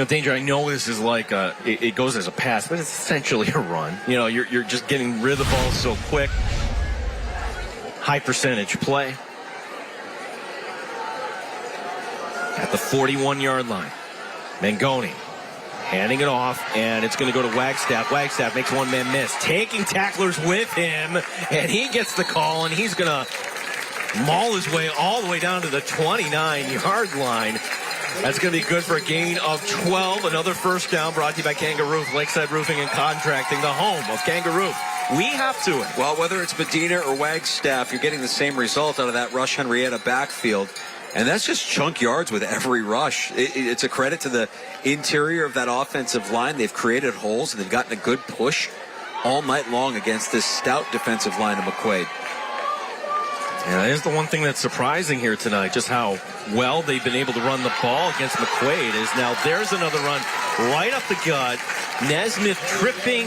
Danger, I know this is like it goes as a pass, but it's essentially a run. You're just getting rid of the ball so quick. High percentage play. At the 41-yard line. Mangoni handing it off, and it's going to go to Wagstaff. Wagstaff makes one-man miss. Taking tacklers with him, and he gets the call, and he's going to maul his way all the way down to the 29-yard line. That's going to be good for a gain of 12. Another first down brought to you by Kangaroo, Lakeside Roofing and Contracting, the home of Kangaroo. We have to it. Well, whether it's Medina or Wagstaff, you're getting the same result out of that Rush-Henrietta backfield. And that's just chunk yards with every rush. It's a credit to the interior of that offensive line. They've created holes, and they've gotten a good push all night long against this stout defensive line of McQuaid. Yeah, that is the one thing that's surprising here tonight, just how well they've been able to run the ball against McQuaid. Is now there's another run right up the gut. Nesmith tripping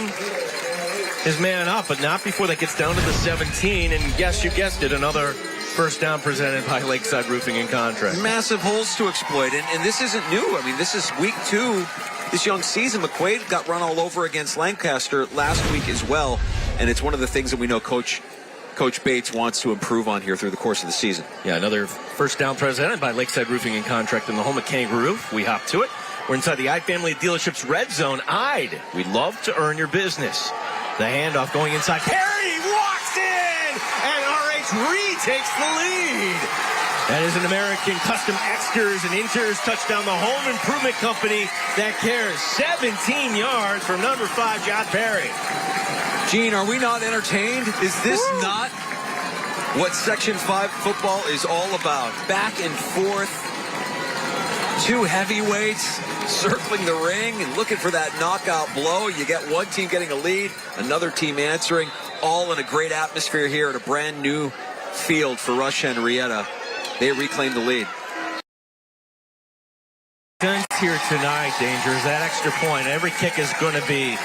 his man up, but not before that gets down to the 17. And yes, you guessed it, another first down presented by Lakeside Roofing and Contract. Massive holes to exploit, and this isn't new. I mean, this is week 2. This young season, McQuaid got run all over against Lancaster last week as well, and it's one of the things that we know Coach Bates wants to improve on here through the course of the season. Yeah, another first down presented by Lakeside Roofing and Contract in the home of Kangaroo Roof. We hop to it. We're inside the Ide family dealerships red zone. Ide, we love to earn your business. The handoff going inside. Perry walks in, and RH retakes the lead. That is an American Custom Exters and Inters touchdown. The home improvement company that cares. 17 yards from number 5, John Perry. Gene, are we not entertained? Is this not what Section 5 football is all about? Back and forth. 2 heavyweights circling the ring and looking for that knockout blow. You get one team getting a lead, another team answering, all in a great atmosphere here at a brand new field for Rush-Henrietta. They reclaim the lead. Here tonight, Danger, is that extra point. Every kick is going to be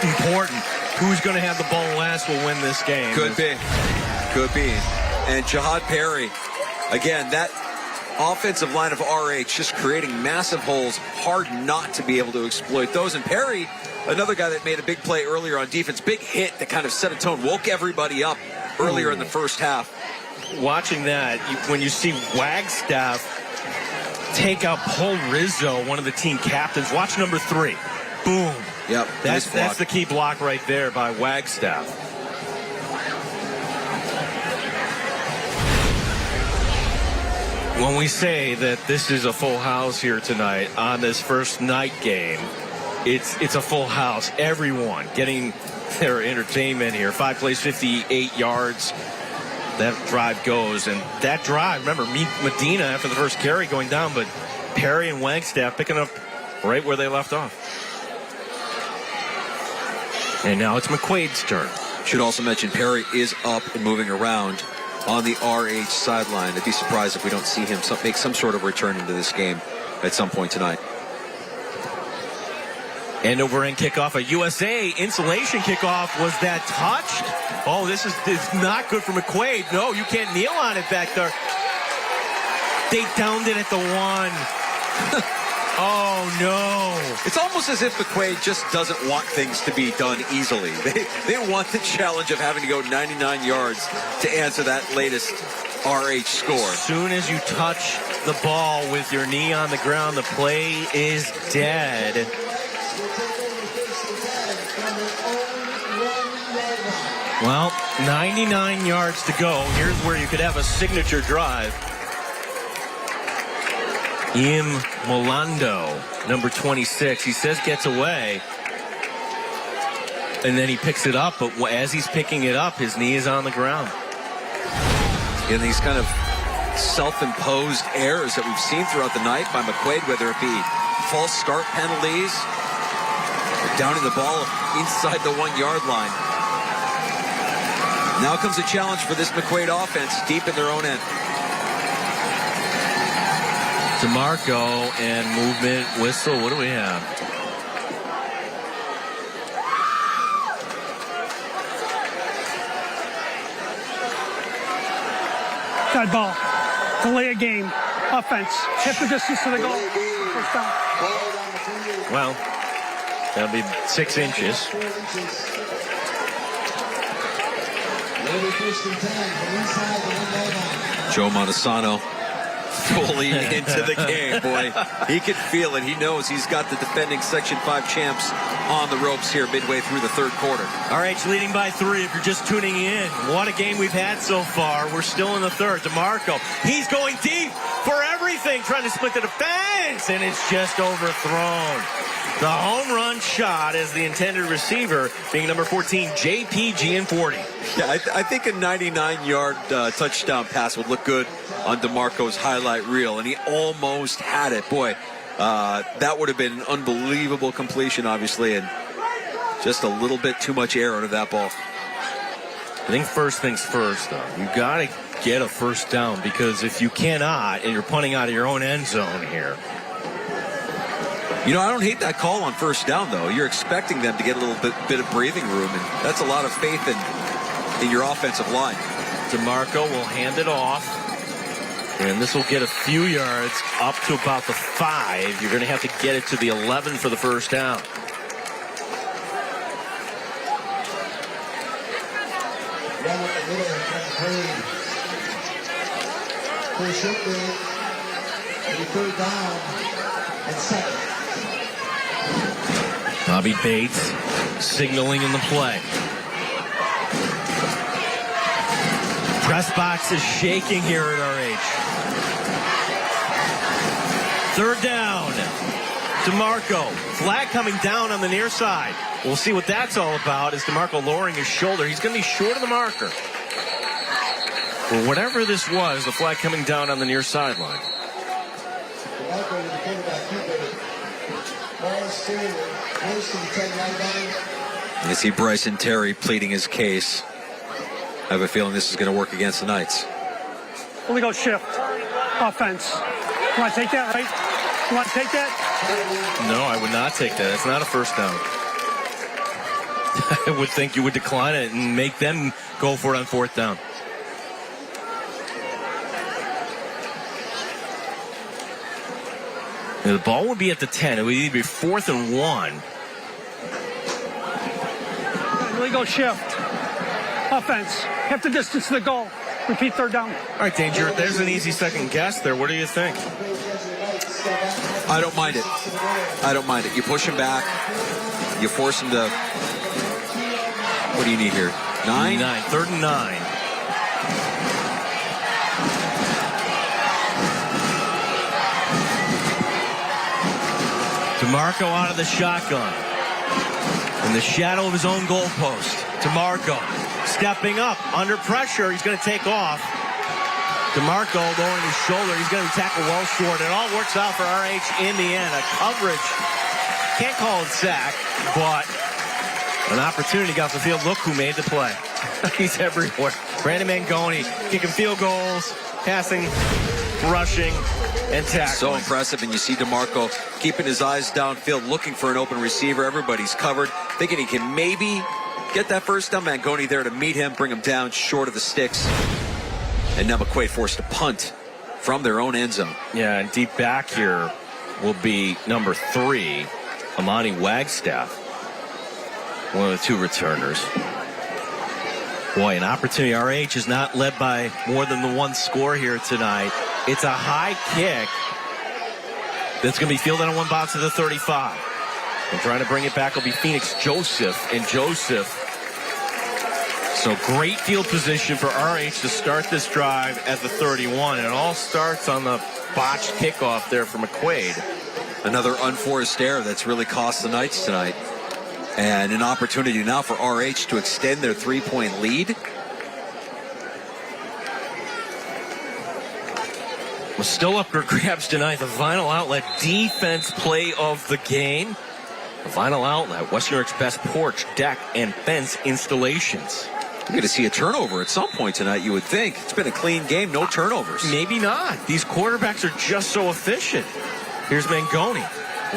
important. Who's going to have the ball last will win this game. Could be. And Jihad Perry, again, that offensive line of RH just creating massive holes, hard not to be able to exploit those. And Perry, another guy that made a big play earlier on defense, big hit that kind of set a tone, woke everybody up earlier in the first half. Watching that, when you see Wagstaff take out Paul Rizzo, one of the team captains, watch number 3. Boom. Yep, that's the key block right there by Wagstaff. When we say that this is a full house here tonight on this first night game, it's a full house. Everyone getting their entertainment here. 5 plays, 58 yards. That drive goes, and that drive, remember, Medina after the first carry going down, but Perry and Wagstaff picking up right where they left off. And now it's McQuaid's turn. Should also mention Perry is up and moving around on the RH sideline. I'd be surprised if we don't see him make some sort of return into this game at some point tonight. End over end kickoff, a USA insulation kickoff. Was that touched? Oh, this is not good for McQuaid. No, you can't kneel on it back there. They downed it at the 1. Oh, no. It's almost as if McQuaid just doesn't want things to be done easily. They want the challenge of having to go 99 yards to answer that latest RH score. As soon as you touch the ball with your knee on the ground, the play is dead. Well, 99 yards to go. Here's where you could have a signature drive. Im Molando, number 26. He says gets away. And then he picks it up, but as he's picking it up, his knee is on the ground. In these kind of self-imposed errors that we've seen throughout the night by McQuaid, whether it be false start penalties, downing the ball inside the 1-yard line. Now comes a challenge for this McQuaid offense deep in their own end. DeMarco and movement whistle. What do we have? That ball. Delay a game. Offense. Hit the distance to the goal. First down. Well, that'll be 6 inches. Joe Montesano fully into the game, boy. He can feel it. He knows he's got the defending Section 5 champs on the ropes here midway through the third quarter. RH leading by 3 if you're just tuning in. What a game we've had so far. We're still in the third. DeMarco, he's going deep for everything, trying to split the defense, and it's just overthrown. The home run shot as the intended receiver being number 14, JPG 40. Yeah, I think a 99-yard touchdown pass would look good on DeMarco's highlight reel, and he almost had it. Boy, that would have been an unbelievable completion, obviously, and just a little bit too much air out of that ball. I think first things first, though. You got to get a first down, because if you cannot, and you're punting out of your own end zone here. You know, I don't hate that call on first down, though. You're expecting them to get a little bit of breathing room, and that's a lot of faith in your offensive line. DeMarco will hand it off, and this will get a few yards up to about the 5. You're going to have to get it to the 11 for the first down. Third down and 7. Bobby Bates signaling in the play. Press box is shaking here at RH. Third down. DeMarco. Flag coming down on the near side. We'll see what that's all about as DeMarco lowering his shoulder. He's going to be short of the marker. For whatever this was, the flag coming down on the near sideline. And you see Bryson Terry pleading his case. I have a feeling this is going to work against the Knights. We'll go shift. Offense. You want to take that, right? You want to take that? No, I would not take that. It's not a first down. I would think you would decline it and make them go for it on fourth down. Now, the ball would be at the 10. It would either be 4th and 1. Really go shift. Offense. Half the distance to the goal. Repeat third down. All right, Danger, there's an easy second guess there. What do you think? I don't mind it. I don't mind it. You push him back. You force him to... What do you need here? 9? 3rd and 9. DeMarco out of the shotgun. In the shadow of his own goalpost. DeMarco stepping up under pressure. He's going to take off. DeMarco lowering his shoulder. He's going to be tackled well short. It all works out for RH in the end. A coverage. Can't call it sack, but an opportunity got the field. Look who made the play. He's everywhere. Brandon Mangoni kicking field goals, passing, rushing, and tackling. So impressive, and you see DeMarco keeping his eyes downfield, looking for an open receiver. Everybody's covered, thinking he can maybe get that first down. Mangoni there to meet him, bring him down short of the sticks. And now McQuaid forced to punt from their own end zone. Yeah, and deep back here will be number 3, Amani Wagstaff, one of the 2 returners. Boy, an opportunity. RH is not led by more than the 1 score here tonight. It's a high kick that's going to be fielded on 1 bounce to the 35. And trying to bring it back will be Phoenix Joseph. And Joseph, so great field position for RH to start this drive at the 31. It all starts on the botched kickoff there for McQuaid. Another unforced error that's really cost the Knights tonight. And an opportunity now for RH to extend their 3-point lead. Well, still up for grabs tonight. The Vinyl Outlet defense play of the game. The Vinyl Outlet, Western New York's best porch, deck, and fence installations. You're going to see a turnover at some point tonight, you would think. It's been a clean game, no turnovers. Maybe not. These quarterbacks are just so efficient. Here's Mangoni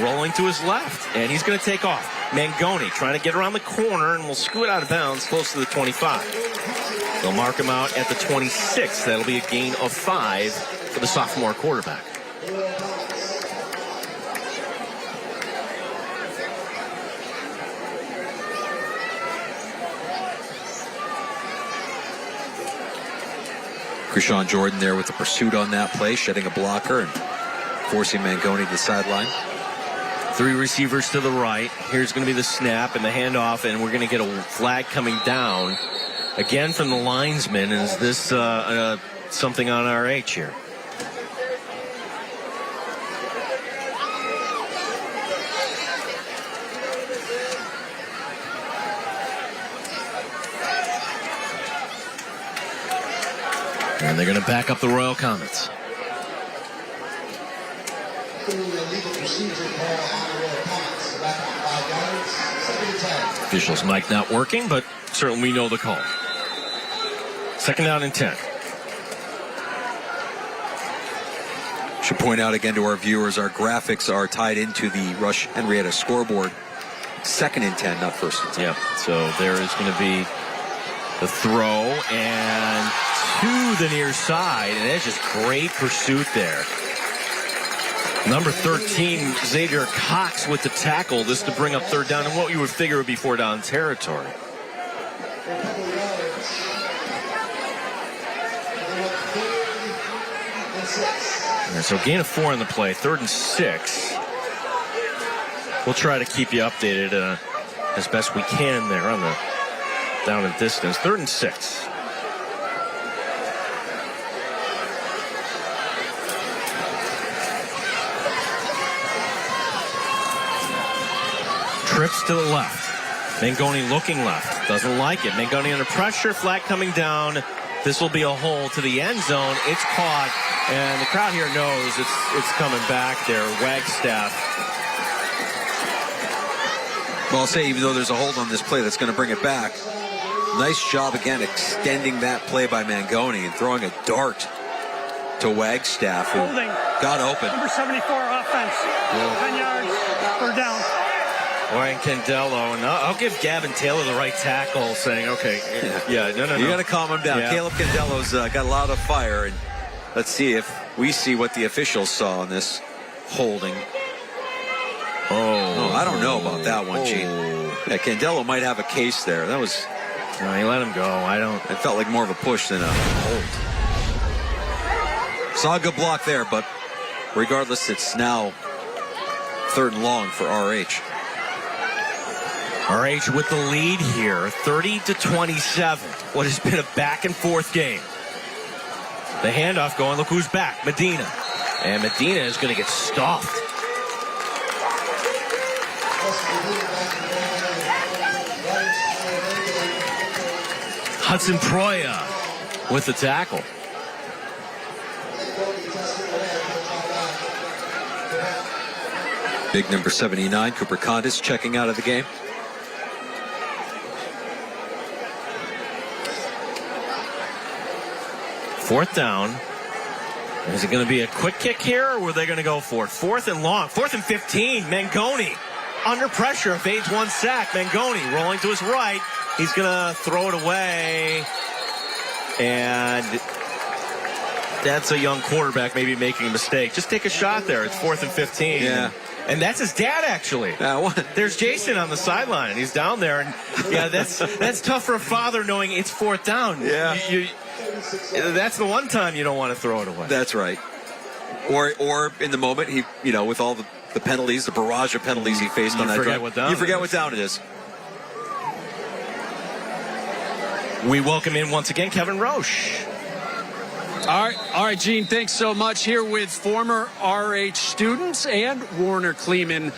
rolling to his left, and he's going to take off. Mangoni trying to get around the corner, and will scoot out of bounds close to the 25. They'll mark him out at the 26. That'll be a gain of 5 for the sophomore quarterback. Krishawn Jordan there with the pursuit on that play, shedding a blocker and forcing Mangoni to the sideline. 3 receivers to the right. Here's going to be the snap and the handoff, and we're going to get a flag coming down again from the linesman. Is this something on RH here? And they're going to back up the Royal Comets. Officials mic not working, but certainly we know the call. Second down and 10. Should point out again to our viewers, our graphics are tied into the Rush-Henrietta scoreboard. Second and 10, not first and 10. Yeah, so there is going to be the throw and to the near side, and that's just great pursuit there. Number 13, Xavier Cox with the tackle. This to bring up third down and what you would figure would be 4 down territory. And so gain of 4 on the play, 3rd and 6. We'll try to keep you updated as best we can there on the down and distance. 3rd and 6. Trips to the left. Mangoni looking left. Doesn't like it. Mangoni under pressure. Flag coming down. This will be a hole to the end zone. It's caught. And the crowd here knows it's coming back there. Wagstaff. Well, I'll say, even though there's a hold on this play that's going to bring it back, nice job again extending that play by Mangoni and throwing a dart to Wagstaff, who got open. Number 74 offense. 10 yards, 3rd down. Ryan Candello, and I'll give Gavin Taylor the right tackle, saying, okay, no. You got to calm him down. Yeah. Caleb Candello's got a lot of fire, and let's see if we see what the officials saw on this holding. Oh, I don't know about that one, Gene. Yeah, Candello might have a case there. That was... No, he let him go. It felt like more of a push than a hold. Saw a good block there, but regardless, it's now 3rd and long for RH. RH with the lead here, 30-27. What has been a back-and-forth game. The handoff going, look who's back, Medina. And Medina is going to get stuffed. Hudson Proya with the tackle. Big number 79, Cooper Condis, checking out of the game. Fourth down. Is it going to be a quick kick here, or were they going to go for it? 4th and long. 4th and 15. Mangoni under pressure. Evades 1 sack. Mangoni rolling to his right. He's going to throw it away. And that's a young quarterback maybe making a mistake. Just take a shot there. It's 4th and 15. Yeah. And that's his dad, actually. There's Jason on the sideline. He's down there. And, yeah, that's tough for a father knowing it's 4th down. Yeah. That's the one time you don't want to throw it away. That's right. Or in the moment, he, with all the penalties, the barrage of penalties he faced on that drive, you forget what down it is. We welcome in once again Kevin Roche. All right, Gene, thanks so much. Here with former RH students and Werner Kleemann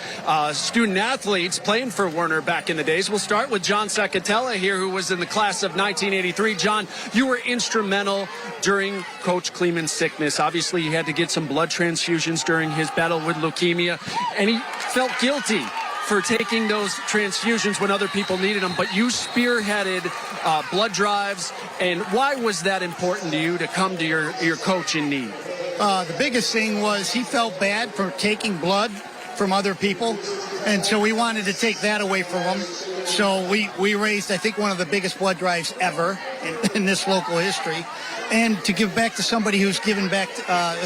student athletes playing for Werner back in the days. We'll start with John Secatella here, who was in the class of 1983. John, you were instrumental during Coach Kleemann's sickness. Obviously, he had to get some blood transfusions during his battle with leukemia, and he felt guilty for taking those transfusions when other people needed them, but you spearheaded blood drives. And why was that important to you to come to your coach in need? The biggest thing was he felt bad for taking blood from other people, and so we wanted to take that away from him. So we raised, I think, one of the biggest blood drives ever in this local history, and to give back to somebody who's given back,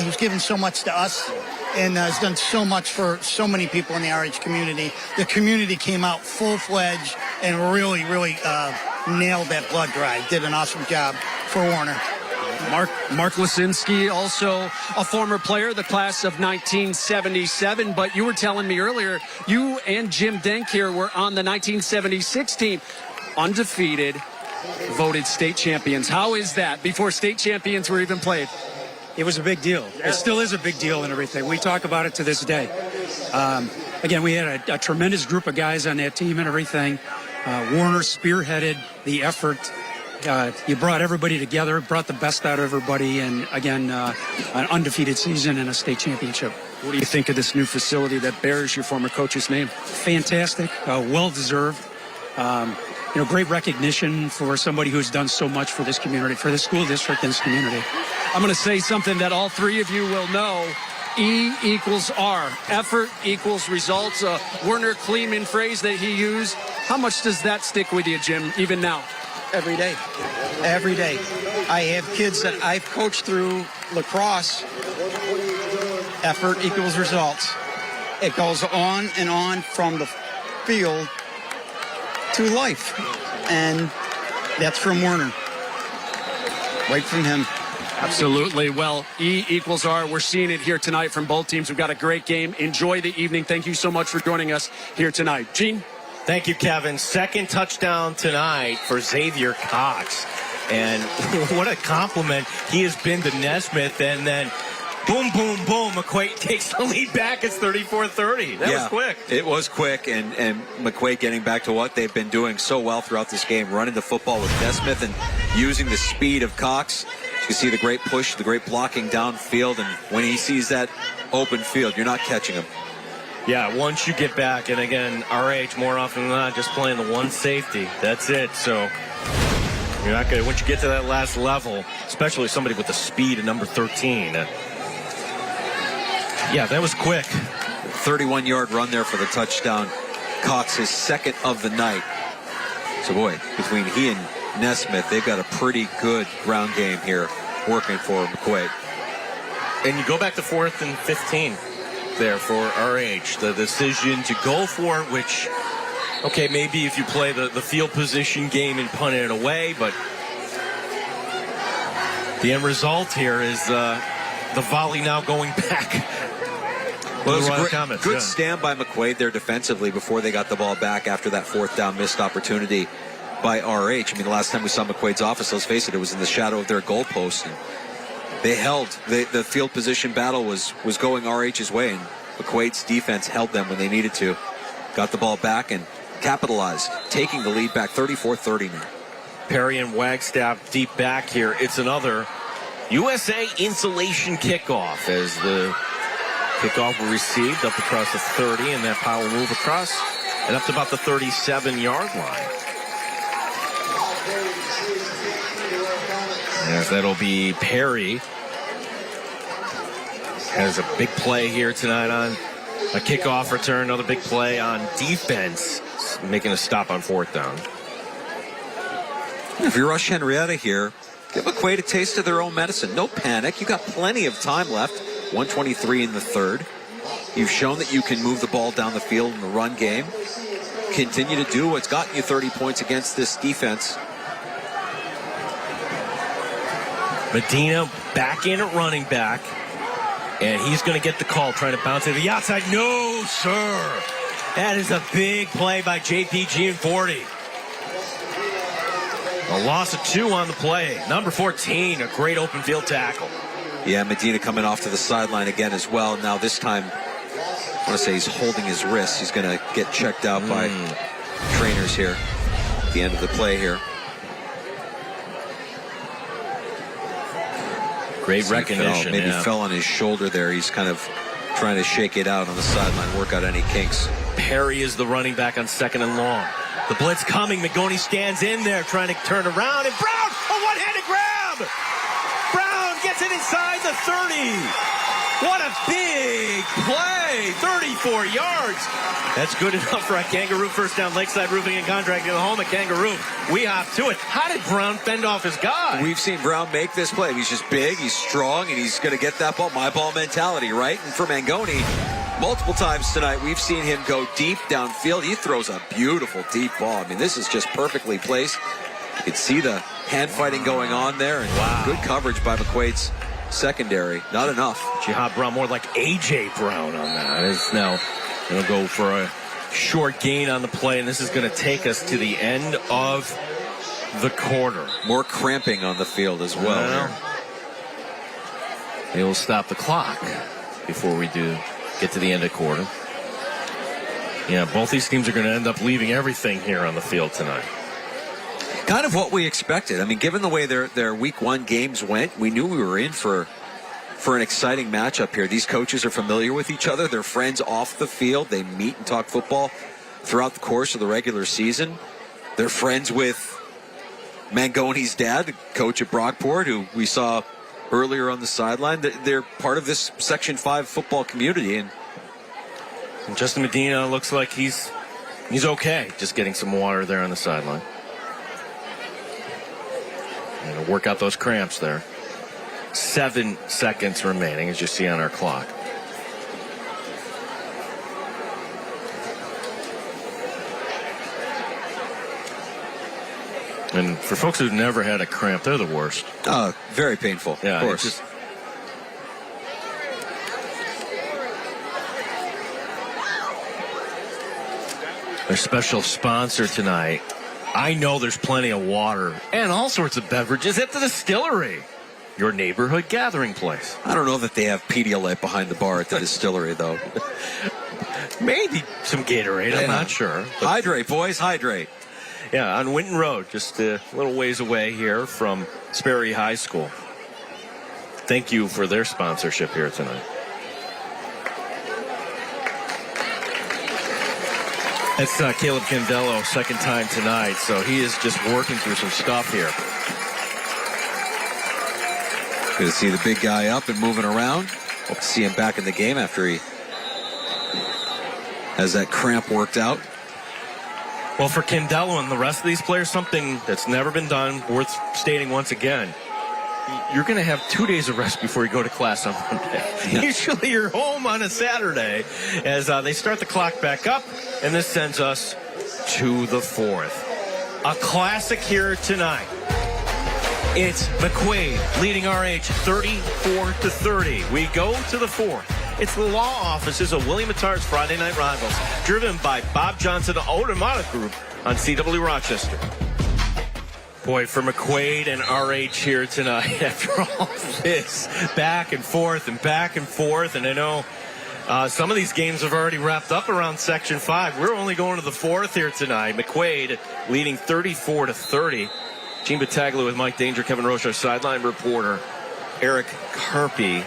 who's given so much to us and has done so much for so many people in the RH community. The community came out full-fledged and really nailed that blood drive. Did an awesome job for Werner. Mark Lisinski, also a former player, the class of 1977. But you were telling me earlier, you and Jim Denk here were on the 1976 team, undefeated, voted state champions. How is that before state champions were even played? It was a big deal. It still is a big deal and everything. We talk about it to this day. Again, we had a tremendous group of guys on that team and everything. Werner spearheaded the effort. You brought everybody together, brought the best out of everybody, and again, an undefeated season and a state championship. What do you think of this new facility that bears your former coach's name? Fantastic, well-deserved. great recognition for somebody who's done so much for this community, for this school district and this community. I'm going to say something that all three of you will know. E equals R. Effort equals results. A Werner Kleemann phrase that he used. How much does that stick with you, Jim, even now? Every day. Every day. I have kids that I've coached through lacrosse. Effort equals results. It goes on and on from the field to life. And that's from Werner. Right from him. Absolutely. Well, E equals R. We're seeing it here tonight from both teams. We've got a great game. Enjoy the evening. Thank you so much for joining us here tonight. Gene? Thank you, Kevin. Second touchdown tonight for Xavier Cox. And what a compliment he has been to Nesmith. And then boom, boom, boom, McQuaid takes the lead back. It's 34-30. That was quick. It was quick, and McQuaid getting back to what they've been doing so well throughout this game, running the football with Nesmith and using the speed of Cox. You can see the great push, the great blocking downfield, and when he sees that open field, you're not catching him. Yeah, once you get back, and again, RH more often than not just playing the one safety. That's it. So you're not going to, once you get to that last level, especially somebody with the speed of number 13. Yeah, that was quick. 31-yard run there for the touchdown. Cox, his second of the night. So, boy, between he and Nesmith, they've got a pretty good ground game here working for McQuaid. And you go back to 4th and 15 there for RH. The decision to go for it, which, okay, maybe if you play the field position game and punt it away, but the end result here is the volley now going back. Well, it was a good stand by McQuaid there defensively before they got the ball back after that fourth down missed opportunity by RH. I mean, the last time we saw McQuaid's office, let's face it, it was in the shadow of their goalpost. And they held. The field position battle was going RH's way, and McQuaid's defense held them when they needed to. Got the ball back and capitalized, taking the lead back 34-30 now. Perry and Wagstaff deep back here. It's another USA insulation kickoff as the kickoff will received up across the 30, and that power will move across and up to about the 37-yard line. As that'll be Perry. Has a big play here tonight on a kickoff return. Another big play on defense, making a stop on 4th down. If you're Rush-Henrietta here, give McQuaid a taste of their own medicine. No panic. You got plenty of time left. 1:23 in the third. You've shown that you can move the ball down the field in the run game. Continue to do what's gotten you 30 points against this defense. Medina back in at running back, and he's going to get the call, trying to bounce to the outside. No, sir. That is a big play by JPG and 40. A loss of 2 on the play. Number 14, a great open field tackle. Yeah, Medina coming off to the sideline again as well. Now this time, I want to say he's holding his wrist. He's going to get checked out by trainers here at the end of the play here. Great recognition. Maybe fell on his shoulder there. He's kind of trying to shake it out on the sideline, work out any kinks. Perry is the running back on 2nd and long. The blitz coming. McGoney stands in there trying to turn around, and Brown, a one-handed grab. Brown gets it inside the 30. What a big play. 34 yards. That's good enough for a Kangaroo first down. Lakeside Roofing and Contracting, the home at Kangaroo. We hop to it. How did Brown fend off his guy? We've seen Brown make this play. He's just big, he's strong, and he's going to get that ball. My ball mentality, right? And for Mangoni, multiple times tonight, we've seen him go deep downfield. He throws a beautiful deep ball. I mean, this is just perfectly placed. You can see the hand fighting going on there, and good coverage by McQuaid's secondary. Not enough. Jihad Brown, more like A.J. Brown on that. Is now going to go for a short gain on the play, and this is going to take us to the end of the quarter. More cramping on the field as well. They will stop the clock before we do get to the end of quarter. Yeah, both these teams are going to end up leaving everything here on the field tonight. Kind of what we expected. I mean, given the way their week 1 games went, we knew we were in for an exciting matchup here. These coaches are familiar with each other. They're friends off the field. They meet and talk football throughout the course of the regular season. They're friends with Mangoni's dad, the coach at Brockport, who we saw earlier on the sideline. They're part of this Section 5 football community. And Justin Medina looks like he's okay, just getting some water there on the sideline. And to work out those cramps there. 7 seconds remaining, as you see on our clock. And for folks who've never had a cramp, they're the worst. Very painful, yeah, of course. Their special sponsor tonight. I know there's plenty of water and all sorts of beverages at the distillery. Your neighborhood gathering place. I don't know that they have Pedialyte behind the bar at the distillery, though. Maybe some Gatorade, I'm not sure. But hydrate, boys, hydrate. Yeah, on Winton Road, just a little ways away here from Sperry High School. Thank you for their sponsorship here tonight. That's Caleb Candello, second time tonight, so he is just working through some stuff here. Good to see the big guy up and moving around. Hope to see him back in the game after he has that cramp worked out. Well, for Candello and the rest of these players, something that's never been done, worth stating once again. You're going to have 2 days of rest before you go to class on Monday. Yeah. Usually you're home on a Saturday as they start the clock back up, and this sends us to the 4th. A classic here tonight. It's McQuaid leading RH 34-30. We go to the 4th. It's the law offices of William Attar's Friday Night Rivals, driven by Bob Johnson Automotive Group on CW Rochester. Boy, for McQuaid and RH here tonight, after all this, back and forth, and I know some of these games have already wrapped up around Section 5. We're only going to the 4th here tonight. McQuaid leading 34-30. Gene Battaglia with Mike Danger, Kevin Roche, our sideline reporter, Eric Carpy,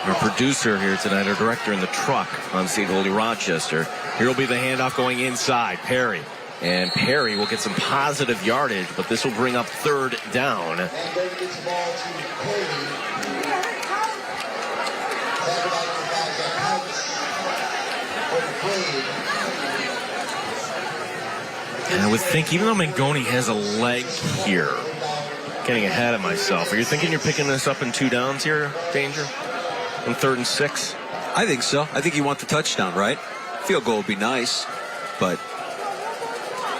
our producer here tonight, our director in the truck on CW Rochester. Here will be the handoff going inside. Perry. And Perry will get some positive yardage, but this will bring up 3rd down. And I would think, even though Mangoni has a leg here, getting ahead of myself, are you thinking you're picking this up in 2 downs here, Danger? On 3rd and 6? I think so. I think you want the touchdown, right? Field goal would be nice, but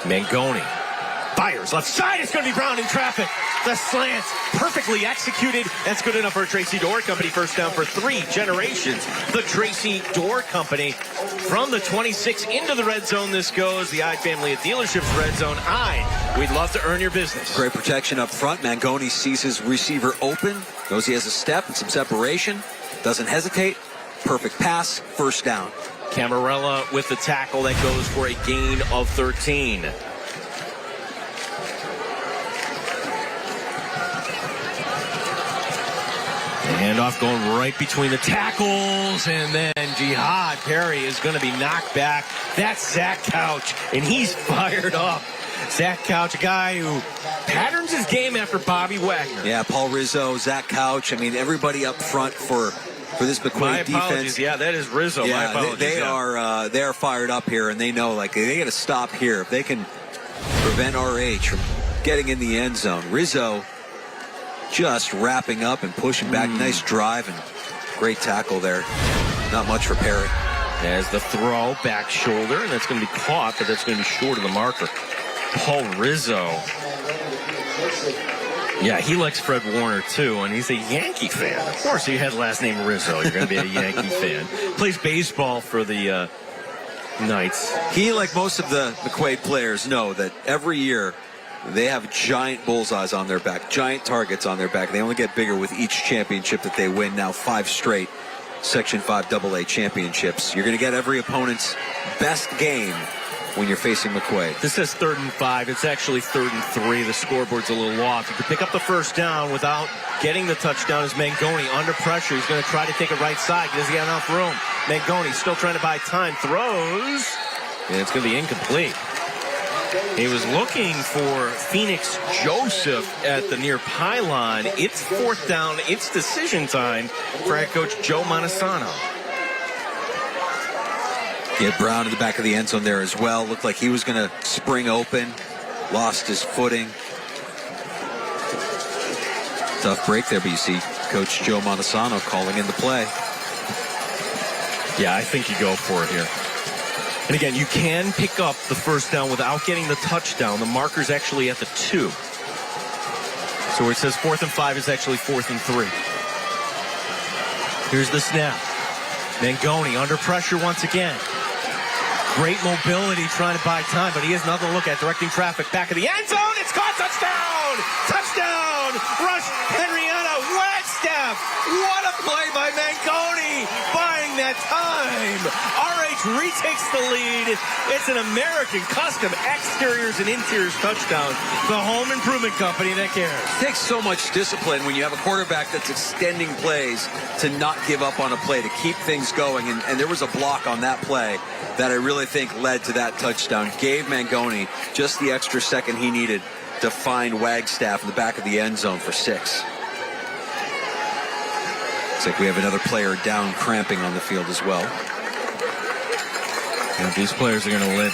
Mangoni fires left side. It's going to be Brown in traffic. The slant perfectly executed. That's good enough for Tracy Door Company. First down for 3 generations. The Tracy Door Company from the 26 into the red zone. This goes the Ide family at dealerships red zone. Ide, we'd love to earn your business. Great protection up front. Mangoni sees his receiver open. Knows he has a step and some separation. Doesn't hesitate. Perfect pass. First down. Camarella with the tackle that goes for a gain of 13. The handoff going right between the tackles, and then Jihad Perry is going to be knocked back. That's Zach Couch, and he's fired up. Zach Couch, a guy who patterns his game after Bobby Wagner. Yeah, Paul Rizzo, Zach Couch. I mean, everybody up front for this McQuaid defense. Yeah, that is Rizzo. Yeah, my apologies. They are fired up here, and they know, like, they got to stop here. If they can prevent RH from getting in the end zone. Rizzo just wrapping up and pushing back. Nice drive and great tackle there. Not much for Perry. As the throw, back shoulder, and that's going to be caught, but that's going to be short of the marker. Paul Rizzo. Yeah, he likes Fred Warner, too, and he's a Yankee fan. Of course, he had last name Rizzo. You're going to be a Yankee fan. Plays baseball for the Knights. He, like most of the McQuaid players, know that every year they have giant bullseyes on their back, giant targets on their back. They only get bigger with each championship that they win. Now 5 straight Section 5 AA championships. You're going to get every opponent's best game when you're facing McQuaid. This says 3rd and 5. It's actually 3rd and 3. The scoreboard's a little off. You can pick up the first down without getting the touchdown as Mangoni under pressure. He's going to try to take it right side. Does he have enough room? Mangoni still trying to buy time. Throws. And it's going to be incomplete. He was looking for Phoenix Joseph at the near pylon. It's 4th down. It's decision time for head coach Joe Montesano. Get Brown in the back of the end zone there as well. Looked like he was going to spring open. Lost his footing. Tough break there, but you see Coach Joe Montesano calling in the play. Yeah, I think you go for it here. And again, you can pick up the first down without getting the touchdown. The marker's actually at the 2. So where it says 4th and 5 is actually 4th and 3. Here's the snap. Mangoni under pressure once again. Great mobility trying to buy time, but he has nothing to look at. Directing traffic back of the end zone. It's caught. Touchdown! Touchdown! Rush-Henrietta Wagstaff. What a play by Mangoni, buying that time. RH retakes the lead. It's an American Custom exteriors and interiors touchdown. The home improvement company that cares. It takes so much discipline when you have a quarterback that's extending plays to not give up on a play, to keep things going. And there was a block on that play that I really think led to that touchdown. Gave Mangoni just the extra second he needed to find Wagstaff in the back of the end zone for 6. Looks like we have another player down cramping on the field as well. Yeah, these players are going to live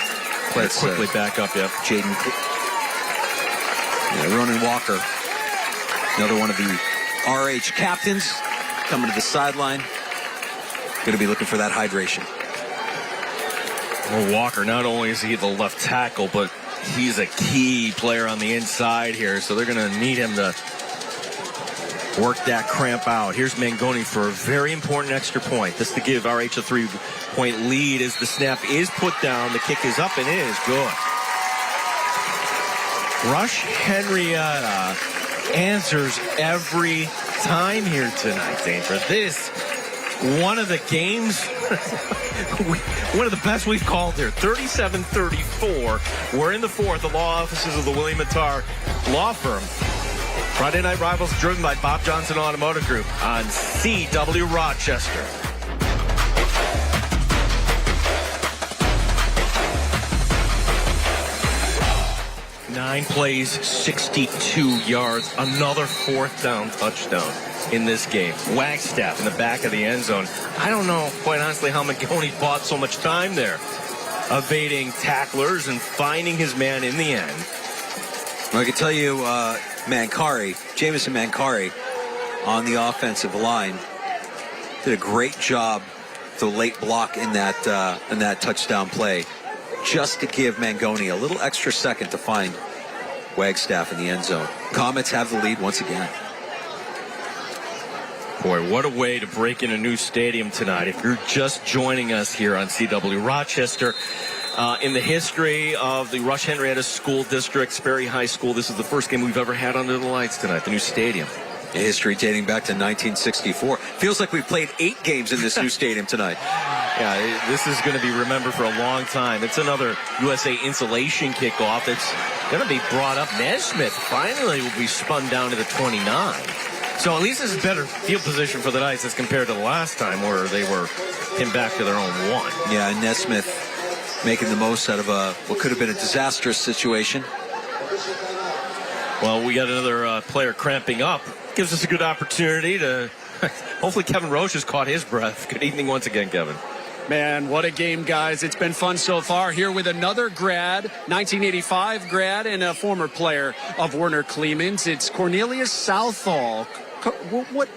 quickly back up. Yep. Jaden. Yeah, Ronan Walker, another one of the RH captains, coming to the sideline. Going to be looking for that hydration. Well, Walker, not only is he the left tackle, but he's a key player on the inside here, so they're going to need him to work that cramp out. Here's Mangoni for a very important extra point. This to give RH a 3-point lead as the snap is put down. The kick is up and it is good. Rush-Henrietta answers every time here tonight, Danger. This, one of the games, one of the best we've called here. 37-34. We're in the 4th. The law offices of the William Attar Law Firm. Friday Night Rivals driven by Bob Johnson Automotive Group on CW Rochester. 9 plays, 62 yards. Another 4th down touchdown in this game. Wagstaff in the back of the end zone. I don't know, quite honestly, how Mangoni bought so much time there, evading tacklers and finding his man in the end. Well, I can tell you, Jamison Mancari on the offensive line did a great job, the late block in that touchdown play, just to give Mangoni a little extra second to find Wagstaff in the end zone. Comets have the lead once again. Boy, what a way to break in a new stadium tonight. If you're just joining us here on CW Rochester, in the history of the Rush-Henrietta School District, Sperry High School, this is the first game we've ever had under the lights tonight, the new stadium. History dating back to 1964. Feels like we've played 8 games in this new stadium tonight. Yeah, this is going to be remembered for a long time. It's another USA insulation kickoff that's going to be brought up. Nesmith finally will be spun down to the 29. So at least this is better field position for the Knights as compared to the last time where they were pinned back to their own 1. Yeah, Nesmith making the most out of what could have been a disastrous situation. Well, we got another player cramping up. Gives us a good opportunity to hopefully Kevin Roche has caught his breath. Good evening once again, Kevin. Man, what a game, guys. It's been fun so far. Here with another grad, 1985 grad, and a former player of Werner Kleemann's. It's Cornelius Southall. What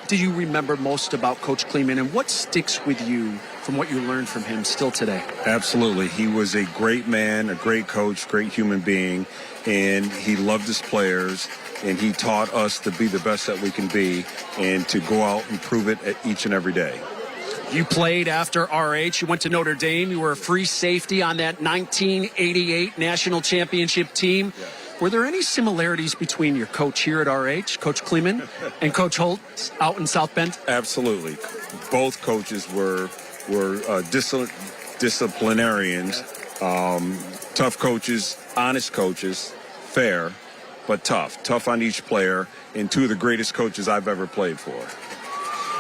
do you remember most about Coach Kleemann, and what sticks with you from what you learned from him still today? Absolutely. He was a great man, a great coach, great human being, and he loved his players, and he taught us to be the best that we can be and to go out and prove it each and every day. You played after RH. You went to Notre Dame. You were a free safety on that 1988 national championship team. Yeah. Were there any similarities between your coach here at RH, Coach Kleemann, and Coach Holtz out in South Bend? Absolutely. Both coaches were disciplinarians, tough coaches, honest coaches, fair, but tough on each player, and 2 of the greatest coaches I've ever played for.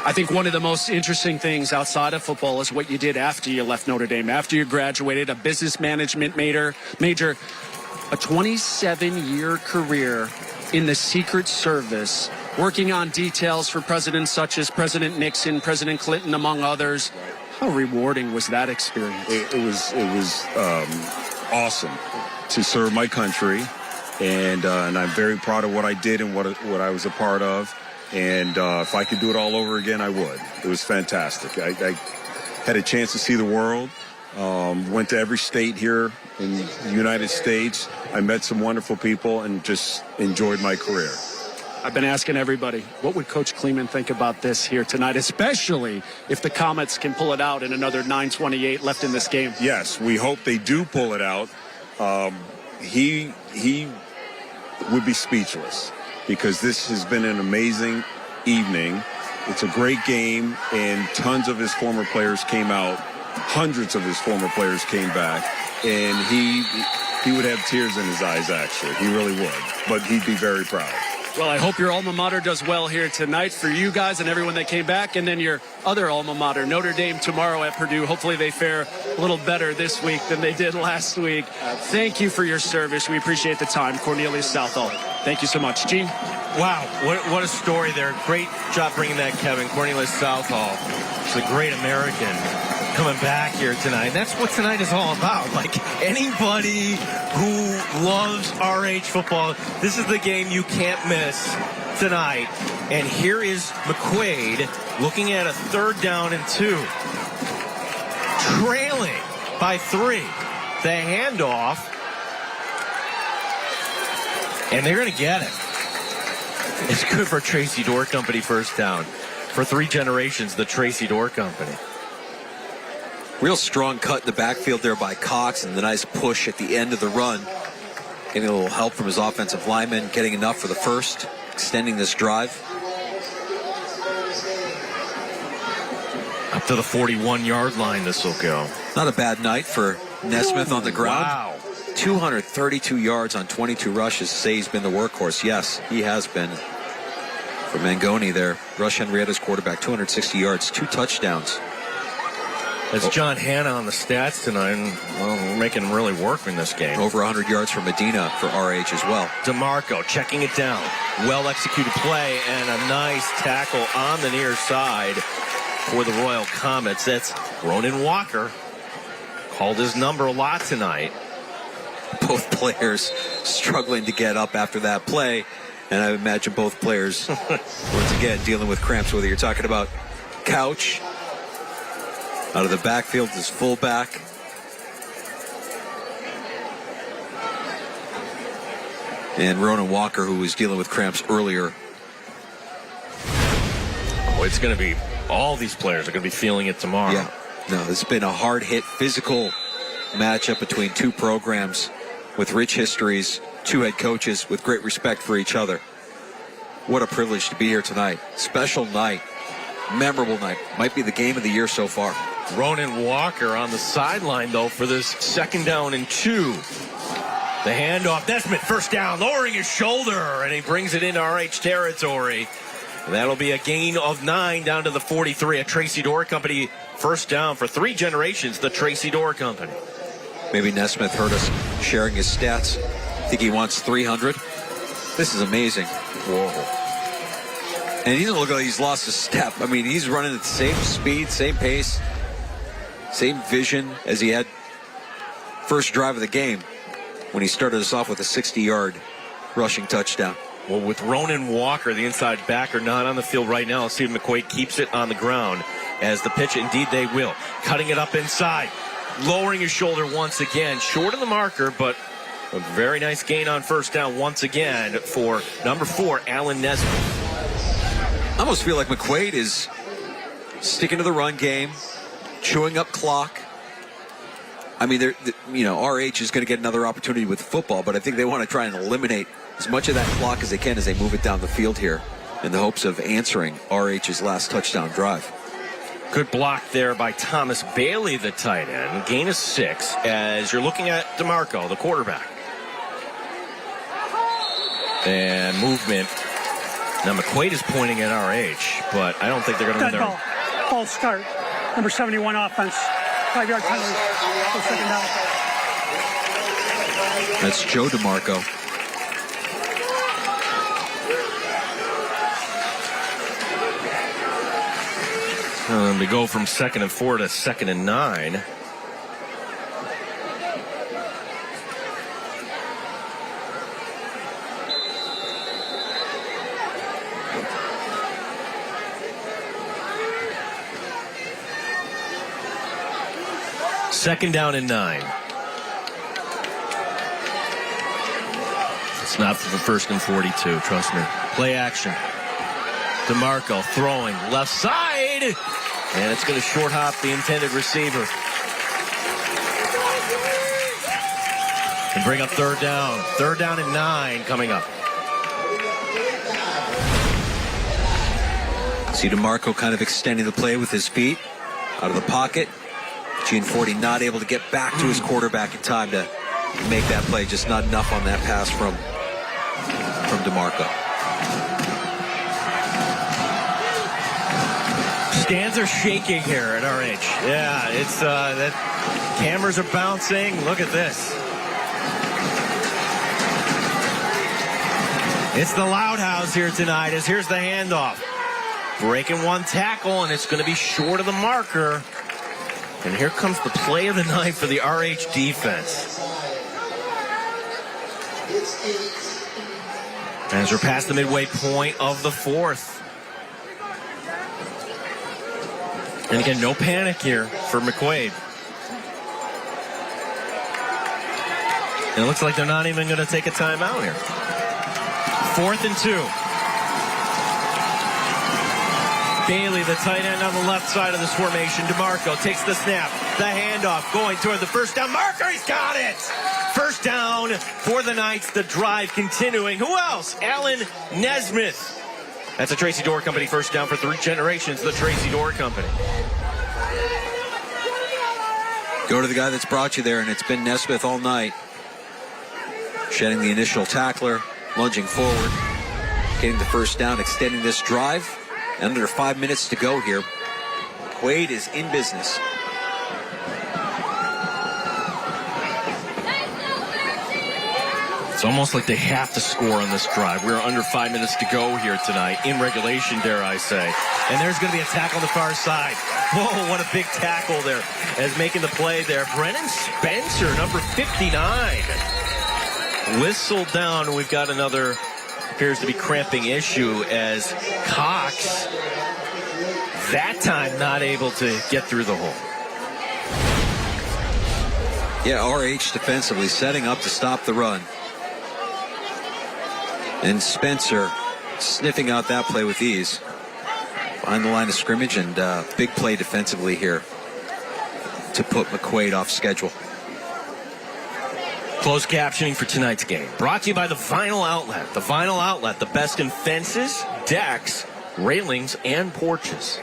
I think one of the most interesting things outside of football is what you did after you left Notre Dame, after you graduated, a business management major, a 27-year career in the Secret Service, working on details for presidents such as President Nixon, President Clinton, among others. How rewarding was that experience? It was awesome to serve my country, and I'm very proud of what I did and what I was a part of. And if I could do it all over again, I would. It was fantastic. I had a chance to see the world. Went to every state here in the United States. I met some wonderful people and just enjoyed my career. I've been asking everybody, what would Coach Kleemann think about this here tonight, especially if the Comets can pull it out in another 9:28 left in this game? Yes, we hope they do pull it out. He would be speechless because this has been an amazing evening. It's a great game, and tons of his former players came out. Hundreds of his former players came back, and he would have tears in his eyes, actually. He really would, but he'd be very proud. Well, I hope your alma mater does well here tonight for you guys and everyone that came back, and then your other alma mater, Notre Dame, tomorrow at Purdue. Hopefully they fare a little better this week than they did last week. Thank you for your service. We appreciate the time. Cornelius Southall. Thank you so much. Gene? Wow, what a story there. Great job bringing that, Kevin. Cornelius Southall is a great American coming back here tonight. And that's what tonight is all about. Like, anybody who loves RH football, this is the game you can't miss tonight. And here is McQuaid looking at a 3rd down and 2. Trailing by 3. The handoff. And they're going to get it. It's good for Tracy Door Company, 1st down. For 3 generations, the Tracy Door Company. Real strong cut in the backfield there by Cox, and the nice push at the end of the run. Getting a little help from his offensive lineman, getting enough for the first, extending this drive. Up to the 41-yard line, this will go. Not a bad night for Nesmith on the ground. Wow. 232 yards on 22 rushes. Say he's been the workhorse. Yes, he has been. For Mangoni there, Rush-Henrietta's quarterback, 260 yards, 2 touchdowns. That's John Hanna on the stats tonight, and we're making him really work in this game. Over 100 yards for Medina for RH as well. DeMarco checking it down. Well-executed play and a nice tackle on the near side for the Royal Comets. That's Ronan Walker. Called his number a lot tonight. Both players struggling to get up after that play, and I imagine both players, once again, dealing with cramps, whether you're talking about Couch, out of the backfield, his fullback. And Ronan Walker, who was dealing with cramps earlier. Oh, it's going to be, all these players are going to be feeling it tomorrow. Yeah, no, it's been a hard-hit, physical matchup between 2 programs with rich histories, 2 head coaches with great respect for each other. What a privilege to be here tonight. Special night, memorable night. Might be the game of the year so far. Ronan Walker on the sideline, though, for this 2nd down and 2. The handoff. Nesmith, 1st down, lowering his shoulder, and he brings it into RH territory. And that'll be a gain of 9 down to the 43. A Tracy Door Company 1st down for 3 generations, the Tracy Door Company. Maybe Nesmith heard us sharing his stats. I think he wants 300. This is amazing. Whoa. And he doesn't look like he's lost a step. I mean, he's running at the same speed, same pace, same vision as he had first drive of the game when he started us off with a 60-yard rushing touchdown. Well, with Ronan Walker, the inside backer, not on the field right now, let's see if McQuaid keeps it on the ground as the pitch. Indeed, they will. Cutting it up inside. Lowering his shoulder once again. Short of the marker, but a very nice gain on 1st down once again for number 4, Alan Nesmith. I almost feel like McQuaid is sticking to the run game, chewing up clock. I mean, RH is going to get another opportunity with football, but I think they want to try and eliminate as much of that clock as they can as they move it down the field here in the hopes of answering RH's last touchdown drive. Good block there by Thomas Bailey, the tight end. Gain of 6 as you're looking at DeMarco, the quarterback. And movement Now McQuaid is pointing at RH, but I don't think they're going to win Dead their... ball. False start. Number 71 offense. 5-yard penalty. For second down. That's Joe DeMarco. They go from 2nd and 4 to 2nd and 9. Second down and 9. It's not for the 1st and 42, trust me. Play action. DeMarco throwing left side, and it's going to short hop the intended receiver. And bring up third down. Third down and 9 coming up. See DeMarco kind of extending the play with his feet out of the pocket. Gianforte not able to get back to his quarterback in time to make that play. Just not enough on that pass from DeMarco. Stands are shaking here at RH. Yeah, it's that cameras are bouncing. Look at this. It's the Loud House here tonight as here's the handoff. Breaking one tackle, and it's going to be short of the marker. And here comes the play of the night for the RH defense. As we're past the midway point of the 4th. And again, no panic here for McQuaid. And it looks like they're not even going to take a timeout here. 4th and 2. Bailey, the tight end on the left side of this formation. DeMarco takes the snap. The handoff going toward the first down marker. He's got it. First down for the Knights. The drive continuing. Who else? Alan Nesmith. That's a Tracy Door Company first down for 3 generations. The Tracy Door Company. Go to the guy that's brought you there, and it's been Nesmith all night. Shedding the initial tackler, lunging forward, getting the first down, extending this drive. Under 5 minutes to go here. McQuaid is in business. It's almost like they have to score on this drive. We're under 5 minutes to go here tonight, in regulation, dare I say. And there's going to be a tackle on the far side. Whoa, what a big tackle there as making the play there. Brennan Spencer, number 59. Whistled down, and we've got another, appears to be cramping issue as Cox, that time not able to get through the hole. Yeah, RH defensively setting up to stop the run. And Spencer sniffing out that play with ease. Behind the line of scrimmage, and big play defensively here to put McQuaid off schedule. Closed captioning for tonight's game. Brought to you by the Vinyl Outlet. The Vinyl Outlet, the best in fences, decks, railings, and porches.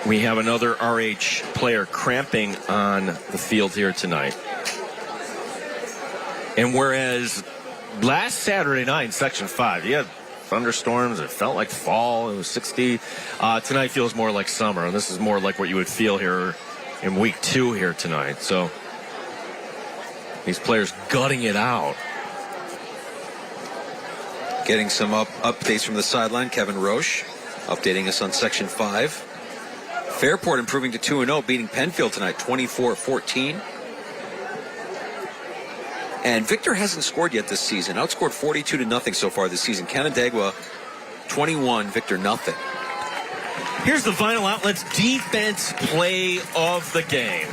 We have another RH player cramping on the field here tonight. And whereas last Saturday night in Section 5, you had thunderstorms, it felt like fall, it was 60. Tonight feels more like summer, and this is more like what you would feel here in week 2 here tonight. So these players gutting it out. Getting some updates from the sideline. Kevin Roche updating us on Section 5. Fairport improving to 2-0, beating Penfield tonight 24-14. And Victor hasn't scored yet this season. Outscored 42-0 so far this season. Canandaigua 21, Victor nothing. Here's the Vinyl Outlet's defense play of the game.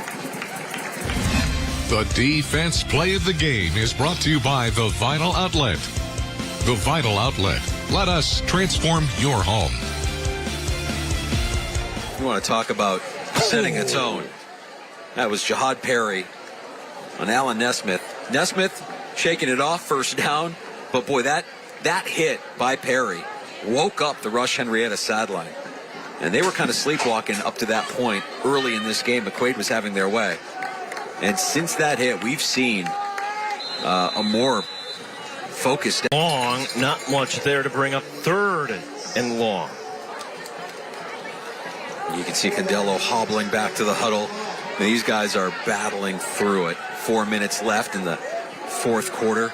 The defense play of the game is brought to you by the Vinyl Outlet. The Vinyl Outlet. Let us transform your home. You want to talk about setting a tone. That was Jihad Perry on Alan Nesmith. Nesmith shaking it off, first down. But boy, that hit by Perry woke up the Rush-Henrietta sideline. And they were kind of sleepwalking up to that point early in this game. McQuaid was having their way. And since that hit, we've seen a more focused. Long, not much there to bring up third and long. You can see Candello hobbling back to the huddle. These guys are battling through it. 4 minutes left in the fourth quarter.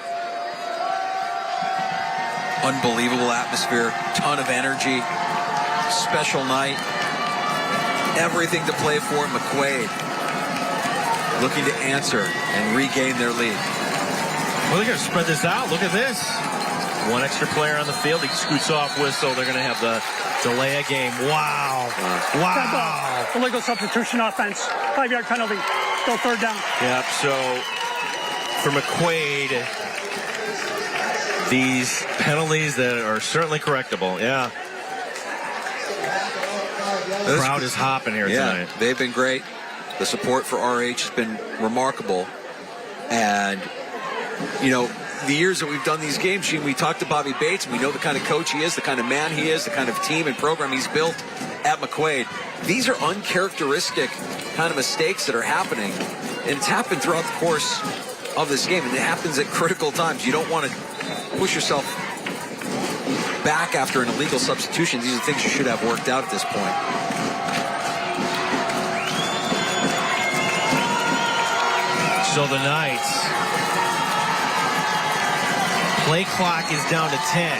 Unbelievable atmosphere, ton of energy, special night. Everything to play for. McQuaid looking to answer and regain their lead. Well, they're going to spread this out. Look at this. One extra player on the field. He scoots off whistle. They're going to have the delay a game. Wow. Wow. Illegal substitution offense. 5-yard penalty. Go third down. Yep. So for McQuaid, these penalties that are certainly correctable. Yeah. The crowd is hopping here tonight. They've been great. The support for RH has been remarkable. And, you know, the years that we've done these games, Gene, we talked to Bobby Bates, and we know the kind of coach he is, the kind of man he is, the kind of team and program he's built at McQuaid. These are uncharacteristic kind of mistakes that are happening, and it's happened throughout the course of this game, and it happens at critical times. You don't want to push yourself back after an illegal substitution. These are things you should have worked out at this point. So the Knights, play clock is down to 10.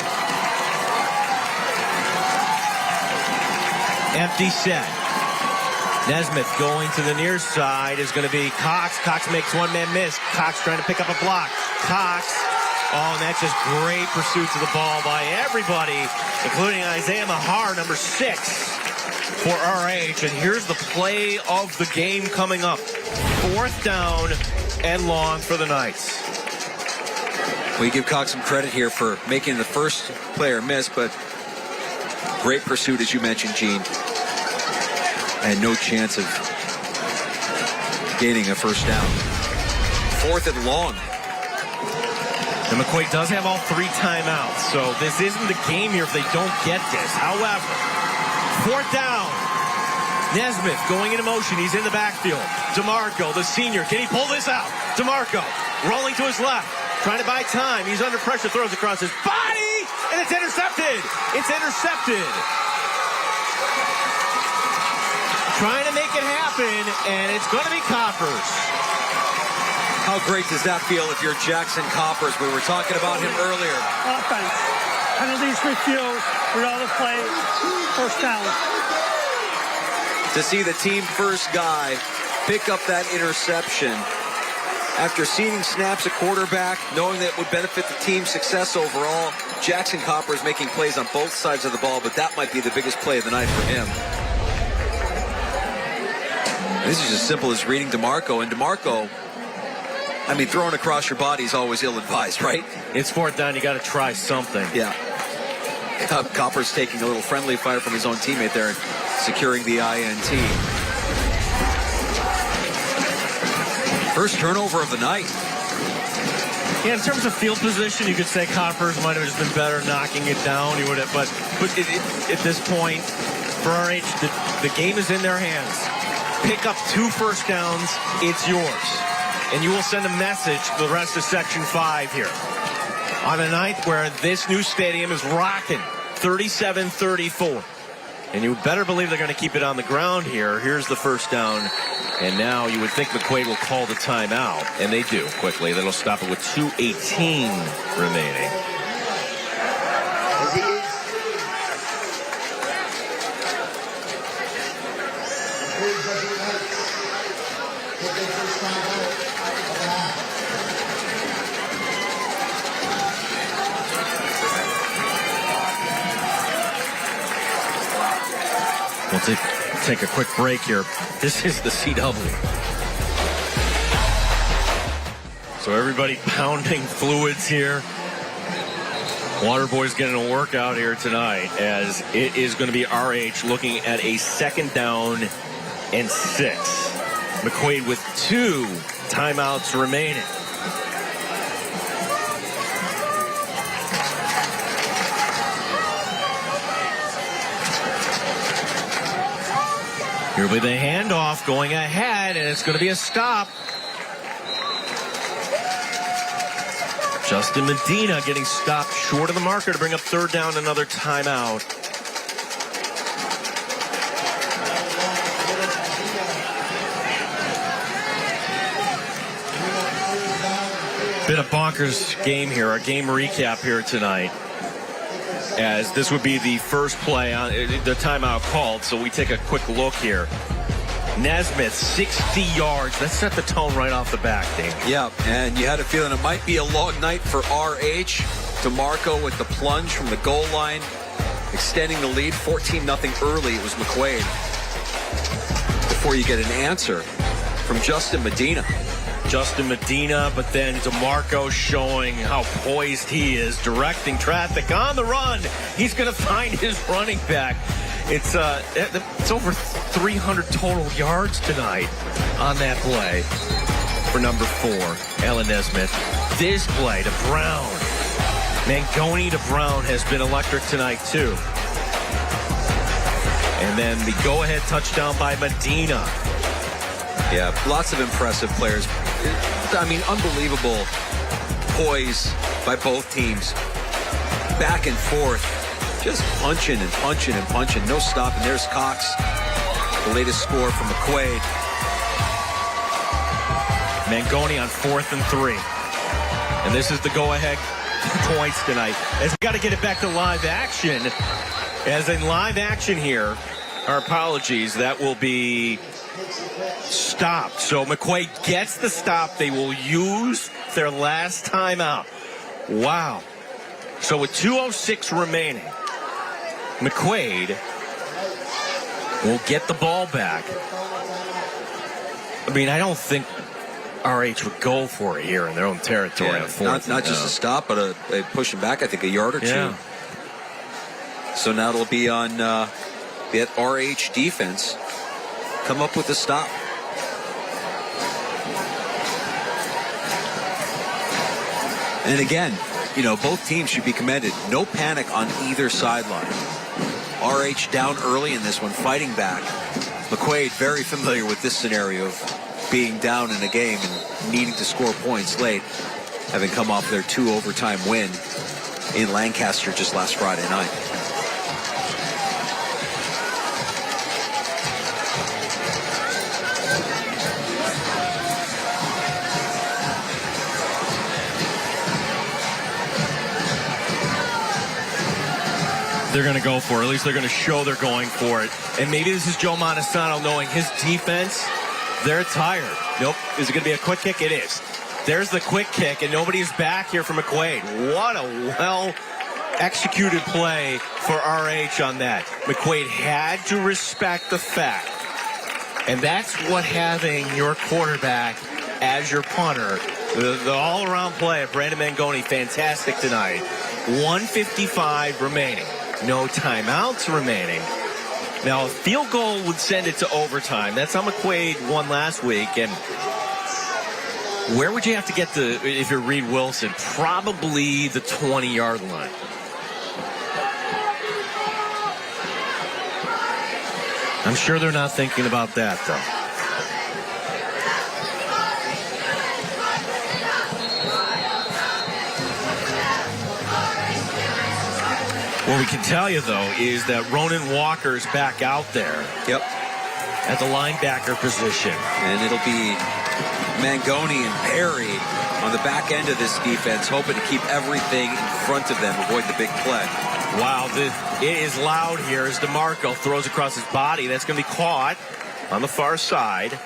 Empty set. Nesmith going to the near side is going to be Cox. Cox makes one man miss. Cox trying to pick up a block. Cox. Oh, and that's just great pursuits of the ball by everybody, including Isaiah Mahar, number 6 for RH. And here's the play of the game coming up. 4th down and long for the Knights. We give Cox some credit here for making the first player miss, but great pursuit, as you mentioned, Gene. And no chance of gaining a first down. 4th and long. And McQuaid does have all 3 timeouts, so this isn't the game here if they don't get this. However, 4th down. Nesmith going into motion. He's in the backfield. DeMarco, the senior. Can he pull this out? DeMarco rolling to his left. Trying to buy time. He's under pressure. Throws across his body. And it's intercepted. It's intercepted. Trying to make it happen. And it's going to be Coppers. How great does that feel if you're Jackson Coppers? We were talking about him earlier. Offense. Penalties refused. We're all the play. First down. To see the team first guy pick up that interception after ceding snaps at quarterback, knowing that it would benefit the team's success overall. Jackson Coppers making plays on both sides of the ball, but that might be the biggest play of the night for him. This is as simple as reading DeMarco, and DeMarco, I mean, throwing across your body is always ill-advised, right? It's 4th down. You got to try something. Yeah. Coppers taking a little friendly fire from his own teammate there and securing the INT. First turnover of the night. Yeah, in terms of field position, you could say Coppers might have just been better knocking it down. He would have, but at this point, for RH, the game is in their hands. Pick up 2 first downs, it's yours. And you will send a message to the rest of Section 5 here. On a night where this new stadium is rocking, 37-34. And you better believe they're going to keep it on the ground here. Here's the first down. And now you would think McQuaid will call the timeout. And they do quickly. That'll stop it with 2:18 remaining. We'll take a quick break here. This is the CW. So everybody pounding fluids here. Waterboy's getting a workout here tonight as it is going to be RH looking at a 2nd down and 6. McQuaid with 2 timeouts remaining. Here will be the handoff going ahead, and it's going to be a stop. Justin Medina getting stopped short of the marker to bring up third down, another timeout. Been a bonkers game here, our game recap here tonight, as this would be the first play on the timeout called, so we take a quick look here. Nesmith, 60 yards. That set the tone right off the back, Dave. Yeah, and you had a feeling it might be a long night for RH. DeMarco with the plunge from the goal line, extending the lead, 14-0 early. It was McQuaid. Before you get an answer from Justin Medina. But then DeMarco showing how poised he is, directing traffic on the run. He's going to find his running back. It's over 300 total yards tonight on that play for number 4, Alan Nesmith. This play to Brown. Mangoni to Brown has been electric tonight, too. And then the go-ahead touchdown by Medina. Yeah, lots of impressive players. I mean, unbelievable poise by both teams. Back and forth. Just punching and punching and punching. No stopping. There's Cox. The latest score from McQuaid. Mangoni on 4th and 3. And this is the go-ahead points tonight. As we got to get it back to live action. As in live action here, our apologies, that will be stopped. So McQuaid gets the stop. They will use their last timeout. Wow. So with 2:06 remaining, McQuaid will get the ball back. I mean, I don't think RH would go for it here in their own territory. Yeah, not just a stop, but a pushing back, I think, a yard or two. So now it'll be on that RH defense. Come up with a stop. And again, you know, both teams should be commended. No panic on either sideline. RH down early in this one, fighting back. McQuaid very familiar with this scenario of being down in a game and needing to score points late, having come off their 2 overtime win in Lancaster just last Friday night. They're going to go for it. At least they're going to show they're going for it. And maybe this is Joe Montesano knowing his defense. They're tired. Nope. Is it going to be a quick kick? It is. There's the quick kick, and nobody's back here for McQuaid. What a well-executed play for RH on that. McQuaid had to respect the fact. And that's what having your quarterback as your punter, the all-around play of Brandon Mangoni, fantastic tonight. 1:55 remaining. No timeouts remaining. Now, a field goal would send it to overtime. That's how McQuaid won last week. And where would you have to get to if you're Reed Wilson? Probably the 20-yard line. I'm sure they're not thinking about that, though. What we can tell you, though, is that Ronan Walker's back out there. Yep. At the linebacker position. And it'll be Mangoni and Perry on the back end of this defense, hoping to keep everything in front of them, avoid the big play. Wow, it is loud here as DeMarco throws across his body. That's going to be caught on the far side.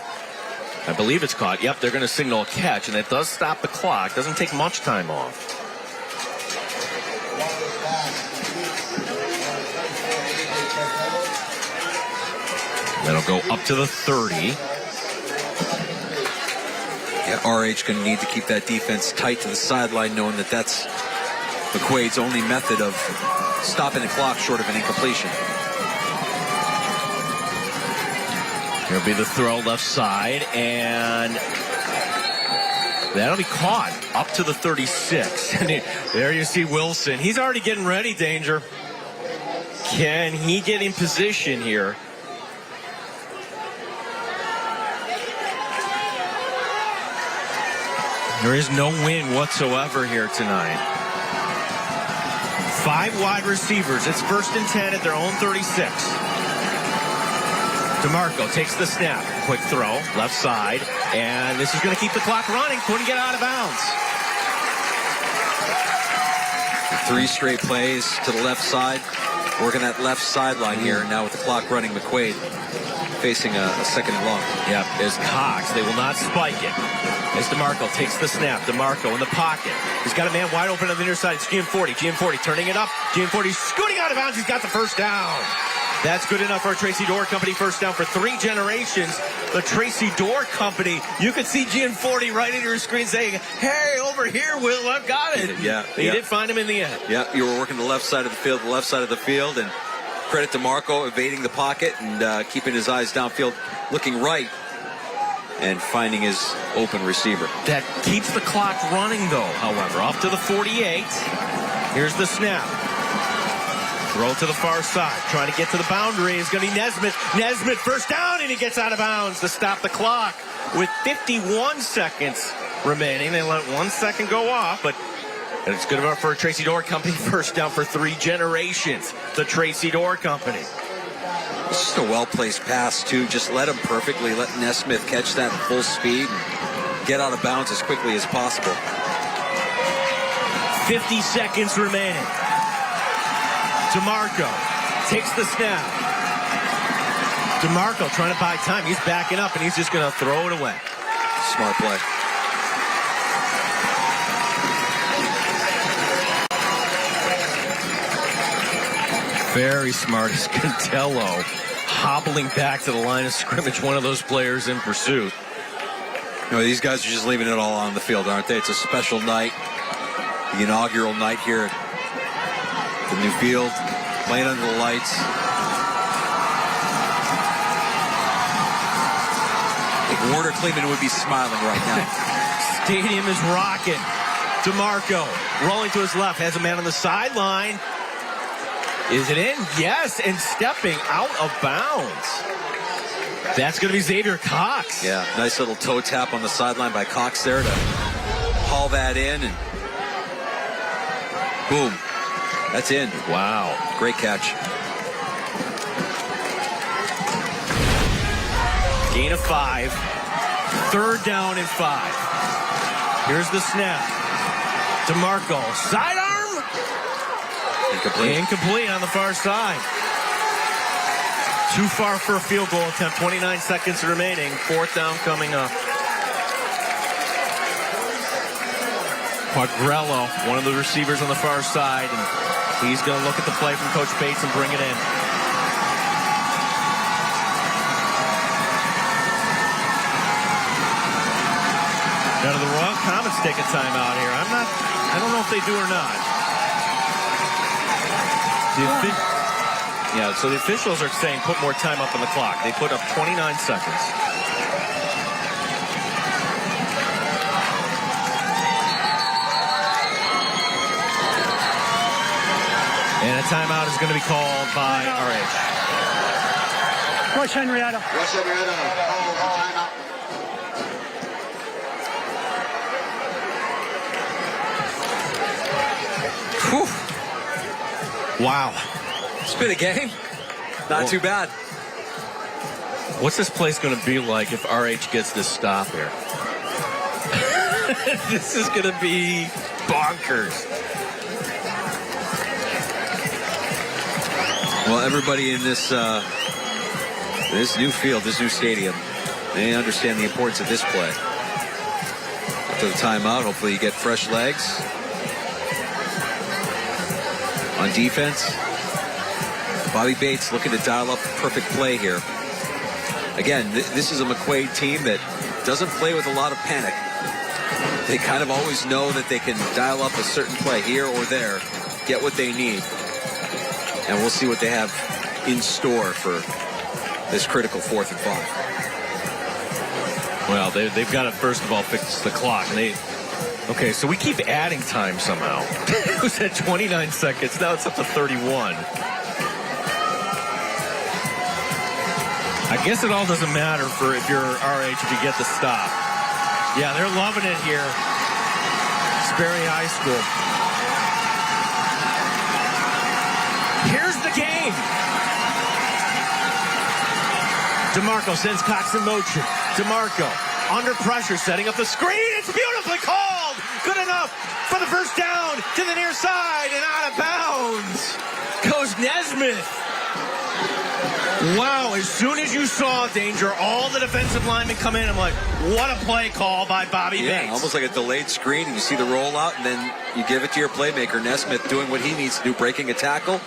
I believe it's caught. Yep, they're going to signal a catch, and it does stop the clock. Doesn't take much time off. That'll go up to the 30. Yeah, RH going to need to keep that defense tight to the sideline, knowing that that's McQuaid's only method of stopping the clock short of an incompletion. Here'll be the throw left side, and that'll be caught up to the 36. And there you see Wilson. He's already getting ready, Danger. Can he get in position here? There is no win whatsoever here tonight. 5 wide receivers. It's 1st and 10 at their own 36. DeMarco takes the snap. Quick throw, left side. And this is going to keep the clock running. Couldn't get out of bounds. 3 straight plays to the left side. Working that left sideline here. Now with the clock running, McQuaid facing a 2nd and long. Yep, is Cox. They will not spike it. As DeMarco takes the snap. DeMarco in the pocket. He's got a man wide open on the near side. It's GM40. GM40 turning it up. GM40 scooting out of bounds. He's got the first down. That's good enough for a Tracy Dorr Company first down for 3 generations. The Tracy Dorr Company. You could see GM40 right in your screen saying, hey, over here, Will, I've got it. Yeah. He did find him in the end. Yeah, you were working the left side of the field, and credit to Marco evading the pocket and keeping his eyes downfield, looking right and finding his open receiver. That keeps the clock running, though, however. Off to the 48. Here's the snap. Throw to the far side. Trying to get to the boundary is going to be Nesmith. Nesmith first down, and he gets out of bounds to stop the clock with 51 seconds remaining. They let 1 second go off, but it's good enough for a Tracy Dorr Company first down for 3 generations. The Tracy Dorr Company. It's just a well-placed pass, too. Just let him perfectly. Let Nesmith catch that at full speed and get out of bounds as quickly as possible. 50 seconds remaining. DeMarco takes the snap. DeMarco trying to buy time. He's backing up, and he's just going to throw it away. Smart play. Very smart as Cantello hobbling back to the line of scrimmage, one of those players in pursuit. You know, these guys are just leaving it all on the field, aren't they? It's a special night, the inaugural night here at the new field, playing under the lights. I think Werner Kleemann would be smiling right now. Stadium is rocking. DeMarco rolling to his left, has a man on the sideline. Is it in? Yes, and stepping out of bounds. That's going to be Xavier Cox. Yeah, nice little toe tap on the sideline by Cox there to haul that in, and boom, that's in. Wow. Great catch. Gain of 5. 3rd down and 5. Here's the snap. DeMarco, sidearm. Incomplete on the far side. Too far for a field goal attempt. 29 seconds remaining. 4th down coming up. Quagliarella, one of the receivers on the far side, and he's going to look at the play from Coach Bates and bring it in. Now, do the Royal Comets take a timeout here? I don't know if they do or not. Yeah, so the officials are saying put more time up on the clock. They put up 29 seconds. And a timeout is going to be called by RH. Rush-Henrietta. Rush-Henrietta calls a timeout. Whew. Wow. It's been a game. Not too bad. What's this place going to be like if RH gets this stop here? This is going to be bonkers. Well, everybody in this new field, this new stadium, they understand the importance of this play. After the timeout, hopefully you get fresh legs on defense. Bobby Bates looking to dial up the perfect play here. Again, this is a McQuaid team that doesn't play with a lot of panic. They kind of always know that they can dial up a certain play here or there, get what they need. And we'll see what they have in store for this critical 4th and 5. Well, they've got to, first of all, fix the clock. Okay, so we keep adding time somehow. It was at 29 seconds. Now it's up to 31. I guess it all doesn't matter for if you're RH if you get the stop. Yeah, they're loving it here. Wilkes-Barre High School. Here's the game. DeMarco sends Cox in motion. DeMarco under pressure, setting up the screen. It's beautifully called. Good enough for the first down to the near side and out of bounds. Goes Nesmith. Wow, as soon as you saw danger, all the defensive linemen come in. I'm like, what a play call by Bobby Bates. Almost like a delayed screen. You see the rollout, and then you give it to your playmaker. Nesmith doing what he needs to do, breaking a tackle,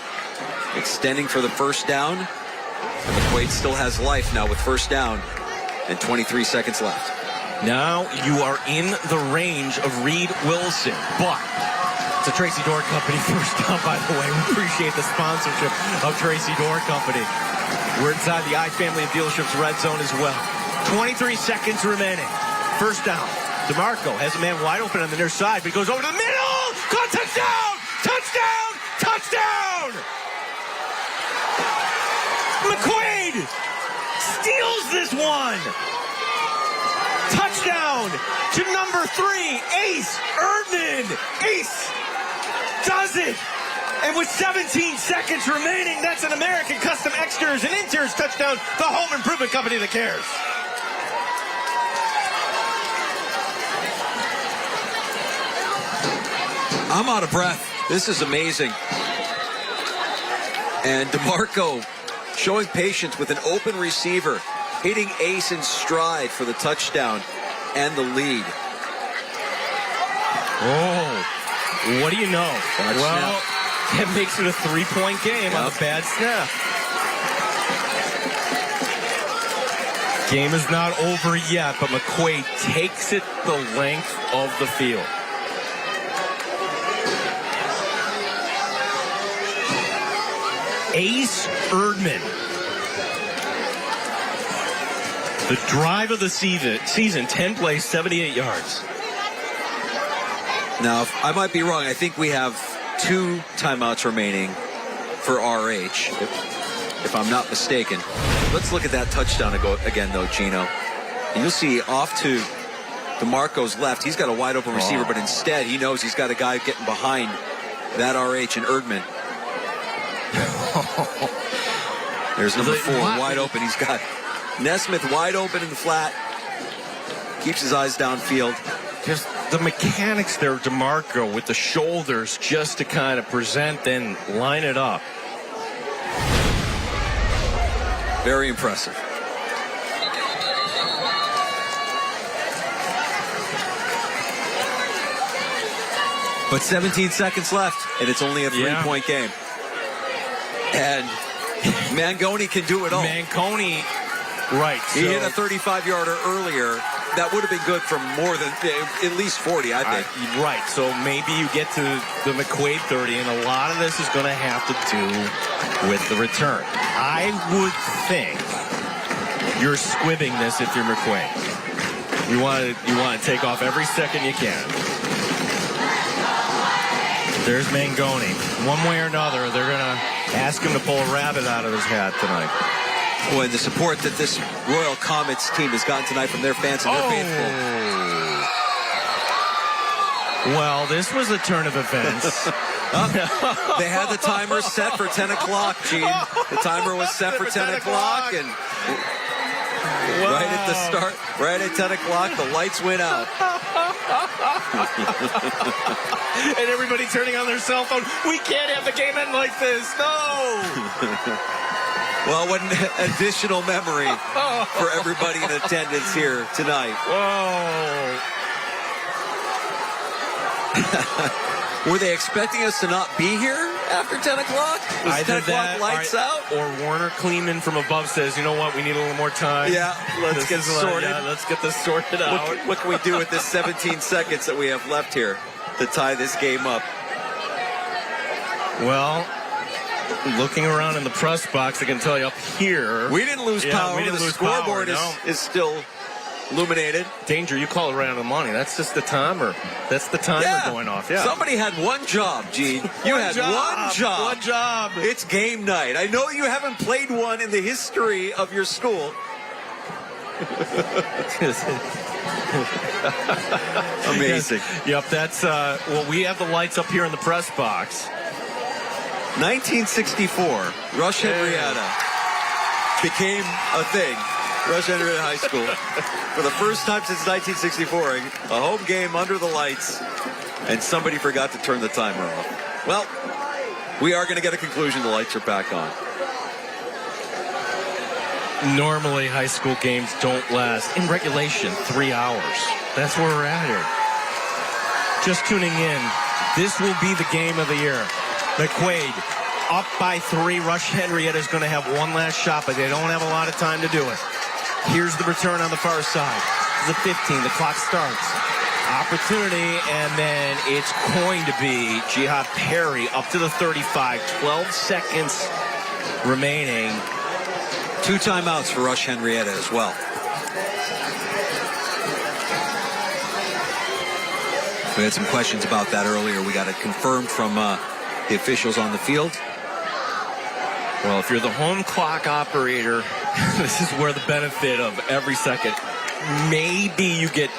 extending for the first down. And McQuaid still has life now with first down and 23 seconds left. Now you are in the range of Reed Wilson, but it's a Tracy Door Company first down, by the way. We appreciate the sponsorship of Tracy Door Company. We're inside the iFamily of Dealerships red zone as well. 23 seconds remaining. First down. DeMarco has a man wide open on the near side, but he goes over to the middle. Caught touchdown! Touchdown! Touchdown! McQuaid steals this one. Touchdown to number 3, Ace Erdman. Ace does it. And with 17 seconds remaining, that's an American Custom Exteriors and Interiors touchdown. The home improvement company that cares. I'm out of breath. This is amazing. And DeMarco showing patience with an open receiver, hitting Ace in stride for the touchdown and the lead. Oh, what do you know? Well, it makes it a 3-point game on a bad snap. Game is not over yet, but McQuaid takes it the length of the field. Ace Erdman. The drive of the season, 10 plays, 78 yards. Now, I might be wrong. I think we have 2 timeouts remaining for RH, if I'm not mistaken. Let's look at that touchdown again, though, Gino. And you'll see off to DeMarco's left. He's got a wide open receiver, but instead he knows he's got a guy getting behind that RH and Erdman. There's number 4 wide open. He's got Nesmith wide open in the flat. Keeps his eyes downfield. Just the mechanics there of DeMarco with the shoulders just to kind of present, then line it up. Very impressive. But 17 seconds left, and it's only a 3-point game. And Mangoni can do it all. Mangoni, right. He hit a 35-yarder earlier. That would have been good for more than at least 40, I think. Right. So maybe you get to the McQuaid 30, and a lot of this is going to have to do with the return. I would think you're squibbing this if you're McQuaid. You want to take off every second you can. There's Mangoni. One way or another, they're going to ask him to pull a rabbit out of his hat tonight. Boy, the support that this Royal Comets team has gotten tonight from their fans and their faithful. Well, this was a turn of events. They had the timer set for 10 o'clock, Gene. The timer was set for 10 o'clock, and right at the start, right at 10 o'clock, the lights went out. And everybody turning on their cell phone. We can't have the game end like this. No! Well, what an additional memory for everybody in attendance here tonight. Whoa. Were they expecting us to not be here after 10 o'clock? Was Either 10 o'clock that, lights out? Or Werner Kleemann from above says, you know what, we need a little more time. Yeah, let's get sorted. Let's get this sorted out. What can we do with this 17 seconds that we have left here to tie this game up? Well, looking around in the press box, I can tell you up here. We didn't lose power. We didn't the lose scoreboard power, is still illuminated. Danger, you call it right on the money. That's just the timer. That's the timer going off. Yeah. Somebody had one job, Gene. You had one job. One job. It's game night. I know you haven't played one in the history of your school. Amazing. Yep, that's, well, we have the lights up here in the press box. 1964, Rush-Henrietta became a thing. Rush-Henrietta High School. For the first time since 1964, a home game under the lights, and somebody forgot to turn the timer off. Well, we are going to get a conclusion. The lights are back on. Normally, high school games don't last, in regulation, 3 hours. That's where we're at here. Just tuning in, this will be the game of the year. McQuaid up by 3. Rush-Henrietta is going to have one last shot, but they don't have a lot of time to do it. Here's the return on the far side. The 15, the clock starts. Opportunity, and then it's going to be Jihad Perry up to the 35. 12 seconds remaining. 2 timeouts for Rush-Henrietta as well. We had some questions about that earlier. We got it confirmed from the officials on the field. Well, if you're the home clock operator, this is where the benefit of every second. Maybe you get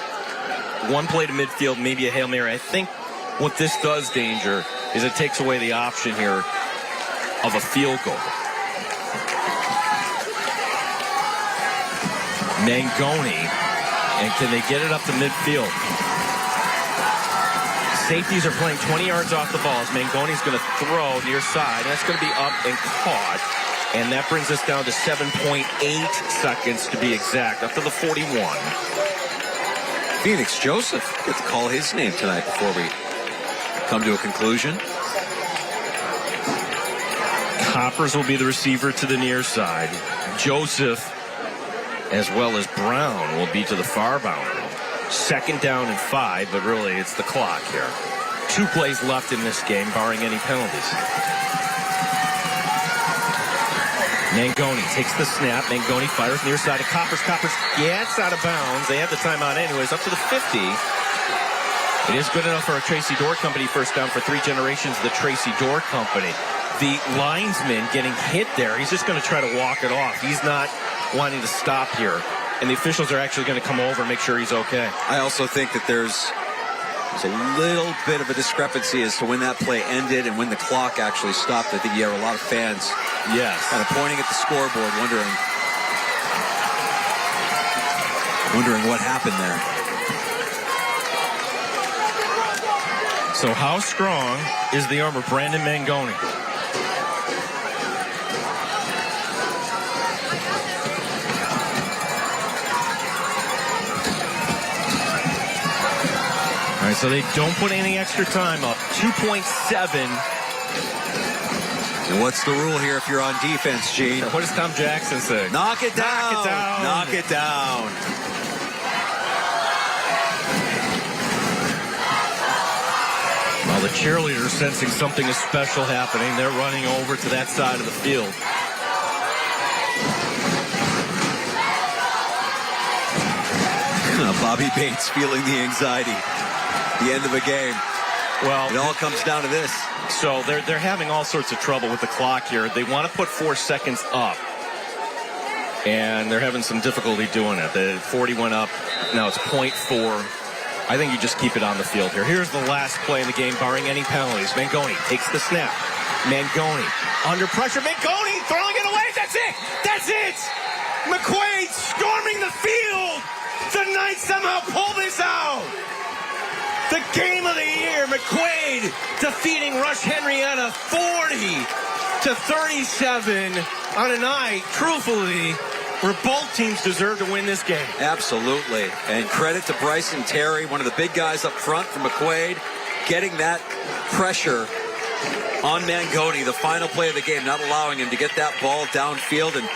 one play to midfield, maybe a Hail Mary. I think what this does, Danger, is it takes away the option here of a field goal. Mangoni, and can they get it up to midfield? Safeties are playing 20 yards off the ball as Mangoni's going to throw near side. That's going to be up and caught. And that brings us down to 7.8 seconds to be exact, up to the 41. Phoenix Joseph, get to call his name tonight before we come to a conclusion. Coppers will be the receiver to the near side. Joseph, as well as Brown, will be to the far boundary. 2nd down and 5, but really it's the clock here. 2 plays left in this game, barring any penalties. Mangoni takes the snap. Mangoni fires near side of Coppers. Coppers gets out of bounds. They have the timeout anyways, up to the 50. It is good enough for a Tracy Door Company first down for 3 generations of the Tracy Door Company. The linesman getting hit there, he's just going to try to walk it off. He's not wanting to stop here. And the officials are actually going to come over and make sure he's okay. I also think that there's a little bit of a discrepancy as to when that play ended and when the clock actually stopped. I think you have a lot of fans kind of pointing at the scoreboard, wondering what happened there. So how strong is the arm of Brandon Mangoni? All right, so they don't put any extra time up. 2.7. What's the rule here if you're on defense, Gene? What does Tom Jackson say? Knock it down. Knock it down. Knock it down. Well, the cheerleaders sensing something is special happening. They're running over to that side of the field. Bobby Bates feeling the anxiety. The end of a game. Well, it all comes down to this. So they're having all sorts of trouble with the clock here. They want to put 4 seconds up, and they're having some difficulty doing it. The 40 went up. Now it's 0.4. I think you just keep it on the field here. Here's the last play in the game, barring any penalties. Mangoni takes the snap. Mangoni under pressure. Mangoni throwing it away. That's it. That's it. McQuaid storming the field. The Knights somehow pull this out. The game of the year, McQuaid defeating Rush-Henrietta 40-37 on a night, truthfully, where both teams deserve to win this game. Absolutely. And credit to Bryson Terry, one of the big guys up front for McQuaid, getting that pressure on Mangoni, the final play of the game, not allowing him to get that ball downfield. And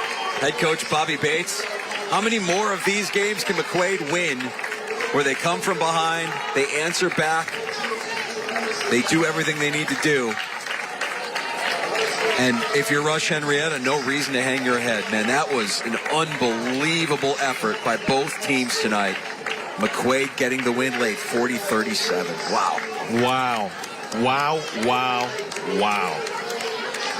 head coach Bobby Bates, how many more of these games can McQuaid win where they come from behind, they answer back, they do everything they need to do? And if you're Rush-Henrietta, no reason to hang your head, man. That was an unbelievable effort by both teams tonight. McQuaid getting the win late, 40-37. Wow. Wow. Wow, wow, wow.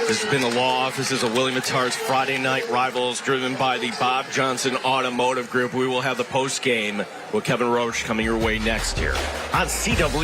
This has been the law offices of Willie Matar's Friday Night Rivals, driven by the Bob Johnson Automotive Group. We will have the post game with Kevin Roche coming your way next here on CW.